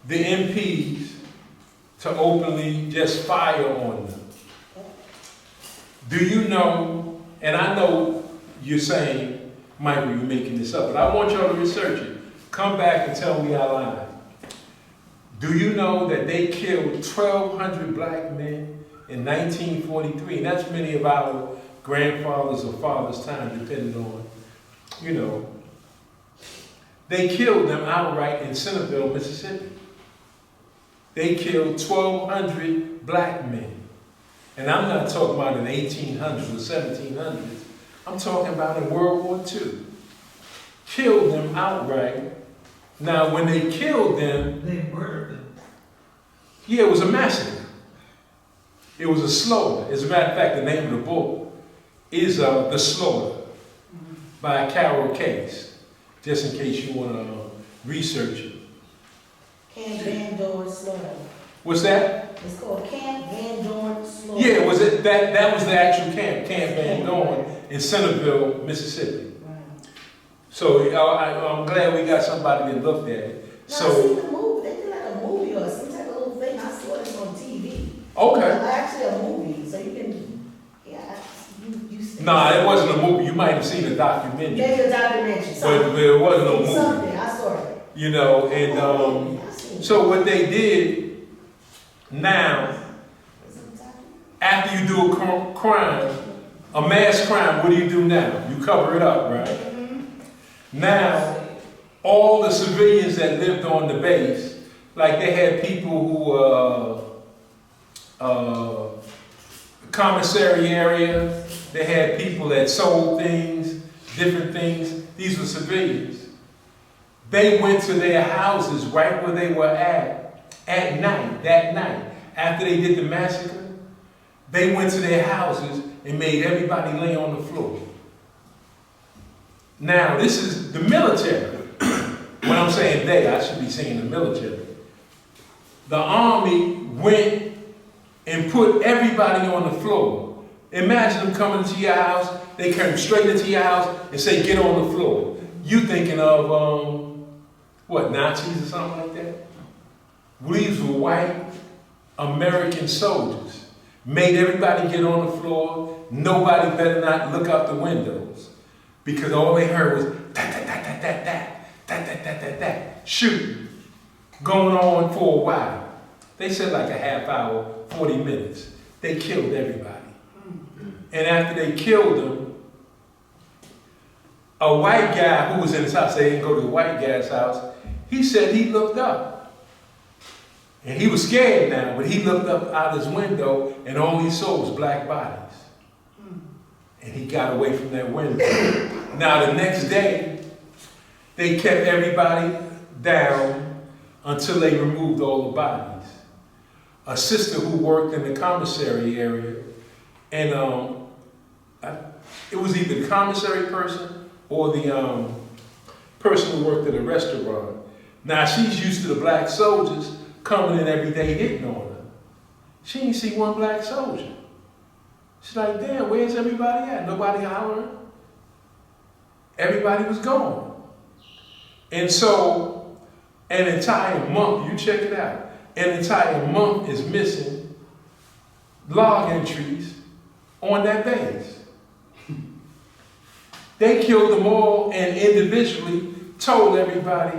[SPEAKER 4] the MPs to openly just fire on them. Do you know, and I know you're saying, Michael, you're making this up, but I want y'all to research it. Come back and tell me I lied. Do you know that they killed 1,200 black men in 1943? And that's many of our grandfathers or fathers' time, depending on, you know. They killed them outright in Centerville, Mississippi. They killed 1,200 black men. And I'm not talking about in the 1800s or 1700s. I'm talking about in World War II. Killed them outright. Now, when they killed them,
[SPEAKER 6] They murdered them.
[SPEAKER 4] yeah, it was a massacre. It was a slaughter. As a matter of fact, the name of the book is The Slaughter by Carol Case, just in case you want to research it.
[SPEAKER 3] Camp Van Dorn Slaughter.
[SPEAKER 4] What's that?
[SPEAKER 3] It's called Camp Van Dorn Slaughter.
[SPEAKER 4] Yeah, was it that was the actual Camp Van Dorn in Centerville, Mississippi.
[SPEAKER 3] Right.
[SPEAKER 4] So I'm glad we got somebody that looked at it.
[SPEAKER 3] Now, I
[SPEAKER 4] So,
[SPEAKER 3] seen the movie. They did like a movie or some type of little thing. I saw this on TV.
[SPEAKER 4] okay.
[SPEAKER 3] Actually, a movie, so you can, yeah, you see.
[SPEAKER 4] Nah, it wasn't a movie. You might have seen a documentary.
[SPEAKER 3] Maybe a documentary.
[SPEAKER 4] But
[SPEAKER 3] Something.
[SPEAKER 4] it wasn't no movie.
[SPEAKER 3] Something. I saw it.
[SPEAKER 4] You know, and
[SPEAKER 3] I seen it.
[SPEAKER 4] so what they did now, after you do a crime, a mass crime, what do you do now? You cover it up, right?
[SPEAKER 3] Mm-hmm.
[SPEAKER 4] Now, all the civilians that lived on the base, like they had people who, commissary area, they had people that sold things, different things. These were civilians. They went to their houses right where they were at night, that night, after they did the massacre. They went to their houses and made everybody lay on the floor. Now, this is the military. When I'm saying they, I should be saying the military. The army went and put everybody on the floor. Imagine them coming to your house, they come straight into your house and say, get on the floor. You thinking of, what, Nazis or something like that? These were white American soldiers. Made everybody get on the floor. Nobody better not look out the windows. Because all they heard was, shooting. Going on for a while. They said like a half hour, 40 minutes. They killed everybody. And after they killed them, a white guy who was in his house, they didn't go to the white guy's house, he said he looked up. And he was scared now, but he looked up out his window and all he saw was black bodies. And he got away from that window. Now the next day, they kept everybody down until they removed all the bodies. A sister who worked in the commissary area, and it was either the commissary person or the person who worked at a restaurant. Now she's used to the black soldiers coming in every day hitting on her. She didn't see one black soldier. She's like, damn, where's everybody at? Nobody hollering. Everybody was gone. And so, an entire month, you check it out, an entire month is missing log entries on that base. They killed them all and individually told everybody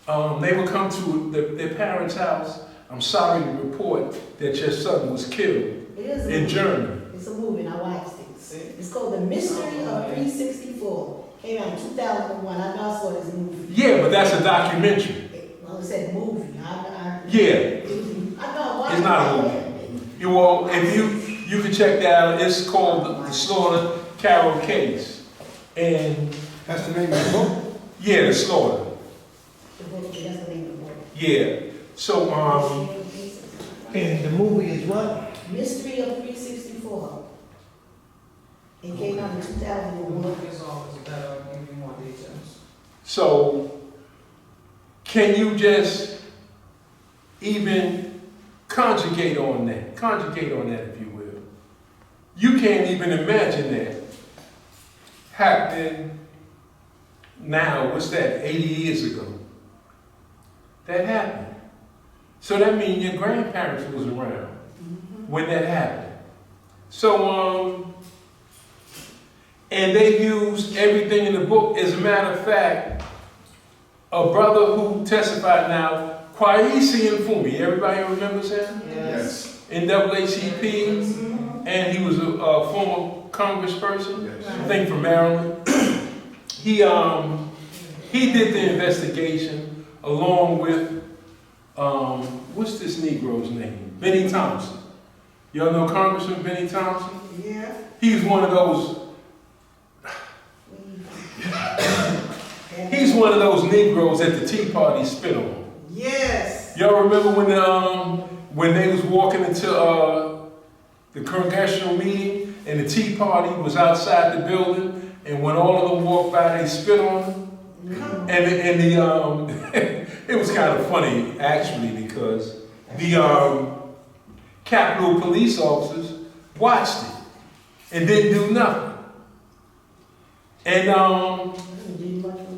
[SPEAKER 4] they would come to their parents' house. I'm sorry to report that your son was killed in Germany.
[SPEAKER 3] It's a movie, and I watched it. It's called The Mystery of 364. Came out in 2001. I know I saw this movie.
[SPEAKER 4] Yeah, but that's a documentary.
[SPEAKER 3] Well, it said movie.
[SPEAKER 4] Yeah.
[SPEAKER 3] I know I watched
[SPEAKER 4] It's not a movie. You all, if you can check that out. It's called The Slaughter Carol Case. And
[SPEAKER 1] That's the name of the book?
[SPEAKER 4] yeah, The Slaughter.
[SPEAKER 3] The book, that's the name of the book.
[SPEAKER 4] Yeah. So,
[SPEAKER 7] And the movie is what?
[SPEAKER 3] Mystery of 364. It came out in
[SPEAKER 6] The
[SPEAKER 3] 2001.
[SPEAKER 6] movie's always better, I'll give you more details.
[SPEAKER 4] so can you just even conjugate on that? Conjugate on that, if you will. You can't even imagine that happening now, what's that, 80 years ago? That happened. So that means your grandparents was around when that happened. So, and they used everything in the book. As a matter of fact, a brother who testified now, Kwesi Mfumi, everybody remembers him?
[SPEAKER 1] Yes.
[SPEAKER 4] NAACP, and he was a former congressperson,
[SPEAKER 1] Yes.
[SPEAKER 4] I think from Maryland. He did the investigation along with, what's this Negro's name? Benny Thompson. Y'all know Congressman Benny Thompson?
[SPEAKER 2] Yeah.
[SPEAKER 4] He's one of those, he's one of those Negroes that the Tea Party spit on.
[SPEAKER 2] Yes.
[SPEAKER 4] Y'all remember when they was walking into the congressional meeting and the Tea Party was outside the building, and when all of them walked by, they spit on them? And the it was kind of funny actually, because the Capitol police officers watched it and didn't do nothing. And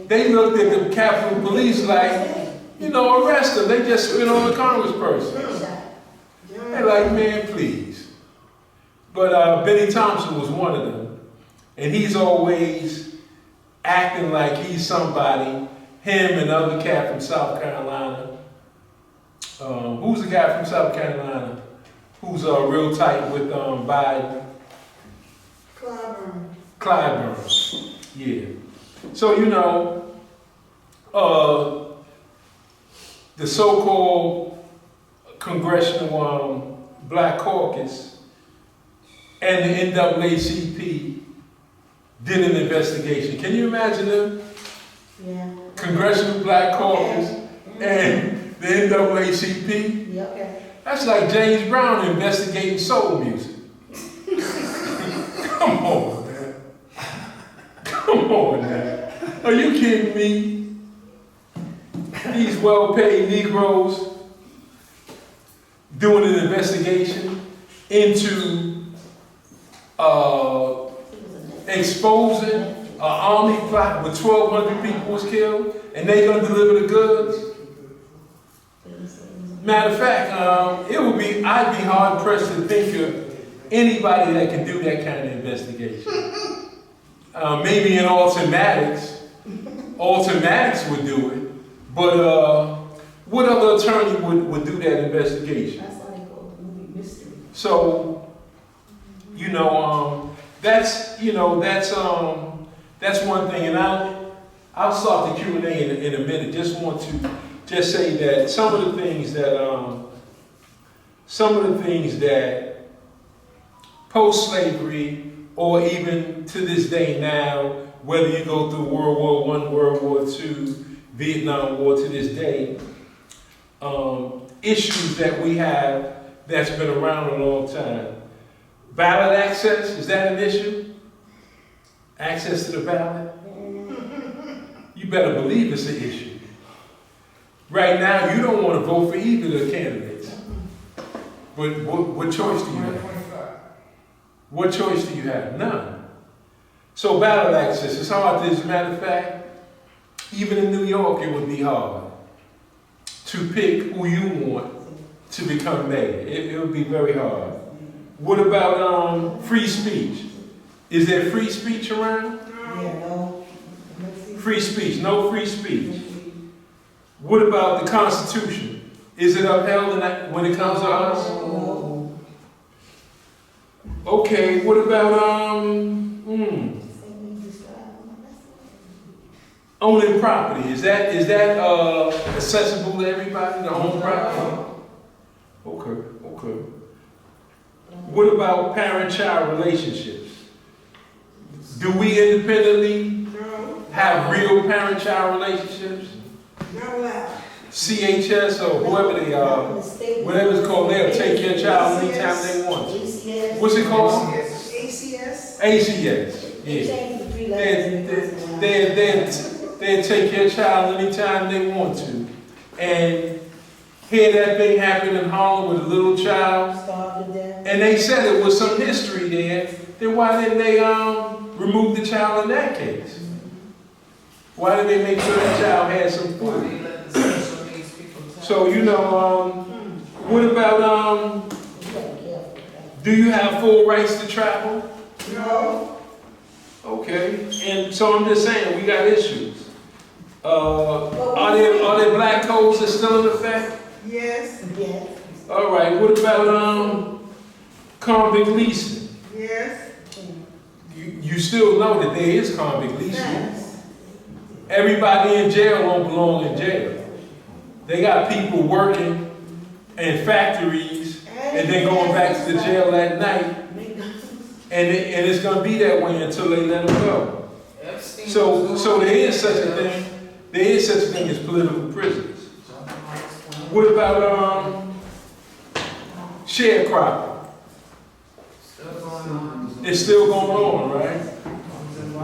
[SPEAKER 4] they looked at the Capitol police like, you know, arrest them. They just spit on the congressperson. They're like, man, please. But Benny Thompson was one of them. And he's always acting like he's somebody. Him and other cat from South Carolina. Who's the guy from South Carolina who's real tight with Biden? Clyburn. Yeah. So, you know, the so-called Congressional Black Caucus and the NAACP did an investigation. Can you imagine them?
[SPEAKER 3] Yeah.
[SPEAKER 4] Congressional Black Caucus and the NAACP?
[SPEAKER 3] Yeah, okay.
[SPEAKER 4] That's like James Brown investigating soul music. Come on, man. Come on, man. Are you kidding me? These well-paid Negroes doing an investigation into exposing an army plot where 1,200 people was killed, and they gonna deliver the goods? Matter of fact, I'd be hard pressed to think of anybody that can do that kind of investigation. Maybe in Automatics would do it, but what other attorney would do that investigation?
[SPEAKER 3] That's why they call the movie mystery.
[SPEAKER 4] So, that's one thing, and I'll start the Q&A in a minute. Just want to say that some of the things that post-slavery, or even to this day now, whether you go through World War I, World War II, Vietnam War to this day, issues that we have that's been around a long time. Ballot access, is that an issue? Access to the ballot? You better believe it's an issue. Right now, you don't want to vote for either of the candidates. But what choice do you have? What choice do you have? None. So ballot access is hard. As a matter of fact, even in New York, it would be hard to pick who you want to become mayor. It would be very hard. What about free speech? Is there free speech around?
[SPEAKER 3] Yeah, no.
[SPEAKER 4] Free speech, no free speech. What about the Constitution? Is it upheld when it comes to us?
[SPEAKER 3] No.
[SPEAKER 4] Okay, what about owning property? Is that accessible to everybody to own property? Okay. What about parent-child relationships? Do we independently have real parent-child relationships?
[SPEAKER 2] Not allowed.
[SPEAKER 4] CHS or whoever they are, whatever it's called, they'll take your child anytime they want to.
[SPEAKER 3] ACS.
[SPEAKER 4] What's it called?
[SPEAKER 2] ACS.
[SPEAKER 4] ACS, yeah. They'll take your child anytime they want to. And hear that thing happen in Harlem with a little child, and they said it was some history there, then why didn't they remove the child in that case? Why did they make sure that child had some food? So, what about, do you have full rights to travel?
[SPEAKER 2] No.
[SPEAKER 4] Okay, and so I'm just saying, we got issues. Are there black codes that still in effect?
[SPEAKER 2] Yes.
[SPEAKER 3] Yes.
[SPEAKER 4] All right, what about convict leasing?
[SPEAKER 2] Yes.
[SPEAKER 4] You still know that there is convict leasing.
[SPEAKER 2] Yes.
[SPEAKER 4] Everybody in jail don't belong in jail. They got people working in factories and then going back to the jail at night. And it's going to be that way until they let them go. So there is such a thing. There is such a thing as political prisoners. What about sharecropping? It's still going on, right?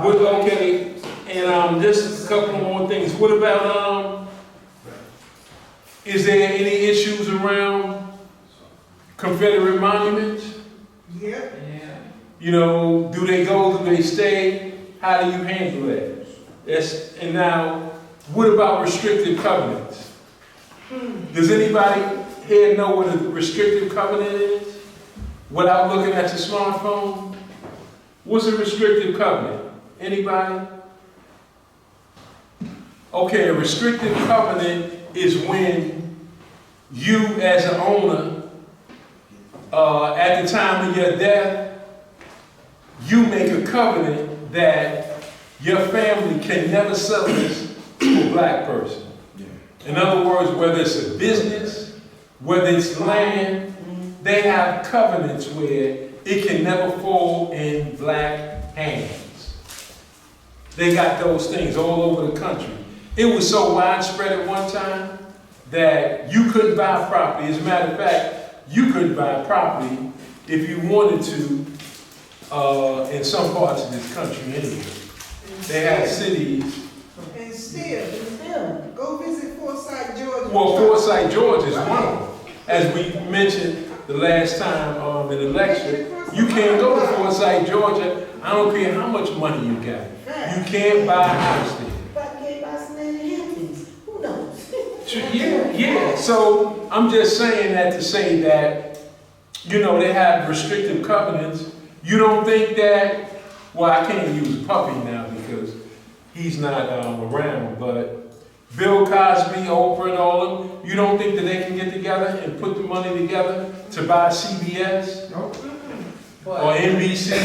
[SPEAKER 4] Okay, and just a couple more things. What about is there any issues around Confederate monuments?
[SPEAKER 2] Yep.
[SPEAKER 4] Do they go? Do they stay? How do you handle that? And now, what about restrictive covenants? Does anybody here know what a restrictive covenant is? Without looking at your smartphone? What's a restrictive covenant? Anybody? Okay, a restrictive covenant is when you as an owner, at the time of your death, you make a covenant that your family can never sell this to a black person. In other words, whether it's a business, whether it's land, they have covenants where it can never fall in black hands. They got those things all over the country. It was so widespread at one time that you couldn't buy property. As a matter of fact, you could buy property if you wanted to in some parts of this country anyway. They have cities.
[SPEAKER 2] And still,
[SPEAKER 3] Still,
[SPEAKER 2] go visit Forsyth, Georgia.
[SPEAKER 4] Well, Forsyth, Georgia is one of them. As we mentioned the last time in the lecture, you can't go to Forsyth, Georgia. I don't care how much money you got. You can't buy a house there.
[SPEAKER 3] but can't buy some land in Hamptons. Who knows?
[SPEAKER 4] Yeah. So I'm just saying that to say that, you know, they have restrictive covenants. You don't think that, well, I can't use Puppy now because he's not around, but Bill Cosby, Oprah, and all of them, you don't think that they can get together and put the money together to buy CBS or NBC?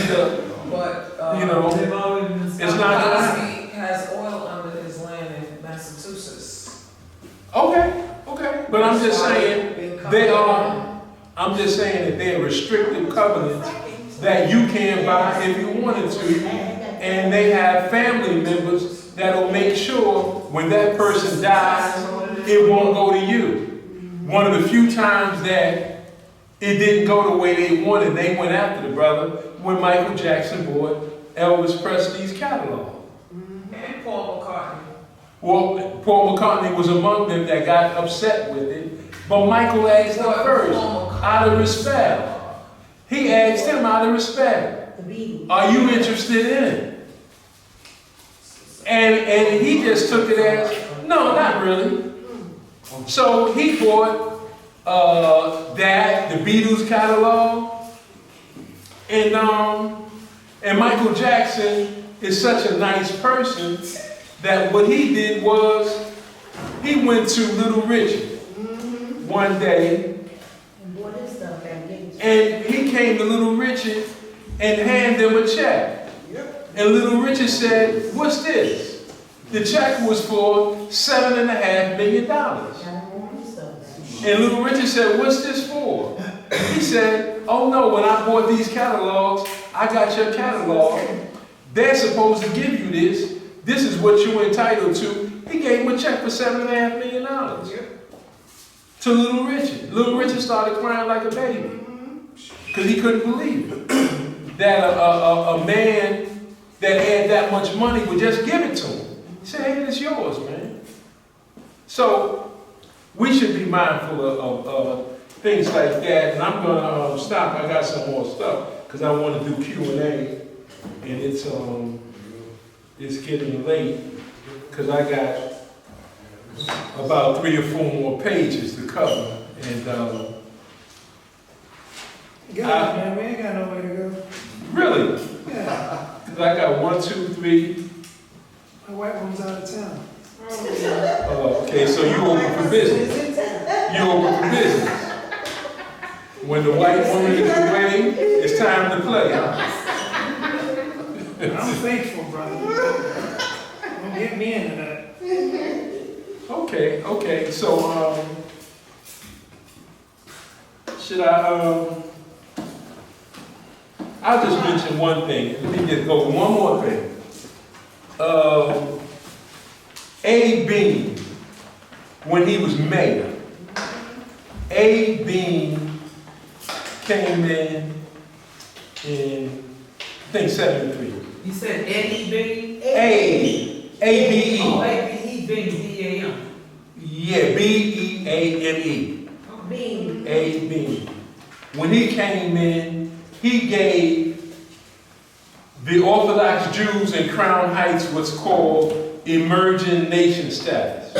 [SPEAKER 4] You know,
[SPEAKER 6] They've already been
[SPEAKER 4] it's not gonna
[SPEAKER 5] Cosby has oil under his land in Massachusetts.
[SPEAKER 4] Okay, but I'm just saying I'm just saying that they're restrictive covenants that you can buy if you wanted to, and they have family members that'll make sure when that person dies, it won't go to you. One of the few times that it didn't go the way they wanted, they went after the brother when Michael Jackson bought Elvis Presley's catalog.
[SPEAKER 5] And Paul McCartney.
[SPEAKER 4] Well, Paul McCartney was among them that got upset with it, but Michael asked him first, out of respect. He asked him out of respect,
[SPEAKER 3] The Beatles.
[SPEAKER 4] are you interested in it? And he just took it as, no, not really. So he bought the Beatles catalog, and Michael Jackson is such a nice person that what he did was he went to Little Richard one day,
[SPEAKER 3] And bought his stuff and gave it to
[SPEAKER 4] and he came to Little Richard and handed him a check. And Little Richard said, what's this? The check was for $7.5 million. And Little Richard said, what's this for? He said, oh no, when I bought these catalogs, I got your catalog. They're supposed to give you this. This is what you're entitled to. He gave him a check for $7.5 million to Little Richard. Little Richard started crying like a baby because he couldn't believe it. That a man that had that much money would just give it to him. He said, hey, it's yours, man. So we should be mindful of things like that. And I'm going to stop. I got some more stuff because I want to do Q&A. And it's getting late because I got about 3 or 4 more pages to cover. And
[SPEAKER 7] Man, we ain't got nowhere to go.
[SPEAKER 4] really,
[SPEAKER 7] Yeah,
[SPEAKER 4] because I got 1, 2, 3.
[SPEAKER 7] my white woman's out of town.
[SPEAKER 4] Okay, so you open for business. You open for business. When the white woman is away, it's time to play.
[SPEAKER 7] I'm faithful, brother. Don't get me into that.
[SPEAKER 4] Okay. So, should I, I'll just mention one thing. Let me just go one more thing. A. Bean, when he was mayor, A. Bean came in, I think 73.
[SPEAKER 6] You said Eddie Bean?
[SPEAKER 4] A-B-E.
[SPEAKER 6] Oh, A-B-E Bean, B-A-M.
[SPEAKER 4] Yeah, B-E-A-N-E.
[SPEAKER 3] Bean.
[SPEAKER 4] A. Bean. When he came in, he gave the Orthodox Jews in Crown Heights what's called emerging nation status.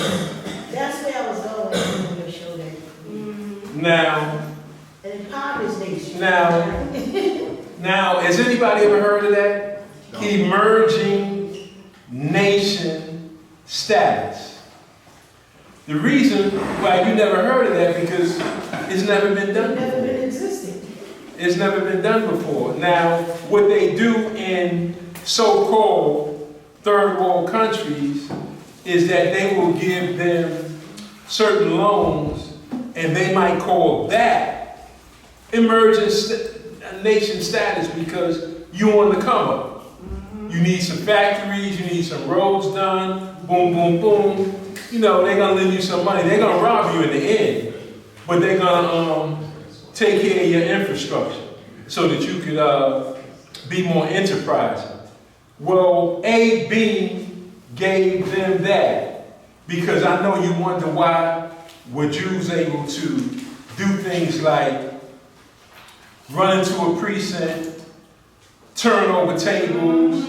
[SPEAKER 3] That's where I was going when you showed that.
[SPEAKER 4] Now,
[SPEAKER 3] An impoverished nation.
[SPEAKER 4] now, has anybody ever heard of that? Emerging nation status. The reason why you never heard of that because it's never been done before.
[SPEAKER 3] Never been existing.
[SPEAKER 4] It's never been done before. Now, what they do in so-called third world countries is that they will give them certain loans and they might call that emerging nation status because you on the come up. You need some factories, you need some roads done, boom, boom, boom. You know, they're gonna lend you some money. They're gonna rob you in the end, but they're gonna take care of your infrastructure so that you could be more enterprising. Well, AB gave them that because I know you wonder why were Jews able to do things like run into a precinct, turn over tables,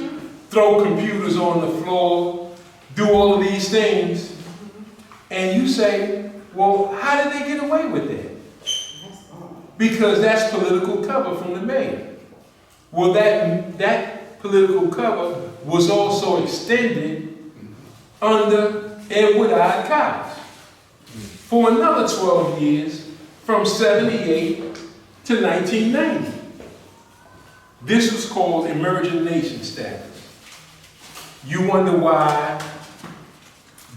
[SPEAKER 4] throw computers on the floor, do all of these things. And you say, well, how did they get away with that? Because that's political cover from the mayor. Well, that political cover was also extended under Edward I. Cox for another 12 years from 78 to 1990. This was called emerging nation status. You wonder why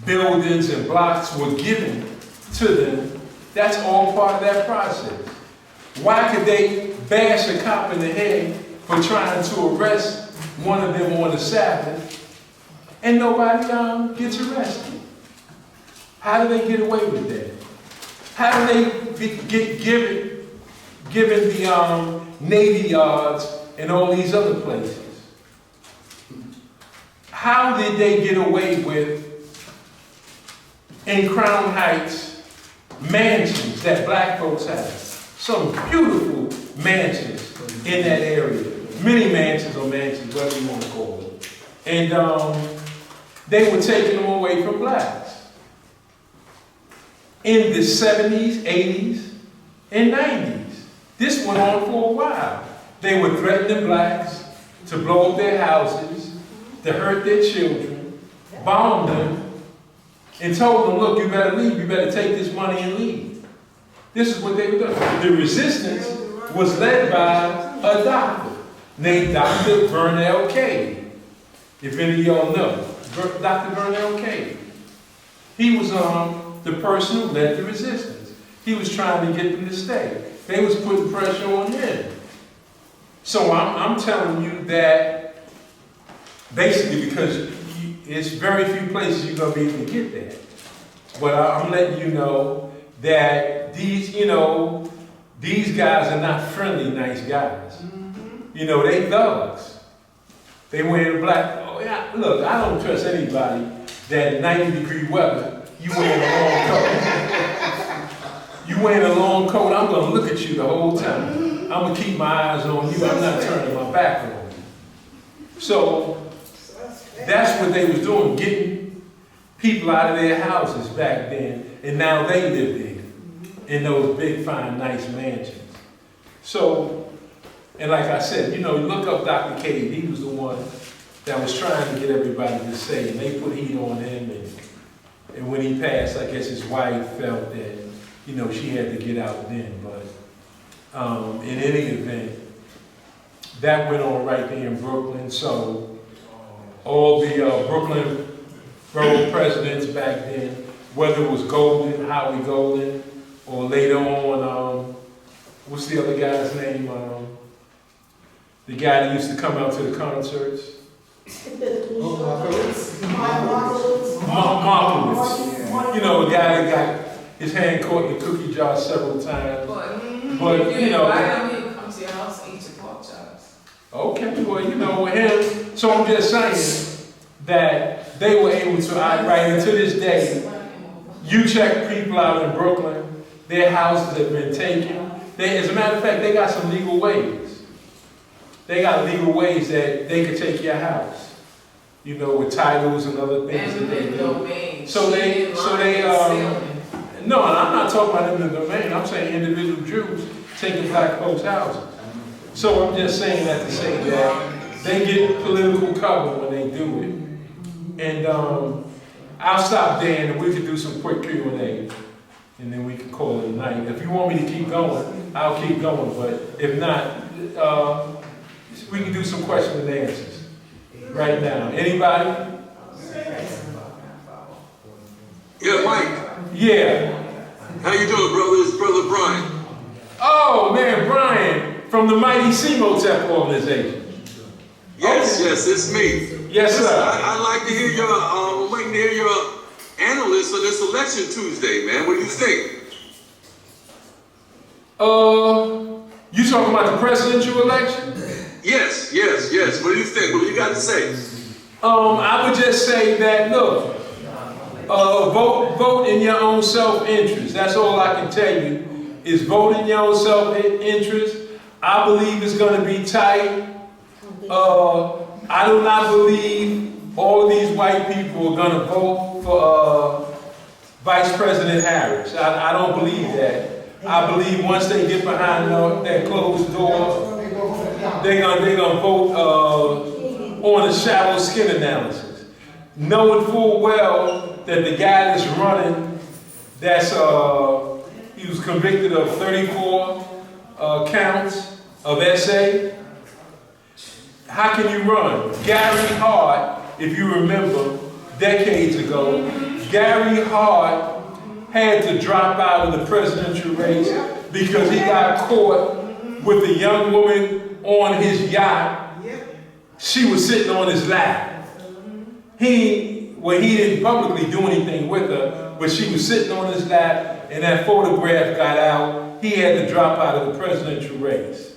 [SPEAKER 4] buildings and blocks were given to them. That's all part of that process. Why could they bash a cop in the head for trying to arrest one of them on the Sabbath and nobody gets arrested? How do they get away with that? How do they get given the Navy Yards and all these other places? How did they get away with, in Crown Heights, mansions that black folks have? Some beautiful mansions in that area. Mini mansions or mansions, whatever you want to call it. And they were taking them away from blacks. In the 70s, 80s, and 90s. This went on for a while. They were threatening blacks to blow up their houses, to hurt their children, bomb them, and told them, look, you better leave, you better take this money and leave. This is what they were doing. The resistance was led by a doctor named Dr. Vernell Cade. If any of y'all know, Dr. Vernell Cade. He was the person who led the resistance. He was trying to get them to stay. They was putting pressure on him. So I'm telling you that basically because it's very few places you're going to be able to get that. But I'm letting you know that these guys are not friendly, nice guys. You know, they thugs. They wear the black. Oh, yeah, look, I don't trust anybody that in 90-degree weather, you wearing a long coat. You wearing a long coat, I'm going to look at you the whole time. I'm going to keep my eyes on you. I'm not turning my back on you. So that's what they was doing, getting people out of their houses back then, and now they live there in those big, fine, nice mansions. So, and like I said, you know, look up Dr. Cade. He was the one that was trying to get everybody to say, and they put heat on him, and when he passed, I guess his wife felt that, you know, she had to get out then. But in any event, that went on right there in Brooklyn. So all the Brooklyn borough presidents back then, whether it was Golden, Howie Golden, or later on, what's the other guy's name? The guy that used to come out to the concerts. Markowitz. You know, the guy that got his hand caught in the cookie jar several times. But you know,
[SPEAKER 5] invite him to come to your house and eat your pork chops.
[SPEAKER 4] Okay, well, you know, with him, so I'm just saying that they were able to, right into this day, you check people out in Brooklyn, their houses have been taken. As a matter of fact, they got some legal ways. They got legal ways that they could take your house, you know, with titles and other things that they do. So they, no, I'm not talking about in the domain. I'm saying individual Jews taking black folks' houses. So I'm just saying that to say that they get political cover when they do it. And I'll stop there and we can do some quick Q&A. And then we can call it a night. If you want me to keep going, I'll keep going. But if not, we can do some questions and answers right now. Anybody?
[SPEAKER 9] Yeah, Mike.
[SPEAKER 4] Yeah.
[SPEAKER 9] How you doing, brother? It's Brother Brian.
[SPEAKER 4] Oh, man, Brian from the Mighty Semotep organization.
[SPEAKER 9] Yes, yes, it's me.
[SPEAKER 4] Yes, sir.
[SPEAKER 9] I'd like to hear your, waiting to hear your analyst on this election Tuesday, man. What do you think?
[SPEAKER 4] You talking about the presidential election?
[SPEAKER 9] Yes, yes, yes. What do you think? What do you got to say?
[SPEAKER 4] I would just say that, look, vote in your own self-interest. That's all I can tell you, is vote in your own self-interest. I believe it's going to be tight. I do not believe all of these white people are going to vote for Vice President Harris. I don't believe that. I believe once they get behind that closed door, they're gonna vote on a shallow skin analysis, knowing full well that the guy that's running, he was convicted of 34 counts of SA. How can you run? Gary Hart, if you remember, decades ago, Gary Hart had to drop out of the presidential race because he got caught with a young woman on his yacht. She was sitting on his lap. He didn't publicly do anything with her, but she was sitting on his lap, and that photograph got out. He had to drop out of the presidential race.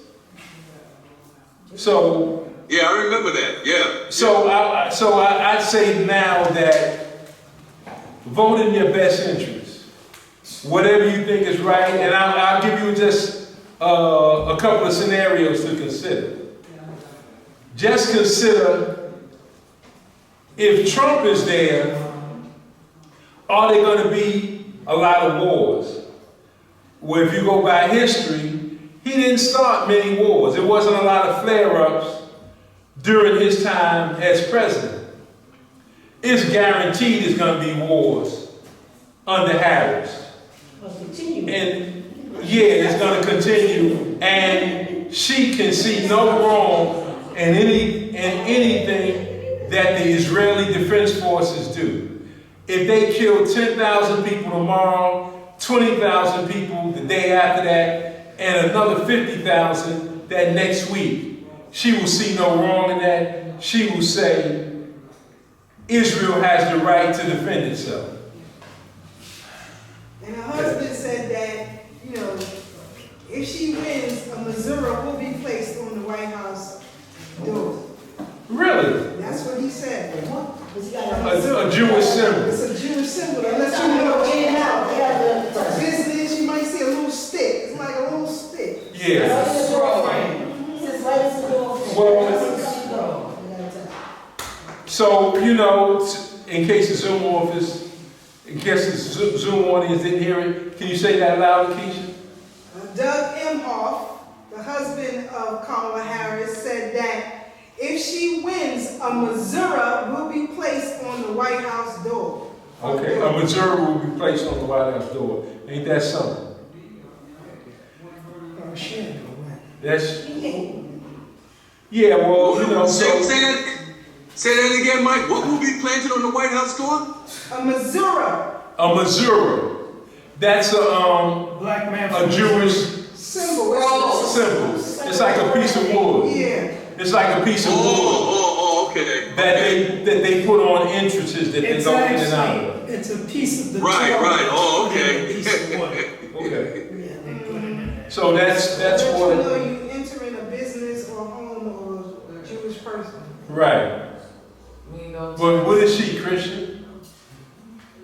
[SPEAKER 4] So.
[SPEAKER 9] Yeah, I remember that, yeah.
[SPEAKER 4] So I'd say now that vote in your best interest. Whatever you think is right, and I'll give you just a couple of scenarios to consider. Just consider, if Trump is there, are there going to be a lot of wars? Well, if you go by history, he didn't start many wars. There wasn't a lot of flare-ups during his time as president. It's guaranteed there's going to be wars under Harris. And yeah, it's going to continue. And she can see no wrong in anything that the Israeli Defense Forces do. If they kill 10,000 people tomorrow, 20,000 people the day after that, and another 50,000 that next week, she will see no wrong in that. She will say, Israel has the right to defend itself.
[SPEAKER 2] And her husband said that, if she wins, a Missouri will be placed on the White House door.
[SPEAKER 4] Really?
[SPEAKER 2] That's what he said.
[SPEAKER 4] A Jewish symbol.
[SPEAKER 2] It's a Jewish symbol. Unless you know business, you might see a little stick. It's like a little stick.
[SPEAKER 4] Yeah. So, in case the Zoom audience didn't hear it, can you say that loud, Keisha?
[SPEAKER 2] Doug Emhoff, the husband of Kamala Harris, said that if she wins, a Missouri will be placed on the White House door.
[SPEAKER 4] Okay, a Missouri will be placed on the White House door. Ain't that something? That's... Yeah, well,
[SPEAKER 9] Say that again, Mike. What will be planted on the White House door?
[SPEAKER 2] A Missouri.
[SPEAKER 4] A Missouri. That's
[SPEAKER 8] Black man
[SPEAKER 4] a Jewish
[SPEAKER 2] symbol.
[SPEAKER 4] It's like a piece of wood.
[SPEAKER 2] Yeah.
[SPEAKER 4] It's like a piece of wood.
[SPEAKER 9] Okay.
[SPEAKER 4] That they put on entrances that they go in and out of.
[SPEAKER 8] It's a piece of the
[SPEAKER 9] Right. Oh, okay.
[SPEAKER 8] A piece of wood.
[SPEAKER 4] Okay.
[SPEAKER 8] Yeah, they put it in there.
[SPEAKER 4] So that's what.
[SPEAKER 2] You entering a business or home or a Jewish person.
[SPEAKER 4] Right. But what is she, Christian?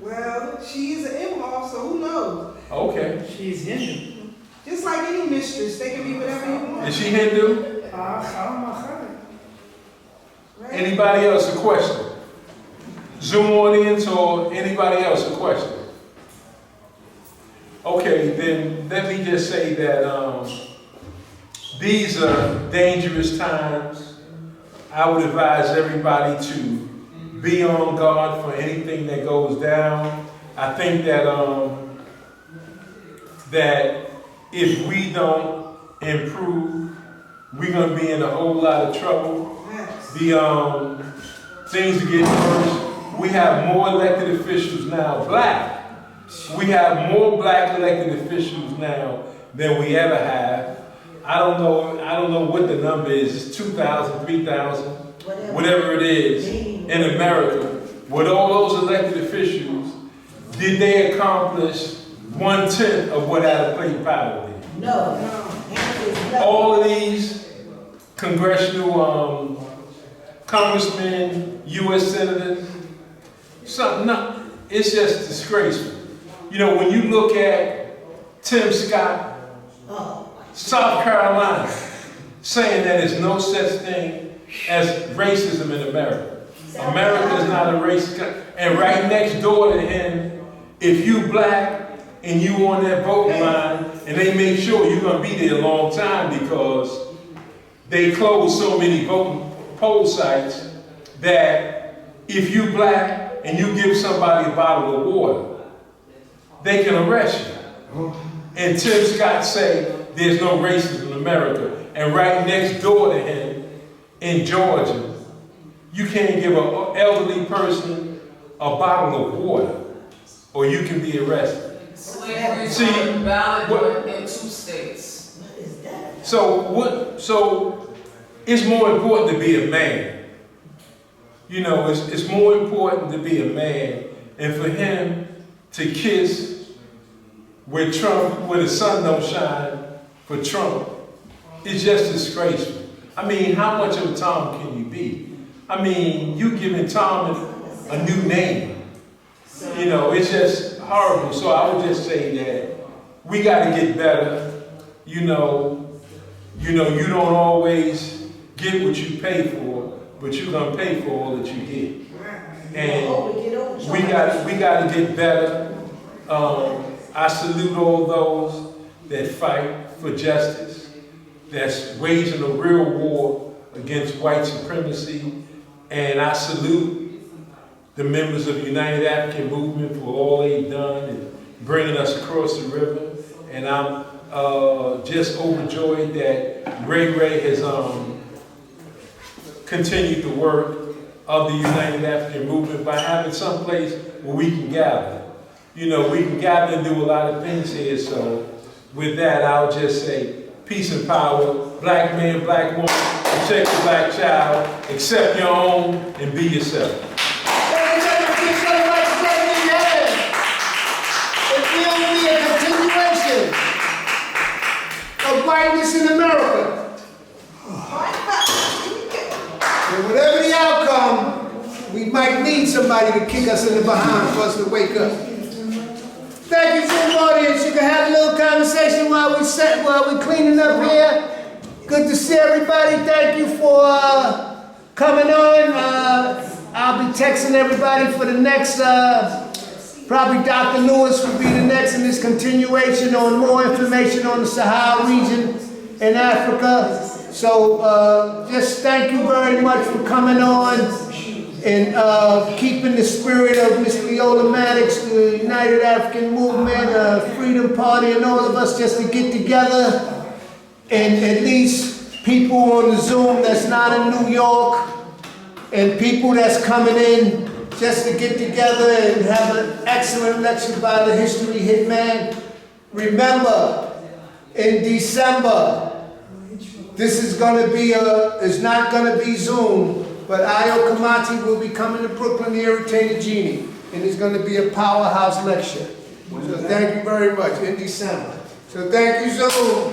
[SPEAKER 2] Well, she is an Imhoff, so who knows?
[SPEAKER 4] Okay.
[SPEAKER 8] She's Hindu.
[SPEAKER 2] Just like any mistress, they can be whatever you want.
[SPEAKER 4] Is she Hindu?
[SPEAKER 2] Right?
[SPEAKER 4] Anybody else a question? Zoom audience or anybody else a question? Okay, then let me just say that these are dangerous times. I would advise everybody to be on guard for anything that goes down. I think that that if we don't improve, we're gonna be in a whole lot of trouble. Things are getting worse. We have more elected officials now, black. We have more black elected officials now than we ever have. I don't know what the number is. It's 2,000, 3,000, whatever it is in America. With all those elected officials, did they accomplish 1/10 of what out of plate power did?
[SPEAKER 3] No. Answer is no.
[SPEAKER 4] All of these congressional congressmen, U.S. senators, it's just disgraceful. You know, when you look at Tim Scott,
[SPEAKER 3] Oh.
[SPEAKER 4] South Carolina, saying that there's no such thing as racism in America. America is not a racist country. And right next door to him, if you black and you on that voting line, and they make sure you're gonna be there a long time because they close so many voting poll sites that if you black and you give somebody a bottle of water, they can arrest you. And Tim Scott say there's no racism in America. And right next door to him in Georgia, you can't give an elderly person a bottle of water or you can be arrested.
[SPEAKER 5] Slavery is
[SPEAKER 4] See,
[SPEAKER 5] valid in 2 states.
[SPEAKER 3] What is that?
[SPEAKER 4] So it's more important to be a man. You know, it's more important to be a man, and for him to kiss where the sun don't shine for Trump, it's just disgraceful. I mean, how much of a Tom can you be? I mean, you giving Tom a new name. You know, it's just horrible. So I would just say that we got to get better. You don't always get what you pay for, but you're gonna pay for all that you get. And we got to get better. I salute all those that fight for justice, that's waging a real war against white supremacy, and I salute the members of the United African Movement for all they've done in bringing us across the river. And I'm just overjoyed that Ray has continued the work of the United African Movement by having some place where we can gather. You know, we can gather and do a lot of things here. So with that, I'll just say peace and power, black man, black woman, protect the black child, accept your own, and be yourself.
[SPEAKER 1] Of whiteness in America. And whatever the outcome, we might need somebody to kick us in the behind for us to wake up. Thank you to the audience. You can have a little conversation while we cleaning up here. Good to see everybody. Thank you for coming on. I'll be texting everybody for the next. Probably Dr. Lewis will be the next in this continuation on more information on the Sahel region in Africa. So just thank you very much for coming on and keeping the spirit of Miss Leola Maddox, the United African Movement, Freedom Party, and all of us just to get together. And at least people on the Zoom that's not in New York and people that's coming in just to get together and have an excellent lecture by the history hitman. Remember, in December, this is going to be it's not going to be Zoom, but Ayo Kamati will be coming to Brooklyn, the Irritated Genie, and it's going to be a powerhouse lecture. So thank you very much, in December. So thank you, Zoom.